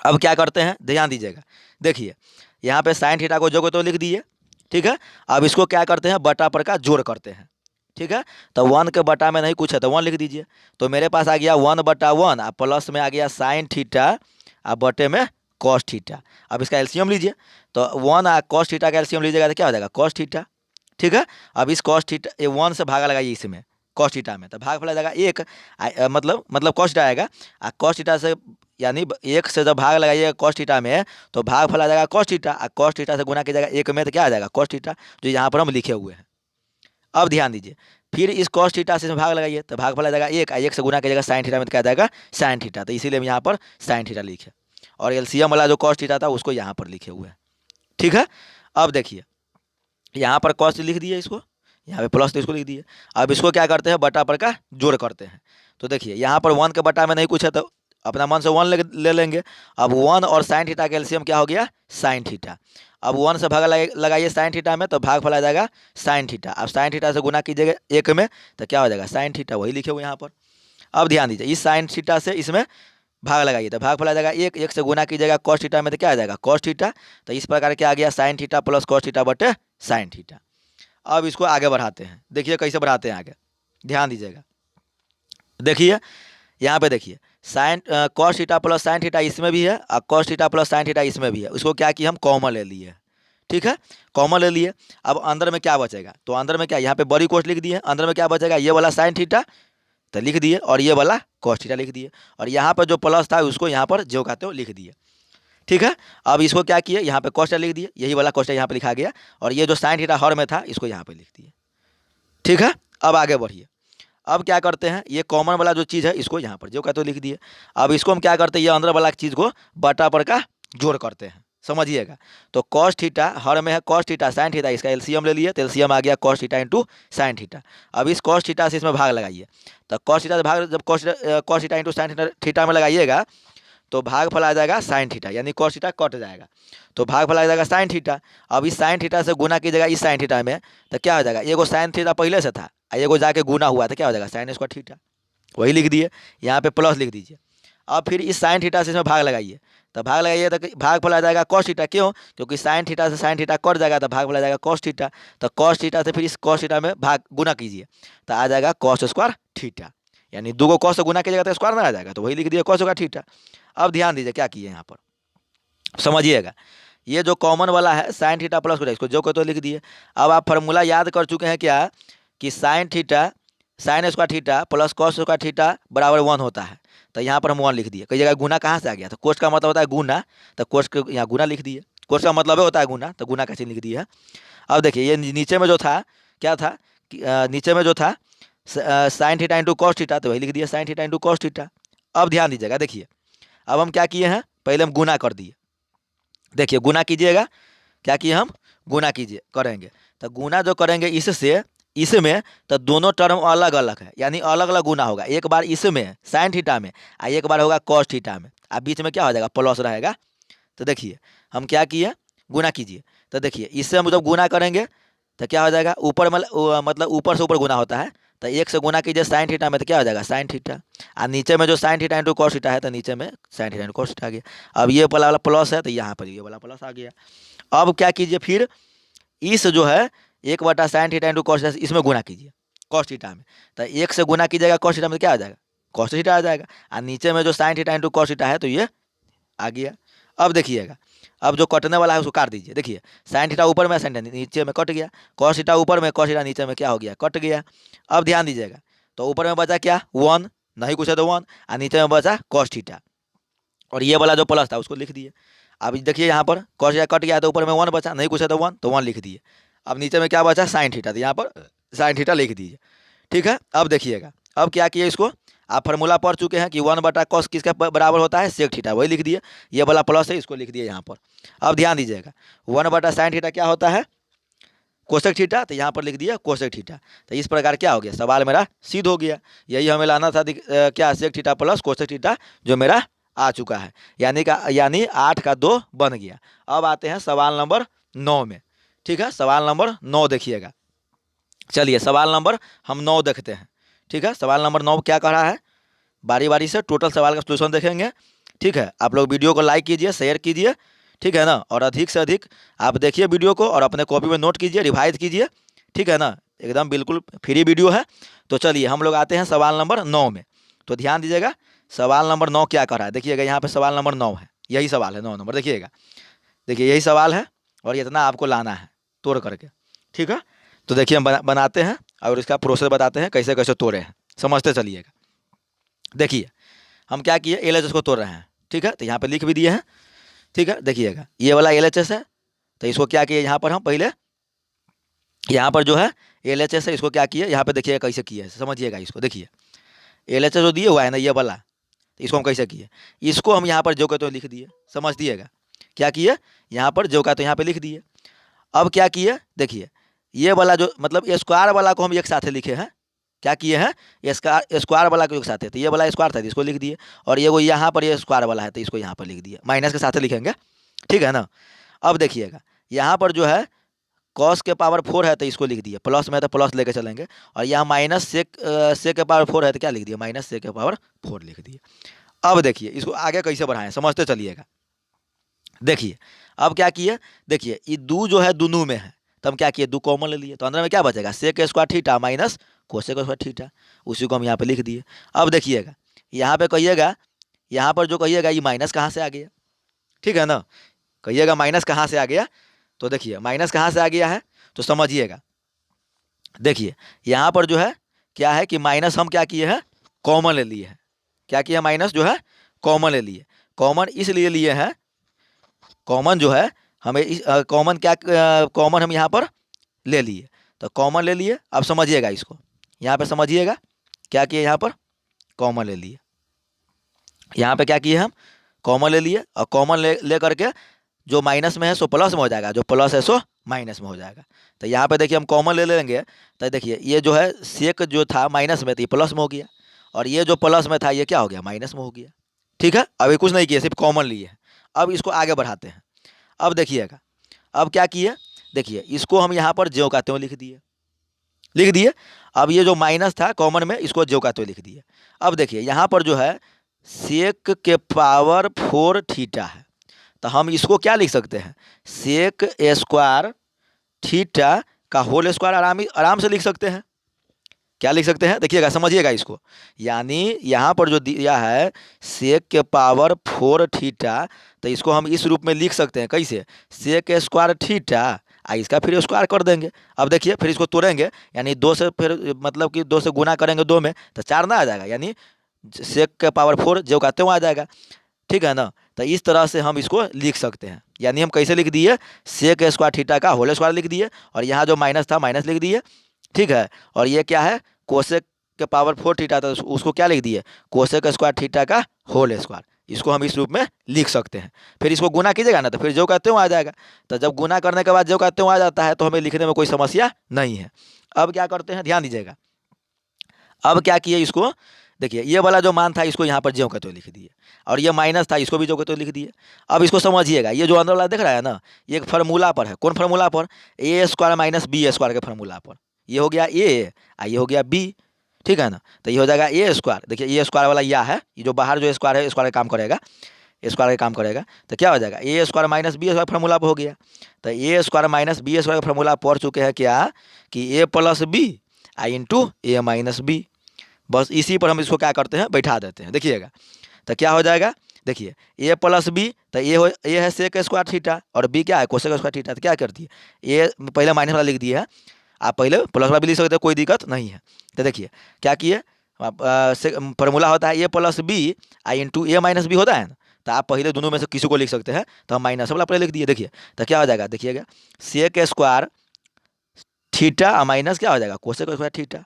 अब क्या करते हैं ध्यान दीजिएगा, देखिए यहाँ पे साइन थीटा को जो को तो लिख दिए। ठीक है, अब इसको क्या करते हैं बटा पर का जोड़ करते हैं। ठीक है, तो 1 के बटा में नहीं कुछ है तो 1 लिख दीजिए। तो मेरे पास आ गया 1 बटा 1 प्लस में आ गया साइन थीटा आप बटे में कॉस थीटा। अब इसका एलसीएम लीजिए, तो 1 कॉस थीटा का एलसीएम लीजिएगा तो क्या हो जाएगा कॉस थीटा। ठीक है, अब इस कॉस थीटा 1 से भागा लगाइए इसमें कॉस थीटा में, तो भाग फल आ जाएगा 1, मतलब कॉस थीटा आएगा। कॉस थीटा से यानी 1 से जब भाग लगाइएगा कॉस थीटा में तो भाग फल आ जाएगा कॉस थीटा, कॉस थीटा से गुना कीजिएगा 1 में तो क्या आ जाएगा कॉस थीटा, जो यहाँ पर हम लिखे हुए हैं। अब ध्यान दीजिए, फिर इस कॉस थीटा से इसमें भाग लगाइए तो भाग फल आ जाएगा 1 से गुना कीजिएगा साइन थीटा में तो क्या आ जाएगा साइन थीटा, तो इसीलिए हम यहाँ पर साइन थीटा लिखे, और एलसीएम वाला जो कॉस थीटा था उसको यहाँ पर लिखे हुए हैं। ठीक है, अब देखिए यहाँ पर कॉस लिख दिए, इसको यहाँ पे प्लस तो इसको लिख दिए। अब इसको क्या करते हैं बटा पर का जोड़ करते हैं, तो देखिए यहाँ पर 1 के बटा में नहीं कुछ है तो अपना मन से 1 ले लेंगे। अब 1 और साइन थीटा का एलसीएम क्या हो गया साइन थीटा। अब 1 से भागा लगाइए साइन थीटा में तो भाग फल आ जाएगा साइन थीटा। अब साइन थीटा से गुना कीजिएगा 1 में तो क्या हो जाएगा साइन थीटा, वही लिखे हुए यहाँ पर। अब ध्यान दीजिए, इस साइन थीटा से इसमें भाग लगाइए तो भाग फल आ जाएगा 1 से गुना कीजिएगा कॉस थीटा में तो क्या आ जाएगा कॉस थीटा, तो इस प्रकार क्या आ गया sign theta plus cos theta बटे साइन थीटा। अब इसको आगे बढ़ाते हैं, देखिए कैसे बढ़ाते हैं आगे, ध्यान दीजिएगा। देखिए यहाँ पे देखिए sine cos theta plus sine theta इसमें भी है और cos theta plus sine theta इसमें भी है, उसको क्या किया हम कॉमन ले लिए। ठीक है, कॉमन ले लिए। अब अंदर में क्या बचेगा, तो अंदर में क्या यहाँ पे बड़ी कोष्ट लिख दिए, अंदर में क्या बचेगा ये वाला साइन थीटा तो लिख दिए और ये वाला कॉस थीटा लिख दिए, और यहाँ पर जो प्लस था उसको यहाँ पर जो कहते हो लिख दिए। ठीक है, अब इसको क्या किए यहाँ पे कॉस थीटा लिख दिए, यही वाला कॉस थीटा यहाँ पे लिखा गया, और ये जो साइन थीटा हर में था इसको यहाँ पे लिख दिए। ठीक है, अब आगे बढ़िए। अब क्या करते हैं ये कॉमन वाला जो चीज़ है इसको यहाँ पर जो कहते हो लिख दिए। अब इसको हम क्या करते हैं ये अंदर वाला चीज़ को बटा पर का जोड़ करते हैं, समझिएगा। तो कॉस थीटा हर में है कॉस थीटा साइन थीटा, इसका एलसीएम ले लिए तो एलसीएम आ गया cos theta into sine theta. अब इस कॉस थीटा से इसमें भाग लगाइए, तो कॉस थीटा से भाग जब cos theta into sine theta में लगाइएगा तो भाग फल आ जाएगा साइन थीटा, यानी कॉस थीटा कट जाएगा तो भाग फल आ जाएगा साइन थीटा। अब इस साइन थीटा से गुना कीजिएगा इस साइन थीटा में तो क्या हो जाएगा, एगो साइन थीटा पहले से था एगो जाके गुना हुआ तो क्या हो जाएगा साइन स्क्वायर थीटा, वही लिख दिए। यहाँ पे प्लस लिख दीजिए। अब फिर इस साइन थीटा से इसमें भाग लगाइए तो भाग लगाइए तो भाग फल आ जाएगा कॉस थीटा, क्यों क्योंकि साइन थीटा से साइन थीटा कट जाएगा तो भाग फल आ जाएगा कॉस थीटा, तो कॉस थीटा से फिर इस कॉस थीटा में भाग गुना कीजिए तो आ जाएगा कॉस स्क्वायर थीटा, यानी दो को कॉस से गुना कीजिएगा तो स्क्वायर में आ जाएगा, तो वही लिख दिया कॉस स्क्वायर थीटा। अब ध्यान दीजिए क्या किए यहाँ पर, समझिएगा। ये जो कॉमन वाला है साइन थीटा प्लस को इसको जो को तो लिख दिए। अब आप फार्मूला याद कर चुके हैं क्या कि sine theta sine square theta plus cos square theta बराबर 1 होता है, तो यहाँ पर हम 1 लिख दिए। कई जगह गुना कहाँ से आ गया, तो कोस का मतलब होता है गुना, तो कोस के यहाँ गुना लिख दिए, कोस का मतलब होता है गुना, तो गुना कैसे लिख दिया है। अब देखिए ये नीचे में जो था क्या था कि नीचे में जो था sign theta into cos theta, तो वही लिख दिया sign theta into cos theta. अब ध्यान दीजिएगा, देखिए अब हम क्या किए हैं पहले हम गुना कर दिए, देखिए गुना कीजिएगा, क्या किए हम गुना कीजिए करेंगे, तो गुना जो करेंगे इससे इसमें तो दोनों टर्म अलग अलग है, यानी अलग अलग गुना होगा, एक बार इसमें साइन थीटा में और एक बार होगा कॉस थीटा में, अब बीच में क्या हो जाएगा प्लस रहेगा। तो देखिए हम क्या किए गुना कीजिए, तो देखिए इससे हम जब गुना करेंगे तो क्या हो जाएगा ऊपर मतलब ऊपर से ऊपर गुना होता है, तो 1 से गुना कीजिए साइन थीटा में तो क्या हो जाएगा साइन थीटा, और नीचे में जो sine theta into cos theta है तो नीचे में sine theta into cos theta आ गया। अब ये वाला प्लस है तो यहाँ पर ये वाला प्लस आ गया। अब क्या कीजिए फिर इस जो है 1 बटा sign theta into cos theta इसमें गुना कीजिए कॉस थीटा में, तो 1 से गुना कीजिएगा कॉस थीटा में क्या आ जाएगा कॉस थीटा आ जाएगा, और नीचे में जो sine theta into cos theta है तो ये आ गया। अब देखिएगा अब जो कटने वाला है उसको काट दीजिए, देखिए साइन थीटा ऊपर में साइन थीटा नीचे में कट गया, कॉस थीटा ऊपर में कॉस थीटा नीचे में क्या हो गया कट गया। अब ध्यान दीजिएगा तो ऊपर में बचा क्या 1, नहीं कुछ है तो 1, और नीचे में बचा कॉस थीटा, और ये वाला जो प्लस था उसको लिख दिए। अब देखिए यहाँ पर कॉस थीटा कट गया तो ऊपर में 1 बचा, नहीं कुछ है तो 1 लिख दिए। अब नीचे में क्या बचा साइन थीटा, तो यहाँ पर साइन थीटा लिख दीजिए। ठीक है, अब देखिएगा अब क्या किए इसको आप फार्मूला पढ़ चुके हैं कि 1 बटा कॉस किसका बराबर होता है सेक थीटा, वही लिख दिए, ये वाला प्लस है इसको लिख दिए यहाँ पर। अब ध्यान दीजिएगा 1 बटा साइन थीटा क्या होता है कोसेक थीटा, तो यहाँ पर लिख दिया कोसेक थीटा। तो इस प्रकार क्या हो गया सवाल मेरा सिद्ध हो गया, यही हमें लाना था क्या sec theta plus cosec theta जो मेरा आ चुका है, यानी 8 का 2 बन गया। अब आते हैं सवाल नंबर 9 में। ठीक है, सवाल नंबर 9 देखिएगा, चलिए सवाल नंबर हम 9 देखते हैं। ठीक है, सवाल नंबर 9 क्या कह रहा है, बारी बारी से टोटल सवाल का सलूशन देखेंगे। ठीक है, आप लोग वीडियो को लाइक कीजिए शेयर कीजिए, ठीक है ना, और अधिक से अधिक आप देखिए वीडियो को और अपने कॉपी में नोट कीजिए रिवाइज कीजिए, ठीक है ना, एकदम बिल्कुल फ्री वीडियो है। तो चलिए हम लोग आते हैं सवाल नंबर 9 में। तो ध्यान दीजिएगा सवाल नंबर 9 क्या कर रहा है, देखिएगा यहाँ पे सवाल नंबर 9 है। यही सवाल है 9 नंबर। देखिएगा, देखिए यही सवाल है और इतना आपको लाना है तोड़ करके, ठीक है। तो देखिए हम बनाते हैं और इसका प्रोसेस बताते हैं कैसे कैसे तोड़े हैं, समझते चलिएगा। देखिए हम क्या किए, LHS को तोड़ रहे हैं, ठीक है। तो यहाँ पे लिख भी दिए हैं, ठीक है। देखिएगा ये वाला LHS है, तो इसको क्या किए यहाँ पर हम पहले, यहाँ पर जो है LHS है, इसको क्या किए यहाँ पे देखिएगा कैसे किए है, समझिएगा इसको। देखिए LHS जो दिए हुआ है ना ये वाला, तो इसको हम कैसे किए, इसको हम यहाँ पर जो कहते हैं लिख दिए, समझ दिएगा। क्या किए, यहाँ पर जो कहते हैं यहाँ पे लिख दिए। अब क्या किए, देखिए ये वाला जो मतलब स्क्वायर वाला को हम एक साथ लिखे हैं, क्या किए हैं, स्क्वायर वाला को एक साथ है, तो ये वाला स्क्वायर था तो इसको लिख दिए, और ये वो यहाँ पर ये स्क्वायर वाला है तो इसको यहाँ पर लिख दिए, माइनस के साथ लिखेंगे, ठीक है ना। अब देखिएगा यहाँ पर जो है कॉस के पावर 4 है तो इसको लिख दिए, प्लस में तो प्लस लेके चलेंगे, और यहाँ माइनस से के पावर 4 है तो क्या लिख दिया, माइनस से के पावर 4 लिख दिए। अब देखिए इसको आगे कैसे बढ़ाएं, समझते चलिएगा। देखिए अब क्या किए, देखिए ये दो जो है दोनों में है, तो हम क्या किए, दो कॉमन ले लिए, तो अंदर में क्या बचेगा, sec square theta minus cosec square theta, उसी को हम यहाँ पे लिख दिए। अब देखिएगा यहाँ पे कहिएगा, यहाँ पर जो कहिएगा ये माइनस कहाँ से आ गया, ठीक है ना, कहिएगा माइनस कहाँ से आ गया, तो देखिए माइनस कहाँ से आ गया है तो समझिएगा। देखिए यहाँ पर जो है क्या है कि माइनस हम क्या किए हैं, कॉमन ले लिए हैं, क्या किया, माइनस जो है कॉमन ले लिए, कॉमन इसलिए लिए हैं, कॉमन जो है हमें कॉमन क्या, कॉमन हम यहाँ पर ले लिए, तो कॉमन ले लिए। अब समझिएगा इसको, यहाँ पे समझिएगा क्या किए, यहाँ पर कॉमन ले लिए, यहाँ पे क्या किए हम, कॉमन ले लिए, और कॉमन ले करके जो माइनस में है सो प्लस में हो जाएगा, जो प्लस है सो माइनस में हो जाएगा। तो यहाँ पे देखिए हम कॉमन ले लेंगे, तो देखिए ये जो है सेक जो था माइनस में तो ये प्लस में हो गया, और ये जो प्लस में था ये क्या हो गया, माइनस में हो गया, ठीक है। अभी कुछ नहीं किया, सिर्फ कॉमन लिए है। अब इसको आगे बढ़ाते हैं। अब देखिएगा अब क्या किए, देखिए इसको हम यहाँ पर ज्यों का त्यों लिख दिए, लिख दिए। अब ये जो माइनस था कॉमन में इसको ज्यों का त्यों लिख दिए। अब देखिए यहाँ पर जो है सेक के पावर 4 थीटा है, तो हम इसको क्या लिख सकते हैं, सेक स्क्वायर थीटा का होल स्क्वायर आराम से लिख सकते हैं। क्या लिख सकते हैं, देखिएगा समझिएगा इसको, यानी यहाँ पर जो दिया है सेक के पावर 4 थीटा, तो इसको हम इस रूप में लिख सकते हैं, कैसे, सेक स्क्वायर थीटा, इसका फिर स्क्वायर कर देंगे। अब देखिए फिर इसको तोड़ेंगे, यानी 2 से फिर मतलब कि 2 से गुना करेंगे 2 में तो 4 ना आ जाएगा, यानी सेक के पावर 4 जो कहते हैं आ जाएगा, ठीक है ना। तो इस तरह से हम इसको लिख सकते हैं, यानी हम कैसे लिख दिए, सेक स्क्वायर थीटा का होल स्क्वायर लिख दिए, और यहाँ जो माइनस था माइनस लिख दिए, ठीक है। और ये क्या है, कोसेक के पावर 4 थीटा था उसको क्या लिख दिए, कोसेक स्क्वायर थीटा का होल स्क्वायर, इसको हम इस रूप में लिख सकते हैं। फिर इसको गुना कीजिएगा ना तो फिर जो कहते हो आ जाएगा, तो जब गुना करने के बाद जो कहते हो आ जाता है तो हमें लिखने में कोई समस्या नहीं है। अब क्या करते हैं, ध्यान दीजिएगा, अब क्या किए इसको, देखिए ये वाला जो मान था इसको यहाँ पर ज्यों कहते हुए लिख दिए, और ये माइनस था इसको भी जो कहते हुए लिख दिए। अब इसको समझिएगा, ये जो अंदर वाला दिख रहा है ना, ये एक फार्मूला पर है, कौन फार्मूला पर, ए स्क्वायर माइनस बी स्क्वायर के फार्मूला पर, ये हो गया ए और ये हो गया बी, ठीक है ना। तो ये हो जाएगा ए स्क्वायर, देखिए ये स्क्वायर वाला यह है, ये जो बाहर जो स्क्वायर है स्क्वायर काम करेगा, स्क्वायर का काम करेगा, तो क्या हो जाएगा, A square minus B square formula पर हो गया। तो A square minus B square का फार्मूला पढ़ चुके हैं क्या, कि A plus B into A minus B, बस इसी पर हम इसको क्या करते हैं, बैठा देते हैं। देखिएगा तो क्या हो जाएगा, देखिए ए प्लस बी, तो ए है सेक स्क्वायर थीटा और बी क्या है कोसेक स्क्वायर थीटा, तो क्या करती है, ए पहले माइनस वाला लिख दिया है, आप पहले प्लस वाला भी लिख सकते हैं, कोई दिक्कत नहीं है। तो देखिए क्या किए, फार्मूला होता है A plus B into A minus B होता है ना, तो आप पहले दोनों में से किसी को लिख सकते हैं, तो हम माइनस वाला पहले लिख दिए। देखिए तो क्या हो जाएगा, देखिएगा सेक स्क्वायर थीटा माइनस क्या हो जाएगा, कोसेक स्क्वायर थीटा,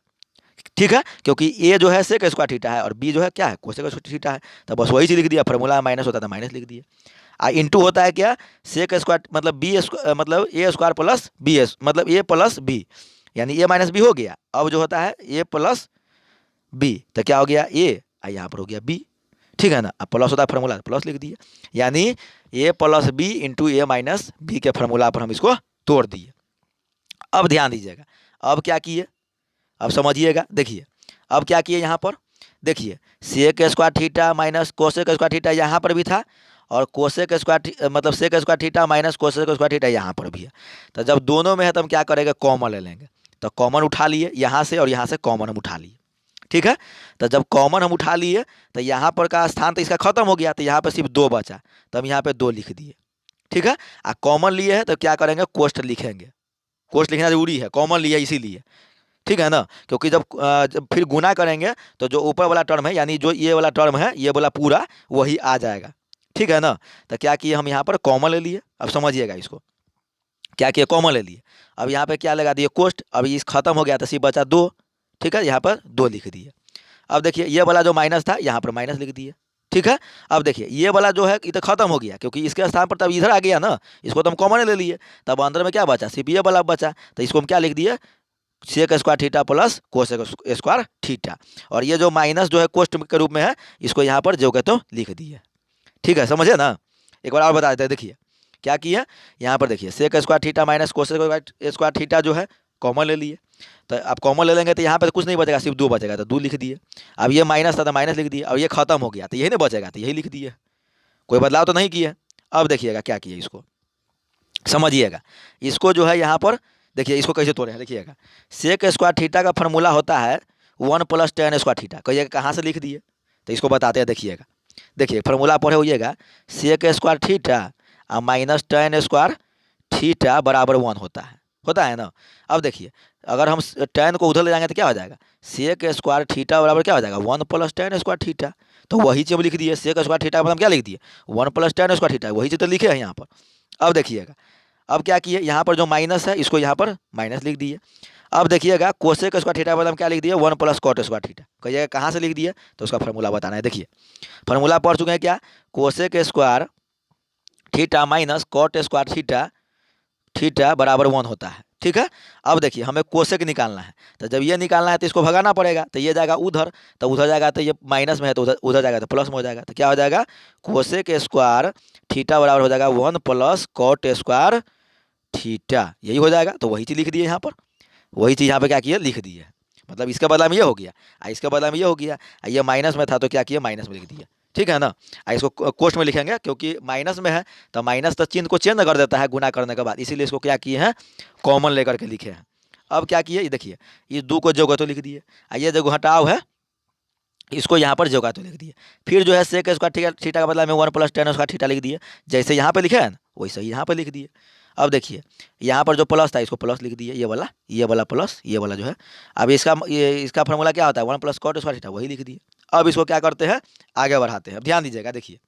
ठीक है, क्योंकि ए जो है सेक स्क्वायर थीटा है और बी जो है क्या है, कोसेक स्क्वायर थीटा है, तो बस वही चीज लिख दिया, फार्मूला माइनस होता था माइनस लिख दिया। इंटू होता है क्या, सेक स्क्वायर मतलब बी मतलब ए स्क्वायर प्लस बी एस मतलब ए प्लस बी, यानी ए माइनस बी हो गया। अब जो होता है ए प्लस बी, तो क्या हो गया ए, यहाँ पर हो गया बी, ठीक है ना। अब प्लस होता है फार्मूला प्लस लिख दिए, यानी ए plus B into A minus B के फार्मूला पर हम इसको तोड़ दिए। अब ध्यान दीजिएगा, अब क्या किए, अब समझिएगा, देखिए अब क्या किए यहाँ पर, देखिए sec square theta minus cosec square theta यहाँ पर भी था, और कोसेक स्क्वायर मतलब sec square theta minus cosec square theta यहाँ पर भी है। तो जब दोनों में है तो हम क्या करेंगे, कॉमन ले लेंगे, तो कॉमन उठा लिए यहाँ से और यहाँ से कॉमन हम उठा लिए, ठीक है। तो जब कॉमन हम उठा लिए तो यहाँ पर का स्थान तो इसका खत्म हो गया, तो यहाँ पर सिर्फ 2 बचा, तो हम यहाँ पे 2 लिख दिए। ठीक है। कॉमन लिए है तो क्या करेंगे, कोष्ट लिखेंगे। कोष्ट लिखना जरूरी है, कॉमन लिए इसीलिए। ठीक है ना, क्योंकि जब फिर गुना करेंगे तो जो ऊपर वाला टर्म है, यानी जो ये वाला टर्म है, ये वाला पूरा वही आ जाएगा। ठीक है ना। तो क्या किए हम यहाँ पर कॉमन ले लिए। अब समझिएगा इसको, क्या किए, कॉमन ले लिए। अब यहाँ पे क्या लगा दिए, कोष्ट। अब इस खत्म हो गया तो सिर्फ बचा 2। ठीक है, यहाँ पर 2 लिख दिए। अब देखिए ये वाला जो माइनस था यहाँ पर माइनस लिख दिए। ठीक है। अब देखिए ये वाला जो है ये तो खत्म हो गया, क्योंकि इसके स्थान पर तब इधर आ गया ना, इसको तो हम कॉमन ले लिए। तब अंदर में क्या बचा, सिर्फ ये वाला बचा, तो इसको हम क्या लिख दिए, sec square theta plus cosec square theta. और ये जो माइनस जो है कोष्ट के रूप में है, इसको यहाँ पर जो कहते हो लिख दिए। ठीक है, समझे ना। एक बार और बता देते हैं, देखिए क्या किया। यहाँ पर देखिए sec square theta minus cosec square theta जो है कॉमन ले लिए। तो आप कॉमन ले लेंगे तो यहाँ पर कुछ नहीं बचेगा, सिर्फ 2 बचेगा, तो 2 लिख दिए। अब ये माइनस था तो माइनस लिख दिए। अब ये खत्म हो गया तो यही नहीं बचेगा, तो यही लिख दिए। कोई बदलाव तो नहीं किया। अब देखिएगा क्या किया, इसको समझिएगा। इसको जो है यहाँ पर देखिए, इसको कैसे तोड़े हैं देखिएगा। सेक स्क्वायर थीटा का फार्मूला होता है 1 + tan स्क्वायर थीटा। कहिएगा कहाँ से लिख दिए, तो इसको बताते हैं। देखिएगा, देखिए फार्मूला पढ़े होइएगा, sec square theta minus tan square theta बराबर 1 होता है ना। अब देखिए अगर हम tan को उधर ले जाएंगे तो क्या हो जाएगा, सेक स्क्वायर थीटा बराबर क्या हो जाएगा, 1 + tan स्क्वायर थीटा। तो वही चीज़ हम लिख दिए, सेक स्क्वायर थीटा मतलब क्या लिख दिए, 1 + tan स्क्वायर थीटा, वही चीज़ तो लिखे हैं यहाँ पर। अब देखिएगा, अब क्या किए, यहाँ पर जो माइनस है इसको यहाँ पर माइनस लिख दिए। अब देखिएगा कोसेक स्क्वायर थीटा मतलब क्या लिख दिए, 1 + cot स्क्वायर थीटा। कहिएगा कहाँ से लिख दिए, तो उसका फार्मूला बताना है। देखिए फार्मूला पढ़ चुके हैं क्या, cosec square theta minus cot square theta बराबर 1 होता है। ठीक है। अब देखिए हमें कोसेक निकालना है, तो जब ये निकालना है तो इसको भगाना पड़ेगा, तो ये जाएगा उधर, तो उधर जाएगा तो ये माइनस में है, तो उधर जाएगा तो प्लस में हो जाएगा। तो क्या हो जाएगा, कोसेक स्क्वायर थीटा बराबर हो जाएगा 1 + cot स्क्वायर थीटा, यही हो जाएगा। तो वही चीज़ लिख दिए यहाँ पर, वही चीज़ यहाँ पे क्या किया, लिख दिए। मतलब इसके बदला में ये हो गया, इसके बदला में ये हो गया। ये माइनस में था तो क्या किया, माइनस में लिख दिया। ठीक है ना। इसको कोष्ट में लिखेंगे, क्योंकि माइनस में है तो माइनस तो चिन्ह को चेंज कर देता है गुना करने के बाद, इसीलिए इसको क्या किए हैं, कॉमन लेकर के लिखे हैं। अब क्या किए, ये देखिए ये 2 को जगह तो लिख दिए, ये जो हटाव है इसको यहाँ पर जगह तो लिख दिए। फिर जो है सेक स्क्वायर थीटा का बदला में 1 + tan स्क्वायर थीटा लिख दिए, जैसे यहाँ पे लिखे हैं ना वैसे ही यहाँ पे लिख दिए। अब देखिए यहाँ पर जो प्लस था इसको प्लस लिख दिए, ये वाला प्लस, ये वाला जो है। अब इसका फार्मूला क्या होता है, 1 + cot स्क्वायर थीटा, वही लिख दिए। अब इसको क्या करते हैं, आगे बढ़ाते हैं। अब ध्यान दीजिएगा, देखिए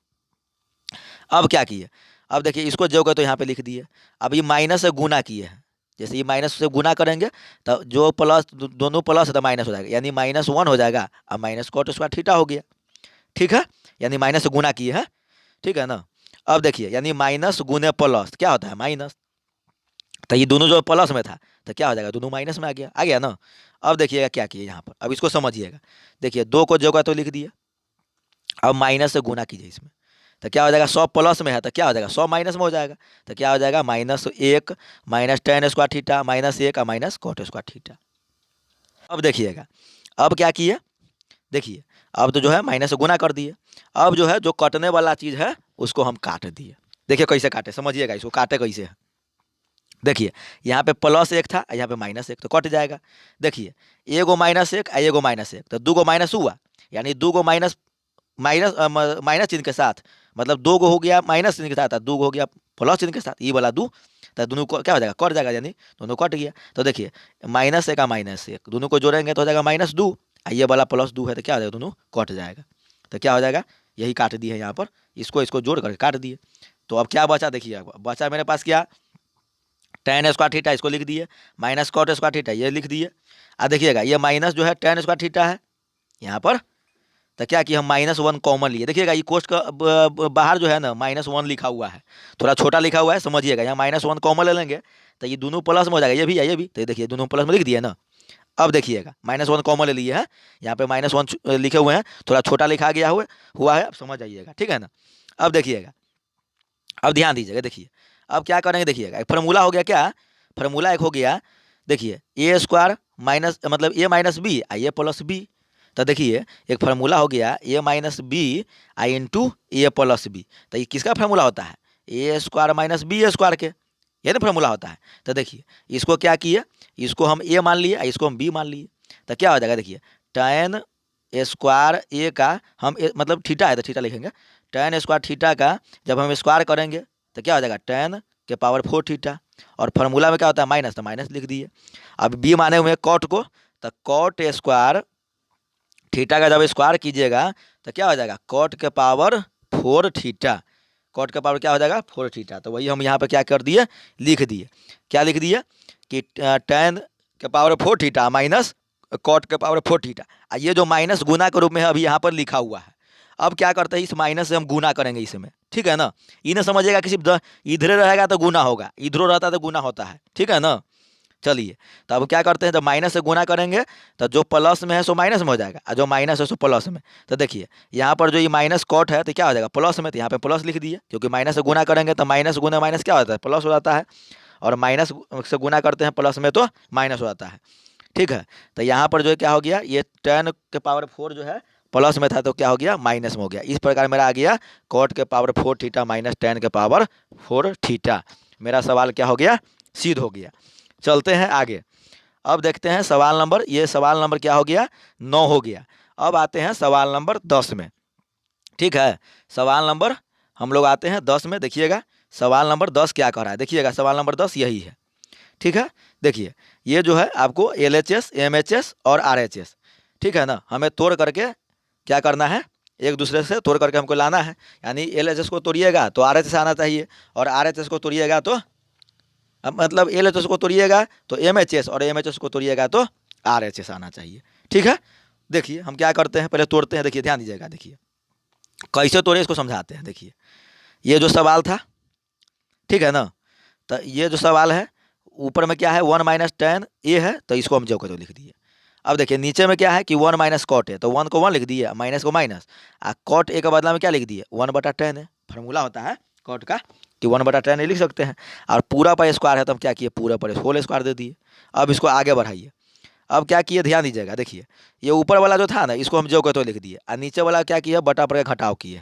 अब क्या किए, अब देखिए इसको जगह तो यहाँ पे लिख दिए। अब ये माइनस से गुना किए हैं, जैसे ये माइनस से गुना करेंगे तो जो प्लस दोनों प्लस है तो माइनस हो जाएगा, यानी -1 हो जाएगा। अब माइनस cot स्क्वायर थीटा हो गया। ठीक है, यानी माइनस से गुना किए हैं। ठीक है ना। अब देखिए यानी माइनस गुने प्लस क्या होता है, माइनस। तो ये दोनों जो प्लस में था तो क्या हो जाएगा, दोनों माइनस में आ गया ना। अब देखिएगा क्या किए यहाँ पर, अब इसको समझिएगा। देखिए 2 को जगह तो लिख दिए, अब माइनस से गुना कीजिए इसमें, तो क्या हो जाएगा, 100 प्लस में है तो क्या हो जाएगा, 100 माइनस में हो जाएगा। तो क्या हो जाएगा, -1 - tan स्क्वायर थीटा -1 और माइनस cot स्क्वायर थीटा। अब देखिएगा, अब क्या किए, देखिए अब तो जो है माइनस से गुना कर दिए। अब जो है जो कटने वाला चीज़ है उसको हम काट दिए। देखिए कैसे काटे, समझिएगा इसको काटे कैसे है। देखिए यहाँ पे +1 था, यहाँ पे -1 तो कट जाएगा। देखिए एगो -1 और एगो -1 तो 2 गो माइनस हुआ, यानी 2 गो माइनस माइनस चिन्ह के साथ, मतलब 2 गो हो गया माइनस चिन्ह के साथ, 2 गो हो गया प्लस चिन्ह के साथ, ये वाला 2, तो दोनों को क्या हो जाएगा, कट जाएगा, यानी दोनों कट गया। तो देखिए -1 का -1 दोनों को जोड़ेंगे तो हो जाएगा -2, ये वाला +2 है तो क्या हो जाएगा, दोनों कट जाएगा। तो क्या हो जाएगा, यही काट दिए यहाँ पर, इसको जोड़ करके काट दिए। तो अब क्या बचा, देखिए बचा मेरे पास क्या, tan स्क्वायर थीटा इसको लिख दिए, -cot स्क्वायर थीटा ये लिख दिए। देखिएगा ये माइनस जो है tan स्क्वायर थीटा है यहाँ पर, तो क्या कि हम -1 कॉमन लिए। देखिएगा ये कोष्ट का बाहर जो है ना -1 लिखा हुआ है, थोड़ा छोटा लिखा हुआ है, समझिएगा। यहाँ -1 कॉमन ले लेंगे तो ये दोनों प्लस में हो जाएगा, ये भी है ये भी, तो देखिए दोनों प्लस में लिख दिए ना। अब देखिएगा -1 कॉमन ले लिए हैं, यहाँ पे -1 लिखे हुए हैं, थोड़ा छोटा लिखा गया हुआ है, अब समझ जाइएगा। ठीक है ना। अब देखिएगा, अब ध्यान दीजिएगा, देखिए अब क्या करेंगे, देखिएगा एक फार्मूला हो गया, क्या फार्मूला एक हो गया, देखिए ए स्क्वायर माइनस मतलब a - b ए + b। तो देखिए एक फार्मूला हो गया a - b into A + b। तो ये किसका फार्मूला होता है, A square minus B square के, ये ना फार्मूला होता है। तो देखिए इसको क्या किए, इसको हम a मान लिए, इसको हम b मान लिए। तो क्या हो जाएगा, देखिए tan स्क्वायर ए का हम मतलब थीटा है तो थीटा लिखेंगे, tan स्क्वायर थीटा का जब हम स्क्वायर करेंगे तो क्या हो जाएगा, tan के पावर 4 थीटा। और फार्मूला में क्या होता है माइनस, तो माइनस लिख दिए। अब बी माने हुए कॉट को, तो कॉट स्क्वायर थीटा का जब स्क्वायर कीजिएगा तो क्या हो जाएगा, कॉट के पावर 4 थीटा। कॉट का पावर क्या हो जाएगा 4 थीटा। तो वही हम यहाँ पे क्या कर दिए, लिख दिए। क्या लिख दिए कि tan के पावर 4 थीटा माइनस कॉट के पावर 4 थीटा। ये जो माइनस गुना के रूप में अभी यहाँ पर लिखा हुआ है। अब क्या करते हैं, इस माइनस से हम गुना करेंगे इसमें, ठीक है ना। इन्हें समझिएगा कि सिर्फ इधरे रहेगा तो गुना होगा, इधरों रहता तो गुना होता है, ठीक है ना। चलिए, तो अब क्या करते हैं, जब माइनस से गुना करेंगे तो जो प्लस में है सो माइनस में हो जाएगा, और जो माइनस है सो प्लस में। तो देखिए यहाँ पर जो ये माइनस कॉट है तो क्या हो जाएगा प्लस में, तो यहाँ पे प्लस लिख दिए, क्योंकि माइनस से गुना करेंगे तो माइनस गुना माइनस क्या होता है, प्लस हो जाता है। और माइनस से गुना करते हैं प्लस में तो माइनस हो जाता है, ठीक है। तो यहाँ पर जो है क्या हो गया, ये tan के पावर 4 जो है प्लस में था तो क्या हो गया माइनस में हो गया। इस प्रकार मेरा आ गया कॉट के पावर 4 थीटा माइनस tan के पावर 4 थीटा। मेरा सवाल क्या हो गया, सिद्ध हो गया। चलते हैं आगे। अब देखते हैं सवाल नंबर, ये सवाल नंबर क्या हो गया 9 हो गया। अब आते हैं सवाल नंबर 10 में, ठीक है। सवाल नंबर हम लोग आते हैं 10 में। देखिएगा सवाल नंबर 10 क्या कर रहा है, देखिएगा सवाल नंबर 10 यही है, ठीक है। देखिए ये जो है आपको LHS MHS और RHS, ठीक है ना, हमें तोड़ करके क्या करना है, एक दूसरे से तोड़ करके हमको लाना है। यानी LHS को तोड़िएगा तो RHS आना चाहिए, और RHS को तोड़िएगा तो मतलब LHS को तोड़िएगा तो MHS, और MHS को तोड़िएगा तो RHS आना चाहिए, ठीक है। देखिए हम क्या करते हैं, पहले तोड़ते हैं। देखिए ध्यान दीजिएगा, देखिए कैसे तोड़े इसको समझाते हैं। देखिए ये जो सवाल था, ठीक है ना, तो ये जो सवाल है ऊपर में क्या है 1 माइनस tan ए है, तो इसको हम जो को तो लिख दिए। अब देखिए नीचे में क्या है कि 1 माइनस कॉट है, तो 1 को 1 लिख दिए, माइनस को माइनस, कॉट ए का बदला में क्या लिख दिए 1/tan है। फार्मूला होता है कॉट का कि 1/tan ए लिख सकते हैं। और पूरा पर स्क्वायर है तो हम क्या किए, पूरा पर होल स्क्वायर दे दिए। अब इसको आगे बढ़ाइए। अब क्या किए ध्यान दीजिएगा, देखिए ये ऊपर वाला जो था ना इसको हम जो को तो लिख दिए, और नीचे वाला क्या किया बटा पर घटाव किए।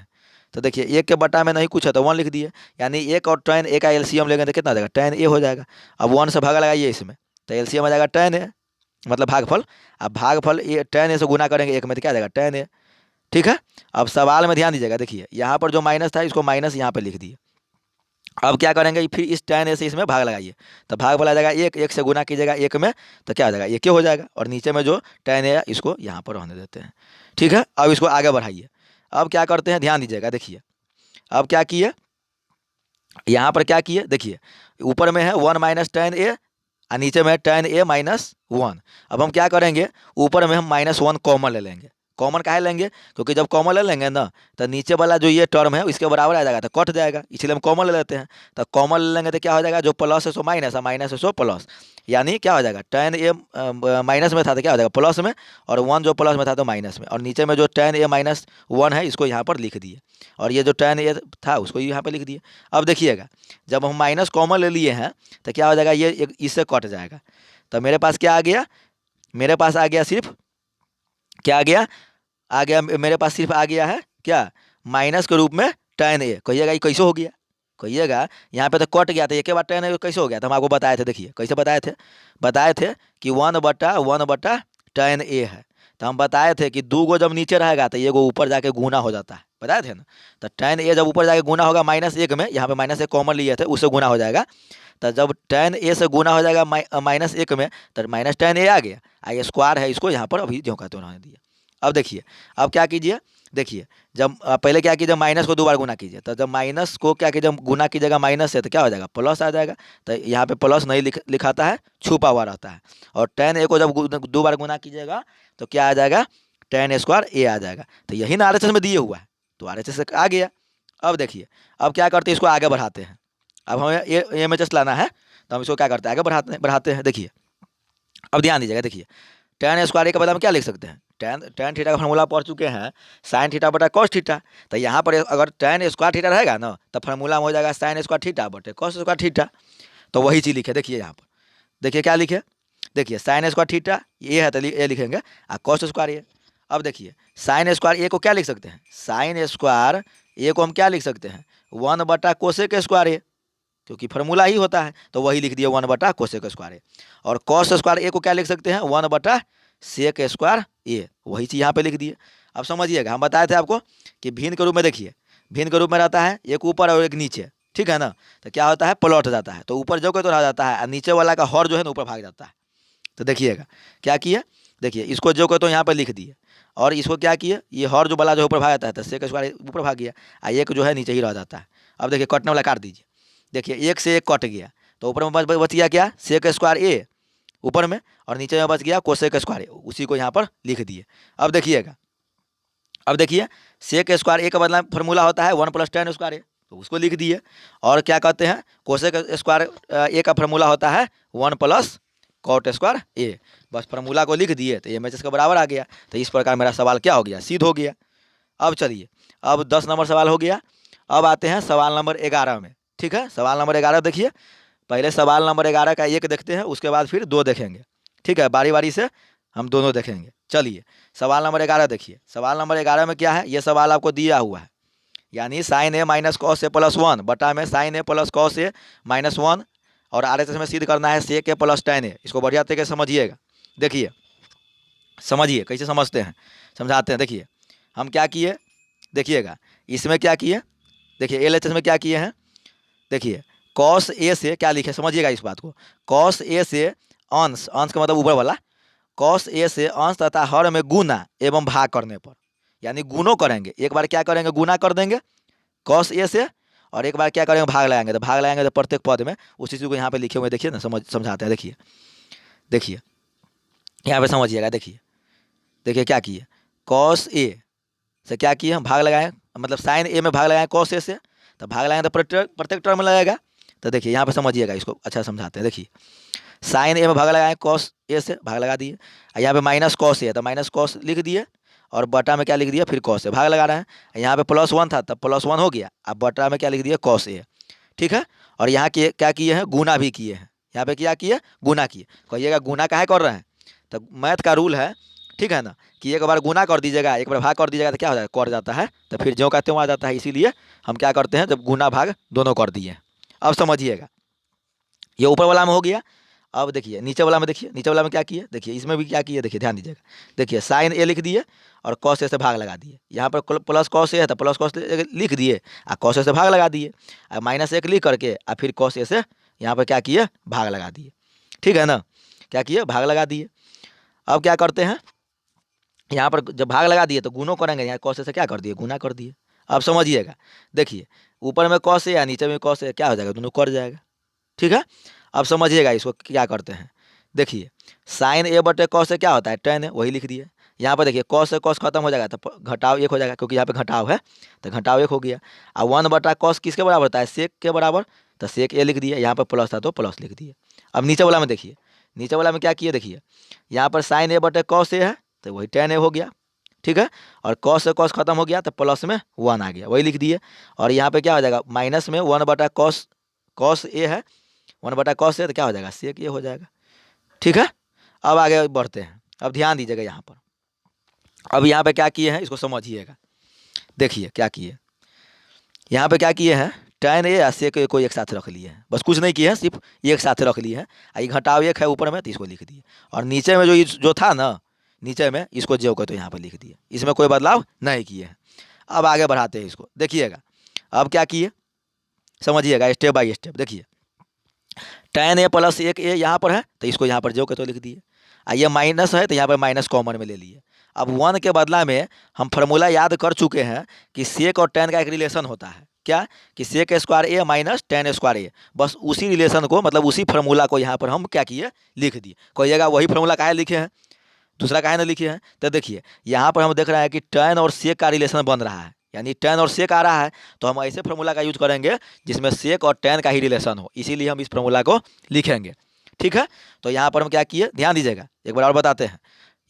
तो देखिए एक के बटा में नहीं कुछ है तो 1 लिख दिए, यानी एक और tan ए का LCM लेंगे तो कितना देगा tan ए हो जाएगा। अब 1 से भागा लगाइए इसमें, तो LCM आ जाएगा tan ए, मतलब भागफल। अब भागफल ए tan ए से गुना करेंगे एक में तो क्या जाएगा tan ए, ठीक है। अब सवाल में ध्यान दीजिएगा, देखिए यहाँ पर जो माइनस था इसको माइनस यहाँ पर लिख दिए। अब क्या करेंगे, फिर इस tan ए से इसमें भाग लगाइए, तो भाग आ जाएगा एक से गुना कीजिएगा एक में तो क्या हो जाएगा एक हो जाएगा, और नीचे में जो tan ए है इसको यहाँ पर रहने देते हैं, ठीक है। अब इसको आगे बढ़ाइए। अब क्या करते हैं ध्यान दीजिएगा, देखिए अब क्या किए, यहाँ पर क्या किए, देखिए ऊपर में है 1 माइनस tan ए और नीचे में है tan ए माइनस 1। अब हम क्या करेंगे, ऊपर में हम -1 कॉमन ले लेंगे। कॉमन काहे लेंगे, क्योंकि जब कॉमन ले लेंगे ना तो नीचे वाला जो ये टर्म है इसके बराबर आ जाएगा तो कट जाएगा, इसलिए हम कॉमन ले लेते हैं। तो कॉमन ले लेंगे तो क्या हो जाएगा, जो प्लस है सो माइनस है, माइनस है सो प्लस, यानी क्या हो जाएगा tan ए माइनस में था तो क्या हो जाएगा प्लस में, और 1 जो प्लस में था तो माइनस में, और नीचे में जो tan ए माइनस 1 है इसको यहाँ पर लिख दिए, और ये जो tan ए था उसको यहाँ पर लिख दिए। अब देखिएगा जब हम माइनस कॉमन ले लिए हैं तो क्या हो जाएगा, ये इससे कट जाएगा। तो मेरे पास क्या आ गया, मेरे पास आ गया सिर्फ क्या आ गया मेरे पास सिर्फ आ गया है क्या, माइनस के रूप में tan ए। कहिएगा ये कैसे हो गया, कहिएगा यहाँ पे तो कट गया था, एक बार tan ए कैसे हो गया था, हम आपको बताए थे। देखिए कैसे बताए थे कि 1/1 tan ए है। तो हम बताए थे कि 2 गो जब नीचे रहेगा तो ये गो ऊपर जाके गुना हो जाता है, बताए थे ना। तो tan ए जब ऊपर जाके गुना होगा -1 में, यहाँ पे -1 कॉमन लिए थे उससे गुना हो जाएगा। तो जब tan ए से गुना हो जाएगा -1 में तो -tan ए आ गया, ये स्क्वायर है इसको यहाँ पर अभी जो कहते उन्होंने दिया। अब देखिए अब क्या कीजिए, देखिए जब पहले क्या कीजिए माइनस को 2 बार गुना कीजिए, तो जब माइनस को क्या कीजिए गुना कीजिएगा माइनस से तो क्या हो जाएगा प्लस आ जाएगा। तो यहाँ पे प्लस नहीं लिखाता है, छुपा हुआ रहता है। और tan ए को जब 2 बार गुना कीजिएगा तो क्या आ जाएगा tan स्क्वायर ए आ जाएगा। तो यही ना RHS में दिए हुआ है, तो RHS आ गया। अब देखिए अब क्या करते हैं, इसको आगे बढ़ाते हैं। अब हमें MHS लाना है तो हम इसको क्या करते हैं आगे बढ़ाते हैं। देखिए अब ध्यान दीजिएगा, देखिए tan स्क्वायर ए के बदले में क्या लिख सकते हैं, tan थीटा का फार्मूला पढ़ चुके हैं sin थीटा बटा cos थीटा। तो यहाँ पर अगर tan स्क्वायर थीटा रहेगा ना तो फार्मूला में हो जाएगा sin स्क्वायर थीटा बटे cos स्क्वायर थीटा। तो वही चीज़ लिखे, देखिए यहाँ पर देखिए क्या लिखे, देखिए sin स्क्वायर थीटा ये है तो ये लिखेंगे और cos स्क्वायर ए। अब देखिए sin स्क्वायर ए को क्या लिख सकते हैं, sin स्क्वायर ए को हम क्या लिख सकते हैं 1/कोसेक स्क्वायर ए, क्योंकि फार्मूला ही होता है तो वही लिख दिए 1/कोसेक स्क्वायर ए। और cos स्क्वायर ए को क्या लिख सकते हैं 1/tan सेक स्क्वायर ए, वही चीज़ यहाँ पे लिख दिए। अब समझिएगा, हम बताए थे आपको कि भिन्न के रूप में, देखिए भिन्न के रूप में रहता है एक ऊपर और एक नीचे, ठीक है ना। तो क्या होता है, पलट जाता है, तो ऊपर जो के तो रह जाता है और नीचे वाला का हर जो है ना ऊपर भाग जाता है। तो देखिएगा क्या किए, देखिए इसको जो के तो यहाँ पर लिख दिए और इसको क्या किए, ये हर जो वाला जो ऊपर भाग जाता है तो सेक स्क्वायर ऊपर भाग गया और एक जो है नीचे ही रह जाता है। अब देखिए कटने वाला काट दीजिए, देखिए एक से एक कट गया तो ऊपर में बच गया क्या, सेक स्क्वायर ए ऊपर में, और नीचे में बच गया कोसेक स्क्वायर, उसी को यहाँ पर लिख दिए। अब देखिएगा, अब देखिए सेक स्क्वायर ए का बदला फॉर्मूला होता है 1 + tan स्क्वायर ए, तो उसको लिख दिए। और क्या कहते हैं, कोसेक स्क्वायर ए का फॉर्मूला होता है 1 + कॉट स्क्वायर ए, बस फार्मूला को लिख दिए तो ये एम का बराबर आ गया। तो इस प्रकार मेरा सवाल क्या हो गया, सिद्ध हो गया। अब चलिए, अब 10 नंबर सवाल हो गया। अब आते हैं सवाल नंबर 11 में, ठीक है। सवाल नंबर 11 देखिए, पहले सवाल नंबर 11 का एक देखते हैं, उसके बाद फिर 2 देखेंगे, ठीक है, बारी बारी से हम दोनों देखेंगे। चलिए सवाल नंबर 11 देखिए। सवाल नंबर 11 में क्या है, ये सवाल आपको दिया हुआ है, यानी sign A minus cos A plus 1 बटा में sign A plus cos A minus 1, और RHS में सिद्ध करना है सेक ए प्लस tan ए। इसको बढ़िया तरीके से समझिएगा, देखिए समझिए कैसे समझते हैं, समझाते हैं। देखिए हम क्या किए, देखिएगा इसमें क्या किए, देखिए LHS में क्या किए हैं, देखिए कॉस ए से क्या लिखे, समझिएगा इस बात को, कॉस ए से अंश, अंश का मतलब ऊपर वाला, कॉस ए से अंश तथा हर में गुना एवं भाग करने पर, यानी गुणों करेंगे, एक बार क्या करेंगे गुना कर देंगे कॉस ए से, और एक बार क्या करेंगे भाग लगाएंगे, तो भाग लगाएंगे तो प्रत्येक पद में उसी चीज़ को यहाँ पे लिखे हुए देखिए ना, समझाते हैं। देखिए देखिए यहाँ पे समझिएगा, देखिए देखिए क्या किए, कॉस ए से क्या किए हम भाग लगाएं, मतलब साइन ए में भाग लगाएं कॉस ए से, तो भाग लगाएंगे तो प्रत्येक टर्म में लगेगा। तो देखिए यहाँ पे समझिएगा, इसको अच्छा समझाते हैं। देखिए साइन ए में भाग लगाएं कॉस ए से, भाग लगा दिए, यहाँ पे माइनस कॉस ए तो माइनस कॉस लिख दिए, और बटा में क्या लिख दिया, फिर कॉस ए, भाग लगा रहे हैं। यहाँ पे +1 था तब +1 हो गया, अब बटा में क्या लिख दिया कॉस ए, ठीक है। और यहाँ क्या किए हैं, गुना भी किए हैं, यहाँ पे क्या किए, गुना किए। कहिएगा गुना काहे कर रहे हैं, तो मैथ का रूल है, ठीक है ना, कि एक बार गुना कर दीजिएगा एक बार भाग कर दीजिएगा तो क्या हो जाएगा, कट जाता है, तो फिर जो का त्यों आ जाता है, इसीलिए हम क्या करते हैं, जब गुना भाग दोनों कर दिए। अब समझिएगा, ये ऊपर वाला में हो गया। अब देखिए नीचे वाला में, देखिए नीचे वाला में क्या किए, देखिए इसमें भी क्या किए, देखिए ध्यान दीजिएगा, देखिए साइन ए लिख दिए और कॉस ए से भाग लगा दिए, यहाँ पर प्लस कॉस ए है तो प्लस कॉस लिख दिए और कॉस ए से भाग लगा दिए, और -1 लिख करके और फिर कॉस ए से यहाँ पर क्या किए, भाग लगा दिए, ठीक है ना, क्या किए, भाग लगा दिए। अब क्या करते हैं, यहाँ पर जब भाग लगा दिए तो गुणों करेंगे, यहाँ कॉस ए से क्या कर दिए, गुना कर दिए। अब समझिएगा, देखिए ऊपर में कॉस ए या नीचे में कॉस ए, क्या हो जाएगा, दोनों कट जाएगा, ठीक है। अब समझिएगा इसको क्या करते हैं, देखिए साइन ए बटे कॉस से क्या होता है, tan है, वही लिख दिए। यहाँ पर देखिए कॉस से कॉस खत्म हो जाएगा तो घटाव 1 हो जाएगा, क्योंकि यहाँ पे घटाव है तो घटाव 1 हो गया। और 1 बटा कॉस किसके बराबर होता है, सेक के बराबर, तो सेक ए लिख दिए, यहाँ पर प्लस था तो प्लस लिख दिए। अब नीचे वाला में देखिए, नीचे वाला में क्या किए, देखिए यहाँ पर साइन ए बटे कॉस ए है तो वही tan ए हो गया, ठीक है। और कॉस से कॉस खत्म हो गया तो प्लस में 1 आ गया, वही लिख दिए। और यहाँ पे क्या हो जाएगा, माइनस में 1 बटा कॉस ए है, 1 बटा कॉस से तो क्या हो जाएगा, सेक ये हो जाएगा, ठीक है। अब आगे बढ़ते हैं, अब ध्यान दीजिएगा यहाँ पर, अब यहाँ पे क्या किए हैं इसको समझिएगा। देखिए क्या किए, यहाँ पे क्या किए हैं, tan ए या सेक ए को एक साथ रख लिए हैं, बस कुछ नहीं किए हैं, सिर्फ एक साथ रख लिए हैं। ये घटाव 1 है ऊपर में तो इसको लिख दिए, और नीचे में जो था ना, नीचे में इसको जो को तो यहाँ पर लिख दिए, इसमें कोई बदलाव नहीं किए हैं। अब आगे बढ़ाते हैं इसको, देखिएगा अब क्या किए, समझिएगा स्टेप बाय स्टेप। देखिए tan ए प्लस 1 ए यहाँ पर है तो इसको यहाँ पर जो के तो लिख दिए, ये माइनस है तो यहाँ पर माइनस कॉमन में ले लिए। अब 1 के बदला में हम फार्मूला याद कर चुके हैं कि सेक और tan का एक रिलेशन होता है, क्या कि सेक स्क्वायर ए माइनस tan स्क्वायर ए, बस उसी रिलेशन को, मतलब उसी फार्मूला को यहाँ पर हम क्या किए, लिख दिए। कहिएगा वही फार्मूला काहे लिखे हैं, दूसरा काहे ना लिखे हैं, तो देखिए यहाँ पर हम देख रहे हैं कि tan और सेक का रिलेशन बन रहा है, यानी tan और सेक आ रहा है, तो हम ऐसे फार्मूला का यूज करेंगे जिसमें सेक और tan का ही रिलेशन हो, इसीलिए हम इस फार्मूला को लिखेंगे, ठीक है। तो यहाँ पर हम क्या किए, ध्यान दीजिएगा, एक बार और बताते हैं।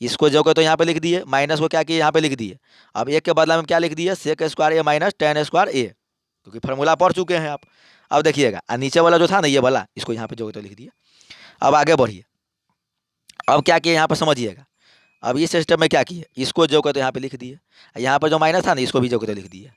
इसको जो के तो यहाँ पे लिख दिए, माइनस को क्या किए, यहाँ पे लिख दिए। अब 1 के बदला में क्या लिख दिए, सेक स्क्वायर ए माइनस tan स्क्वायर ए, क्योंकि फार्मूला पढ़ चुके हैं आप। अब देखिएगा नीचे वाला जो था ना ये वाला, इसको यहाँ पे जो के तो लिख दिए। अब आगे बढ़िए, अब क्या किए यहाँ पर समझिएगा, अब इस सिस्टम में क्या किए, इसको जो के तो यहाँ पे लिख दिए, यहाँ पर जो माइनस था ना इसको भी जो के तो लिख दिए,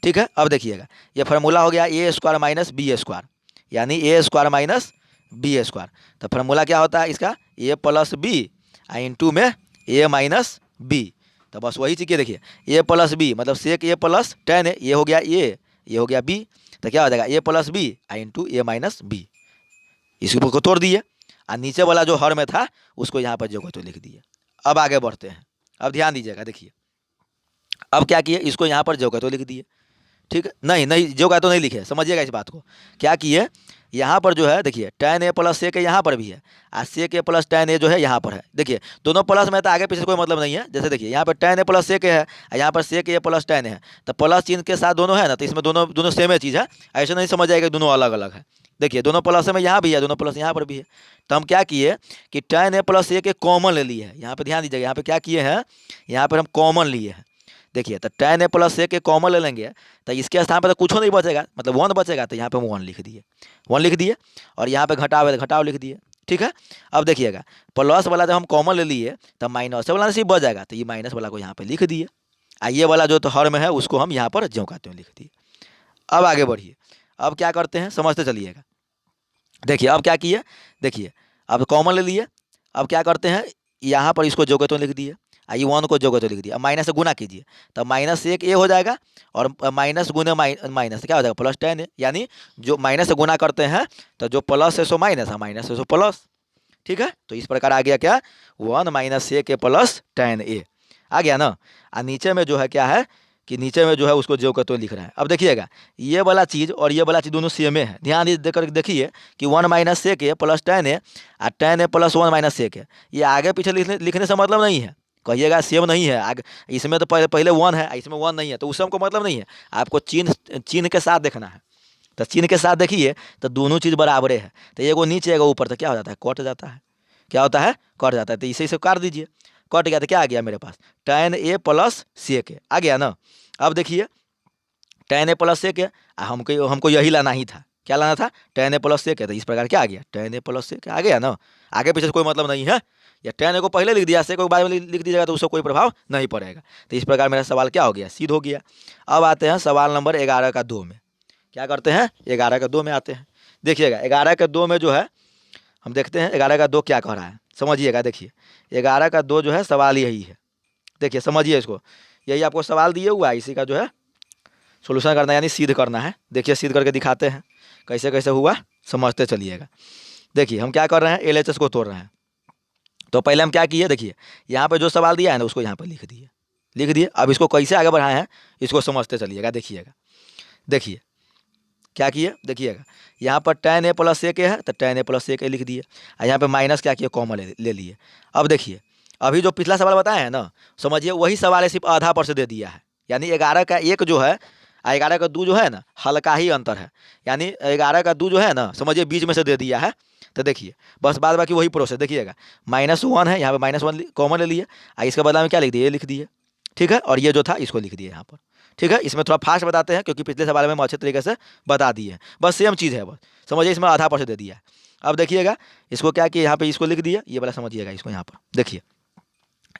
ठीक है। अब देखिएगा ये फार्मूला हो गया ए स्क्वायर माइनस बी स्क्वायर, यानी ए स्क्वायर माइनस बी स्क्वायर। तो फार्मूला क्या होता है इसका, ए प्लस बी इंटू में ए माइनस बी। तो बस वही चीज़ के देखिए, ए प्लस बी मतलब सेक ए प्लस टेन ए, ये हो गया ए, ये हो गया बी। तो क्या हो जाएगा ए plus B into A minus B. इसी को तोड़ दिए और नीचे वाला जो हर में था उसको यहाँ पर जो तो लिख दिए। अब आगे बढ़ते हैं। अब ध्यान दीजिएगा, देखिए अब क्या किए, इसको यहाँ पर जो तो लिख दिए। ठीक है, नहीं नहीं जो का तो नहीं लिखे, समझिएगा इस बात को। क्या किए, यहाँ पर जो है देखिए tan ए प्लस सेक यहाँ पर भी है और सेक ए प्लस tan ए जो है यहाँ पर है। देखिए दोनों प्लस में तो आगे पीछे कोई मतलब नहीं है। जैसे देखिए यहाँ पर tan ए प्लस सेक है और यहाँ पर सेक ए प्लस tan है, तो प्लस चिन्ह के साथ दोनों है ना, तो इसमें दोनों दोनों सेम चीज़ है। ऐसे नहीं समझ जाएगा दोनों अलग अलग है। देखिए दोनों प्लस में यहाँ भी है, दोनों प्लस यहाँ पर भी है। तो हम क्या किए कि tan ए प्लस सेक कॉमन ले लिए है। यहाँ पर ध्यान दीजिएगा, यहाँ पर क्या किए हैं, यहाँ पर हम कॉमन लिए हैं। देखिए तो tan ए प्लस सेक कॉमन ले लेंगे तो इसके स्थान पर तो कुछ नहीं बचेगा, मतलब 1 बचेगा। तो यहाँ पे 1 लिख दिए, 1 लिख दिए और यहाँ पे घटाव है तो घटाव लिख दिए। ठीक है, अब देखिएगा प्लस वाला जब हम कॉमन ले लिए तो माइनस वाला सिर्फ बच जाएगा, तो ये माइनस वाला को यहाँ पे लिख दिए। ये वाला जो तो हर में है उसको हम यहाँ पर ज्यों का त्यों लिख दिए। अब आगे बढ़िए, अब क्या करते हैं समझते चलिएगा। देखिए अब क्या किए, देखिए अब कॉमन ले लिए, अब क्या करते हैं यहाँ पर इसको जो का त्यों लिख दिए, ये 1 को जो तो लिख दिया। अब माइनस से गुना कीजिए तो माइनस एक ए हो जाएगा और माइनस गुने माइनस क्या हो जाएगा प्लस टेन है। यानी जो माइनस से गुना करते हैं तो जो प्लस है सो माइनस है, माइनस है सो प्लस। ठीक है, तो इस प्रकार आ गया क्या 1 माइनस ए के प्लस टेन ए आ गया ना। और नीचे में जो है क्या है कि नीचे में जो है उसको जो का तो लिख रहा है। अब देखिएगा ये वाला चीज़ और ये वाला चीज़ दोनों सेम है। ध्यान देकर देखिए कि 1 माइनस सेक ए प्लस टेन ए और ten A plus 1 minus sec ए, ये आगे पीछे लिखने से मतलब नहीं है। कहिएगा सेम नहीं है, आगे इसमें तो पहले 1 है, इसमें 1 नहीं है, तो उससे हमको मतलब नहीं है। आपको चिन्ह के साथ देखना है। तो चिन्ह के साथ देखिए तो दोनों चीज़ बराबरे है। तो एगो नीचे एगो ऊपर, तो क्या हो जाता है कट जाता है। क्या होता है कट जाता है। तो इसे काट दीजिए, कट गया तो क्या आ गया मेरे पास tan ए प्लस सेक आ गया ना। अब देखिए tan ए प्लस सेक हमको यही लाना ही था। क्या लाना था tan ए प्लस सेक, तो इस प्रकार क्या आ गया tan ए प्लस सेक आ गया ना। आगे पीछे कोई मतलब नहीं है। या tan ए को पहले लिख दिया, सेक को बाद में लिख दीजिएगा तो उससे कोई प्रभाव नहीं पड़ेगा। तो इस प्रकार मेरा सवाल क्या हो गया सिद्ध हो गया। अब आते हैं सवाल नंबर 11 का 2 में। क्या करते हैं 11 का 2 में आते हैं। देखिएगा 11 का 2 में जो है हम देखते हैं 11 का 2 क्या कह रहा है, समझिएगा। देखिए 11 का 2 जो है सवाल यही है। देखिए समझिए इसको, यही आपको सवाल दिए हुआ है, इसी का जो है सोल्यूशन करना यानी सिद्ध करना है। देखिए सिद्ध करके दिखाते हैं कैसे कैसे हुआ, समझते चलिएगा। देखिए हम क्या कर रहे हैं LHS को तोड़ रहे हैं। तो पहले हम क्या किए, देखिए यहाँ पे जो सवाल दिया है ना उसको यहाँ पर लिख दिए। अब इसको कैसे आगे बढ़ाए हैं इसको समझते चलिएगा। देखिए क्या किए, देखिएगा यहाँ पर tan ए प्लस सेक है तो tan ए प्लस सेक लिख दिए और यहाँ पे माइनस क्या किए कॉमन ले लिए। अब देखिए अभी जो पिछला सवाल बताए हैं ना, समझिए वही सवाल है, सिर्फ आधा पर से दे दिया है। यानी 11 का 1 जो है 11 का 2 जो है ना हल्का ही अंतर है। यानी 11 का 2 जो है ना समझिए बीच में से दे दिया है। तो देखिए बस बाद बाकी वही प्रोसेस। देखिएगा -1 है, यहाँ पे -1 कॉमन ले लिए और इसके बदला में क्या लिख दिए ये लिख दिए। ठीक है, और ये जो था इसको लिख दिए यहाँ पर। ठीक है, इसमें थोड़ा फास्ट बताते हैं क्योंकि पिछले सवाल में हम अच्छे तरीके से बता दिए हैं। बस सेम चीज़ है, बस समझिए इसमें आधा पर से दे दिया है। अब देखिएगा इसको क्या किया यहाँ पे इसको लिख दिया, ये वाला समझिएगा इसको यहाँ पर। देखिए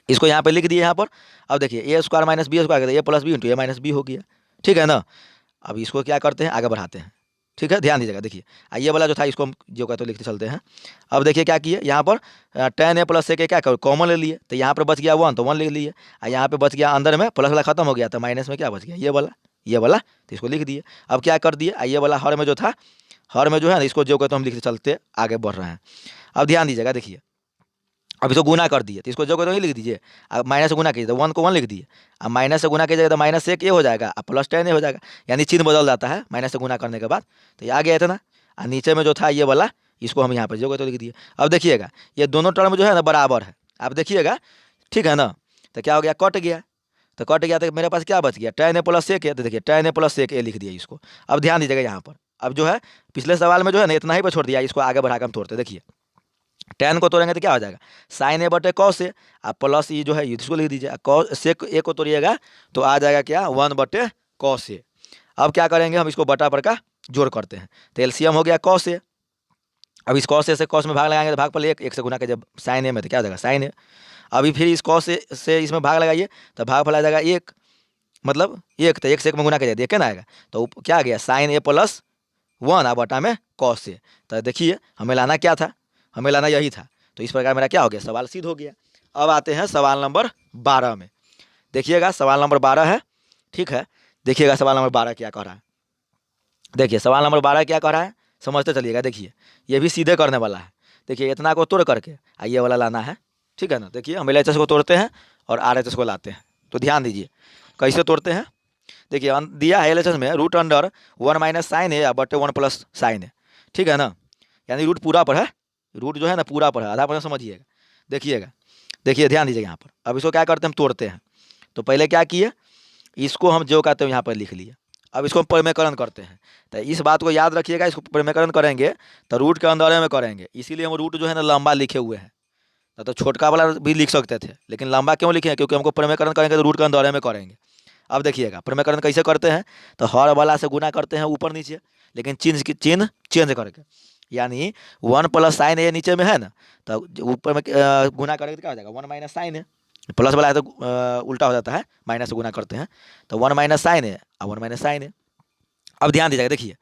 इसको यहाँ पे लिख दिए यहाँ पर। अब देखिए ए square minus B square A plus B into A minus B हो गया। ठीक है ना। अब इसको क्या करते हैं आगे बढ़ाते हैं। ठीक है, ध्यान दीजिएगा। देखिए ये वाला जो था इसको हम जो कहते लिखते चलते हैं। अब देखिए क्या किए यहाँ पर tan ए प्लस सेक क्या कॉमन ले लिए, तो यहाँ पर बच गया 1 तो 1 लिख लिए और यहाँ पे बच गया अंदर में प्लस वाला खत्म हो गया तो माइनस में क्या बच गया ये वाला तो इसको लिख दिए। अब क्या कर दिए ये वाला हर में जो था, हर में जो है ना इसको जो कहते हम लिखते चलते आगे बढ़ रहे हैं। अब ध्यान दीजिएगा, देखिए अब इसको गुना कर दिए तो इसको जो कहते लिख दीजिए। अब माइनस से गुना कीजिए तो 1 को 1 लिख दिए। अब माइनस से गुना कीजिएगा तो माइनस सेक ए हो जाएगा और प्लस tan ए हो जाएगा। यानी चिन्ह बदल जाता है माइनस से गुना करने के बाद। तो ये आ गया इतना, और नीचे में जो था ये वाला इसको हम यहाँ पर जो कहते लिख दिए। अब देखिएगा ये दोनों टर्म जो है ना बराबर है। आप देखिएगा ठीक है ना। तो क्या हो गया कट गया, तो कट गया तो मेरे पास क्या बच गया tan ए प्लस सेक ए। तो देखिए tan ए प्लस सेक ए लिख दिया इसको। अब ध्यान दीजिएगा यहाँ पर, अब जो है पिछले सवाल में जो है ना इतना ही पर छोड़ दिया, इसको आगे बढ़ाकर हम तोड़ते। देखिए tan को तोड़ेंगे तो क्या हो जाएगा sin ए बटे cos ए, आप प्लस ये जो है इसको लिख दीजिए। cos सेक ए को तोड़िएगा तो आ जाएगा क्या 1 बटे cos ए। अब क्या करेंगे हम इसको बटा पर का जोड़ करते हैं तो एलसीएम हो गया cos ए। अब इस cos ए से cos में भाग लगाएंगे तो भाग पर 1 से गुना के जब sin ए में तो क्या हो जाएगा sin ए। अभी फिर इस cos ए से इसमें भाग लगाइए तो भाग फैला जाएगा 1, मतलब 1 तो 1 से 1 में गुना के जाए ना आएगा तो क्या आ गया sin ए प्लस 1 आ बटा में cos ए। तो देखिए हमें लाना क्या था, हमें लाना यही था। तो इस प्रकार मेरा क्या हो गया सवाल सिद्ध हो गया। अब आते हैं सवाल नंबर 12 में। देखिएगा सवाल नंबर 12 है, ठीक है। देखिएगा सवाल नंबर 12 क्या कह रहा है। देखिए सवाल नंबर 12 क्या कह रहा है, समझते चलिएगा। देखिए ये भी सीधे करने वाला है। देखिए इतना को तोड़ करके ये वाला लाना है, ठीक है ना। देखिए हम LHS को तोड़ते हैं और RHS को लाते हैं। तो ध्यान दीजिए कैसे तोड़ते हैं। देखिए दिया है LHS में रूट अंडर 1 माइनस साइन है बटे 1 प्लस साइन है, ठीक है ना। यानी रूट पूरा पर है, रूट जो है ना पूरा पर है, आधा पर समझिएगा। देखिएगा, देखिए ध्यान दीजिएगा यहाँ पर। अब इसको क्या करते हैं, हम तोड़ते हैं। तो पहले क्या किए, इसको हम जो कहते हैं यहाँ पर लिख लिए। अब इसको हम परिमेयकरण करते हैं। तो इस बात को याद रखिएगा, इसको परिमेयकरण करेंगे तो रूट के अंदर में करेंगे, इसीलिए हम रूट जो है ना लंबा लिखे हुए हैं। तो छोटका वाला भी लिख सकते थे, लेकिन लंबा क्यों लिखे हैं, क्योंकि हमको परिमेयकरण करेंगे तो रूट के अंदर में करेंगे। अब देखिएगा परिमेयकरण कैसे करते हैं, तो हर वाला से गुना करते हैं ऊपर नीचे, लेकिन चिन्ह चेंज करके। यानी 1 प्लस साइन ए नीचे में है ना, तो ऊपर में गुना करेंगे तो क्या हो जाएगा 1 माइनस साइन है। प्लस वाला है तो उल्टा हो जाता है, माइनस से गुना करते हैं तो 1 माइनस साइन है और 1 माइनस साइन है। अब ध्यान दीजिएगा, देखिए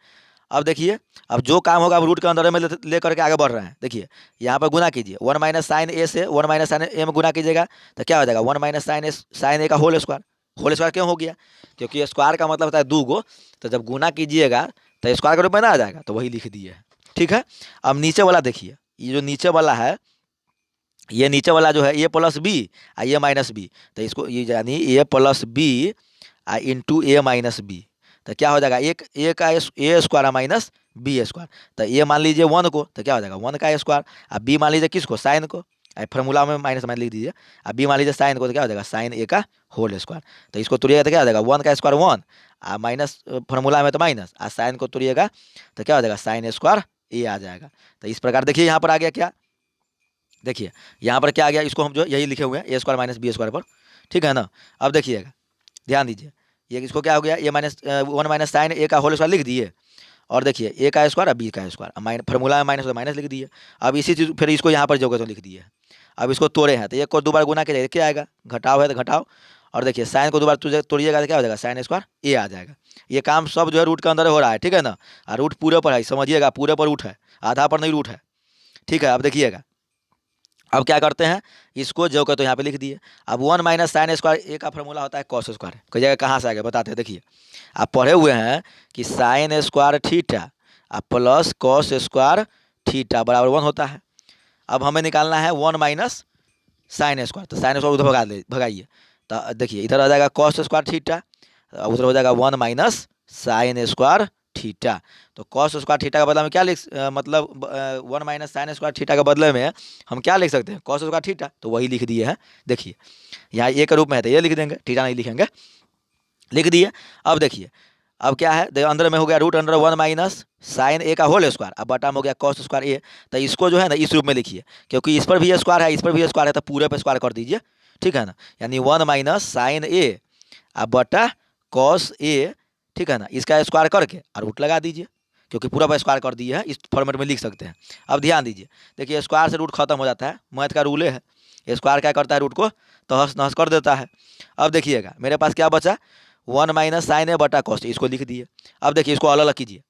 अब देखिए, अब जो काम होगा अब रूट के अंदर में ले करके आगे बढ़ रहे हैं। देखिए यहाँ पर गुना कीजिए, 1 माइनस साइन ए से 1 माइनस साइन ए में गुना कीजिएगा तो क्या हो जाएगा 1 माइनस साइन ए का होल स्क्वायर। होल स्क्वायर क्यों हो गया, क्योंकि स्क्वायर का मतलब होता है 2 गो, तो जब गुना कीजिएगा तो स्क्वायर के रूप में ना आ जाएगा, तो वही लिख दिए है, ठीक है। अब नीचे वाला देखिए, ये जो नीचे वाला है, ये नीचे वाला जो है ए प्लस बी और ये माइनस बी, तो इसको ये यानी ए plus B into A minus B, तो क्या हो जाएगा एक ए का ए स्क्वायर माइनस बी स्क्वायर। तो ए मान लीजिए 1 को, तो क्या हो जाएगा 1 का स्क्वायर। अब बी मान लीजिए किसको, साइन को, फार्मूला में माइनस माइनस लिख दीजिए। अब बी मान लीजिए साइन को, तो क्या हो जाएगा साइन ए का होल स्क्वायर। तो इसको तोड़िएगा तो क्या हो जाएगा 1 का स्क्वायर 1 माइनस फार्मूला में तो माइनस, साइन को तोड़िएगा तो क्या हो जाएगा साइन स्क्वायर ए आ जाएगा। तो इस प्रकार देखिए यहाँ पर आ गया क्या, देखिए यहाँ पर क्या आ गया, इसको हम जो यही लिखे हुए हैं ए स्क्वायर माइनस बी स्क्वायर पर, ठीक है ना। अब देखिएगा ध्यान दीजिए, ये इसको क्या हो गया, ये माइनस 1 माइनस साइन ए का होल स्क्वायर लिख दिए, और देखिए ए का स्क्वायर और बी का स्क्वायर माइनस फार्मूला में माइनस तो माइनस लिख दिए। अब इसी चीज़ फिर इसको यहाँ पर जो तो लिख दिए। अब इसको तोड़े हैं तो एक को 2 बार गुना के क्या आएगा, घटाव है तो घटाव, और देखिए साइन को 2 बार तोड़िएगा तो क्या हो जाएगा साइन स्क्वायर ए आ जाएगा। ये काम सब जो है रूट के अंदर हो रहा है, ठीक है ना। और रूट पूरे पर है, समझिएगा पूरे पर रूट है, आधा पर नहीं रूट है, ठीक है। अब देखिएगा अब क्या करते हैं, इसको जो तो यहाँ पे लिख दिए। अब 1 माइनस साइन स्क्वायर ए का फॉर्मूला होता है कॉस स्क्वायर, कई जगह कहाँ से आ गया बताते हैं। देखिए आप पढ़े हुए हैं कि sine square theta plus cos square theta बराबर 1 होता है। अब हमें निकालना है 1 माइनस साइन स्क्वायर, तो साइन स्क्वायर उधर भगाइए, तो देखिए इधर आ जाएगा कॉस स्क्वायर थीटा, उधर हो जाएगा 1 माइनस साइन स्क्वायर थीटा। तो कॉस स्क्वायर थीटा का बदले में क्या मतलब 1 माइनस साइन स्क्वायर थीटा के बदले में हम क्या लिख सकते हैं कॉस स्क्वायर थीटा, तो वही लिख दिए हैं। देखिए यहाँ ए के रूप में है तो ये लिख देंगे, थीटा नहीं लिखेंगे, लिख दिए। अब देखिए अब क्या है, अंदर में हो गया रूट अंडर 1 माइनस साइन ए का होल स्क्वायर, अब बटा में हो गया कॉस स्क्वायर ए। तो इसको जो है ना इस रूप में लिखिए, क्योंकि इस पर भी स्क्वायर है इस पर भी स्क्वायर है, तो पूरे पे स्क्वायर कर दीजिए, ठीक है ना। यानी 1 माइनस साइन ए बटा कॉस ए, ठीक है ना, इसका स्क्वायर करके और रूट लगा दीजिए, क्योंकि पूरा पर स्क्वायर कर दिए है, इस फॉर्मेट में लिख सकते हैं। अब ध्यान दीजिए, देखिए स्क्वायर से रूट खत्म हो जाता है, मैथ का रूल है, स्क्वायर क्या करता है रूट को तहस नहस कर देता है। अब देखिएगा मेरे पास क्या बचा 1 माइनस साइन ए बटा कॉस, इसको लिख दिए। अब देखिए इसको अलग अलग कीजिए,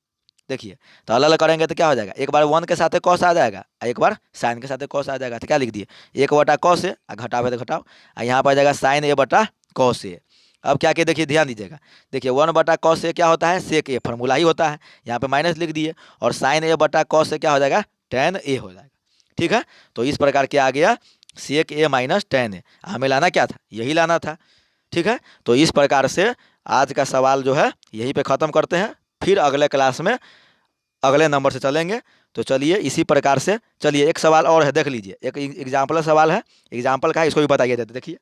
देखिए तो अलग अलग करेंगे तो क्या हो जाएगा, एक बार 1 के साथ कॉस आ जाएगा, एक बार साइन के साथ कॉस आ जाएगा, तो क्या लिख दिए 1 बटा कॉस ए, घटाव है तो घटाव, यहाँ पर आ जाएगा साइन ए बटा कॉस ए। अब क्या कि देखिए ध्यान दीजिएगा, देखिए 1 बटा कॉस ए क्या होता है सेक ए, फॉर्मूला ही होता है, यहाँ पे माइनस लिख दिए, और साइन ए बटा कॉस ए क्या हो जाएगा टेन ए हो जाएगा, ठीक है। तो इस प्रकार के आ गया सेक ए माइनस टेन ए, हमें लाना क्या था यही लाना था, ठीक है। तो इस प्रकार से आज का सवाल जो है यहीं पे ख़त्म करते हैं, फिर अगले क्लास में अगले नंबर से चलेंगे। तो चलिए इसी प्रकार से, चलिए एक सवाल और है देख लीजिए, एक एग्जाम्पल सवाल है, एग्जाम्पल का है इसको भी बताइए देते। देखिए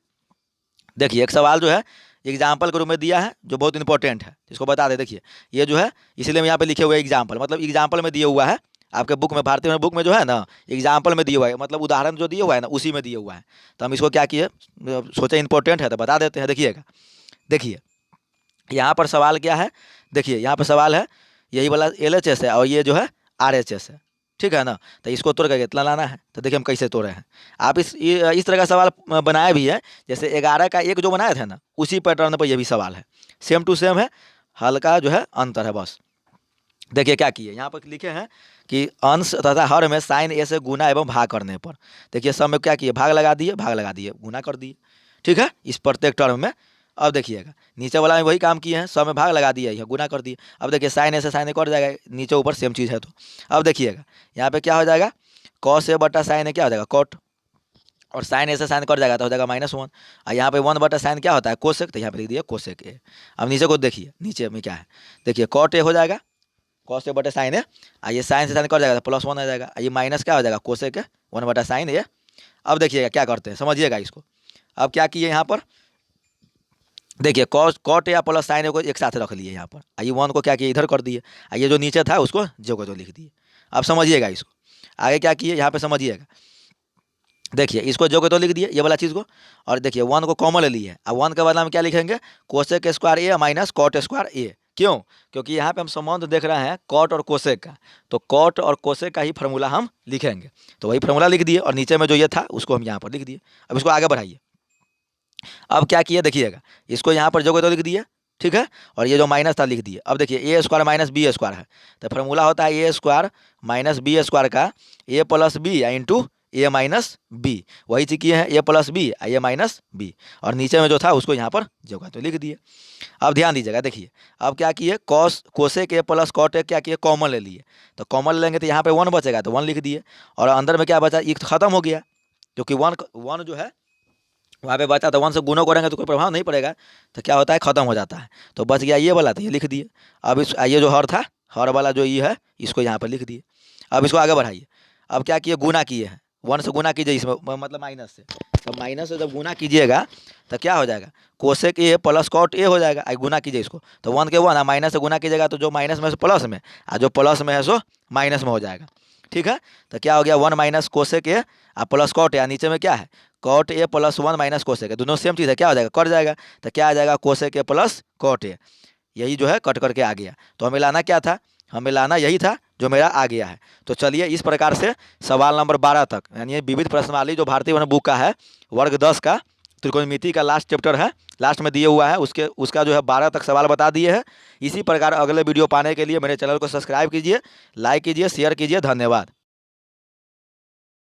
देखिए एक सवाल जो है एग्जाम्पल के रूप में दिया है जो बहुत इंपॉर्टेंट है, इसको बता दे। देखिए ये जो है इसलिए हम यहाँ पे लिखे हुए एग्जाम्पल, मतलब एग्जाम्पल में दिया हुआ है आपके बुक में, भारतीय बुक में जो है ना एग्जाम्पल में दिया हुआ है, मतलब उदाहरण जो दिया हुआ है ना उसी में दिया हुआ है। तो हम इसको क्या किए, सोचे इंपॉर्टेंट है तो बता देते हैं। देखिएगा देखिए यहाँ पर सवाल क्या है, देखिए यहाँ पर सवाल है यही वाला LHS है और ये जो है RHS है, ठीक है ना। तो इसको तोड़ करके इतना लाना है, तो देखिए हम कैसे तोड़े हैं। आप इस तरह का सवाल बनाया भी है, जैसे 11 का 1 जो बनाए थे ना उसी पैटर्न पर ये भी सवाल है, सेम टू सेम है, हल्का जो है अंतर है बस। देखिए क्या किए यहाँ पर लिखे हैं कि अंश तथा हर में साइन ए से गुना एवं भाग करने पर, देखिए सब में क्या किए, भाग लगा दिए, भाग लगा दिए, गुना कर दिए। ठीक है, इस प्रत्येक टर्म में। अब देखिएगा नीचे वाला में वही काम किए हैं, सब में भाग लगा दिया, यह गुना कर दिए। अब देखिए साइन ए से साइन ए कट जाएगा, नीचे ऊपर सेम चीज़ है। तो अब देखिएगा यहाँ पे क्या हो जाएगा, कॉस ए बटा साइन ए क्या हो जाएगा, कॉट, और साइन ए से साइन कट जाएगा तो हो जाएगा -1। और यहाँ पे 1 बटा साइन क्या होता है, कोसेक, तो यहाँ पे लिख दिया कोसेक ए। अब नीचे को देखिए, नीचे में क्या है, देखिए कॉट ए हो जाएगा, कॉस ए बटे साइन ए, और ये साइन से साइन कट जाएगा तो +1 आ जाएगा, और ये माइनस क्या हो जाएगा, कोसेक ए 1 बटा साइन ए। अब देखिएगा क्या करते हैं, समझिएगा इसको। अब क्या किए यहाँ पर, देखिए कॉट या प्लस साइन को एक साथ रख लिए यहाँ पर, ये 1 को क्या किए, इधर कर दिए, ये जो नीचे था उसको जो को तो लिख दिए। अब समझिएगा इसको, आगे क्या किए यहाँ पे समझिएगा। देखिए इसको जो के तो लिख दिए ये वाला चीज़ को, और देखिए 1 को कॉमन ले लिए, अब 1 के बदला में क्या लिखेंगे, कोसेक स्क्वायर ए माइनस कॉट स्क्वायर ए। क्यों, क्योंकि यहाँ पे हम संबंध देख रहे हैं कॉट और कोसेक का, तो कॉट और कोसेक का ही फार्मूला हम लिखेंगे। तो वही फार्मूला लिख दिए, और नीचे में जो ये था उसको हम यहाँ पर लिख दिए। अब इसको आगे बढ़ाइए। अब क्या किया देखिएगा, इसको यहाँ पर जो के तो लिख दिए, ठीक है, और ये जो माइनस था लिख दिए। अब देखिए ए स्क्वायर माइनस बी स्क्वायर है, तो फार्मूला होता है A square minus B square का ए plus B into A minus B. वही चीज़ किए हैं, A plus B A minus B, और नीचे में जो था उसको यहाँ पर जो का तो लिख दिए। अब ध्यान दीजिएगा, देखिए अब क्या किए, cos cosec A plus cot A क्या किए, कॉमन ले लिए, तो कॉमन लेंगे तो यहाँ पे 1 बचेगा तो 1 लिख दिए, और अंदर में क्या बचा, ये खत्म हो गया, क्योंकि 1 जो है वहाँ पे बचा, तो 1 से गुणों करेंगे तो कोई प्रभाव नहीं पड़ेगा, तो क्या होता है, खत्म हो जाता है। तो बच गया ये वाला, तो ये लिख दिए। अब इस ये जो हर था, हर वाला जो ये है इसको यहाँ पर लिख दिए। अब इसको आगे बढ़ाइए। अब क्या किए, गुना किए हैं, 1 से गुना कीजिए इसमें, मतलब माइनस से। तो माइनस से जब गुना कीजिएगा तो क्या हो जाएगा, cosec A plus cot A हो जाएगा। गुना कीजिए इसको, तो 1 के 1 माइनस से गुना कीजिएगा तो जो माइनस में से प्लस में, और जो प्लस में है सो माइनस में हो जाएगा। ठीक है, तो क्या हो गया, 1 minus cosec A plus cot A, नीचे में क्या है, cot A plus 1 minus cosec A, दोनों सेम चीज़ है, क्या हो जाएगा, कट जाएगा, तो क्या आ जाएगा, cosec A plus cot A. यही जो है कट करके आ गया। तो हमें लाना क्या था, हमें लाना यही था जो मेरा आ गया है। तो चलिए इस प्रकार से सवाल नंबर 12 तक, यानी विविध प्रश्नावली जो भारतीय वन बुक का है, वर्ग 10 का त्रिकोणमिति का लास्ट चैप्टर है, लास्ट में दिए हुआ है, उसका जो है 12 तक सवाल बता दिए हैं। इसी प्रकार अगले वीडियो पाने के लिए मेरे चैनल को सब्सक्राइब कीजिए, लाइक कीजिए, शेयर कीजिए। धन्यवाद।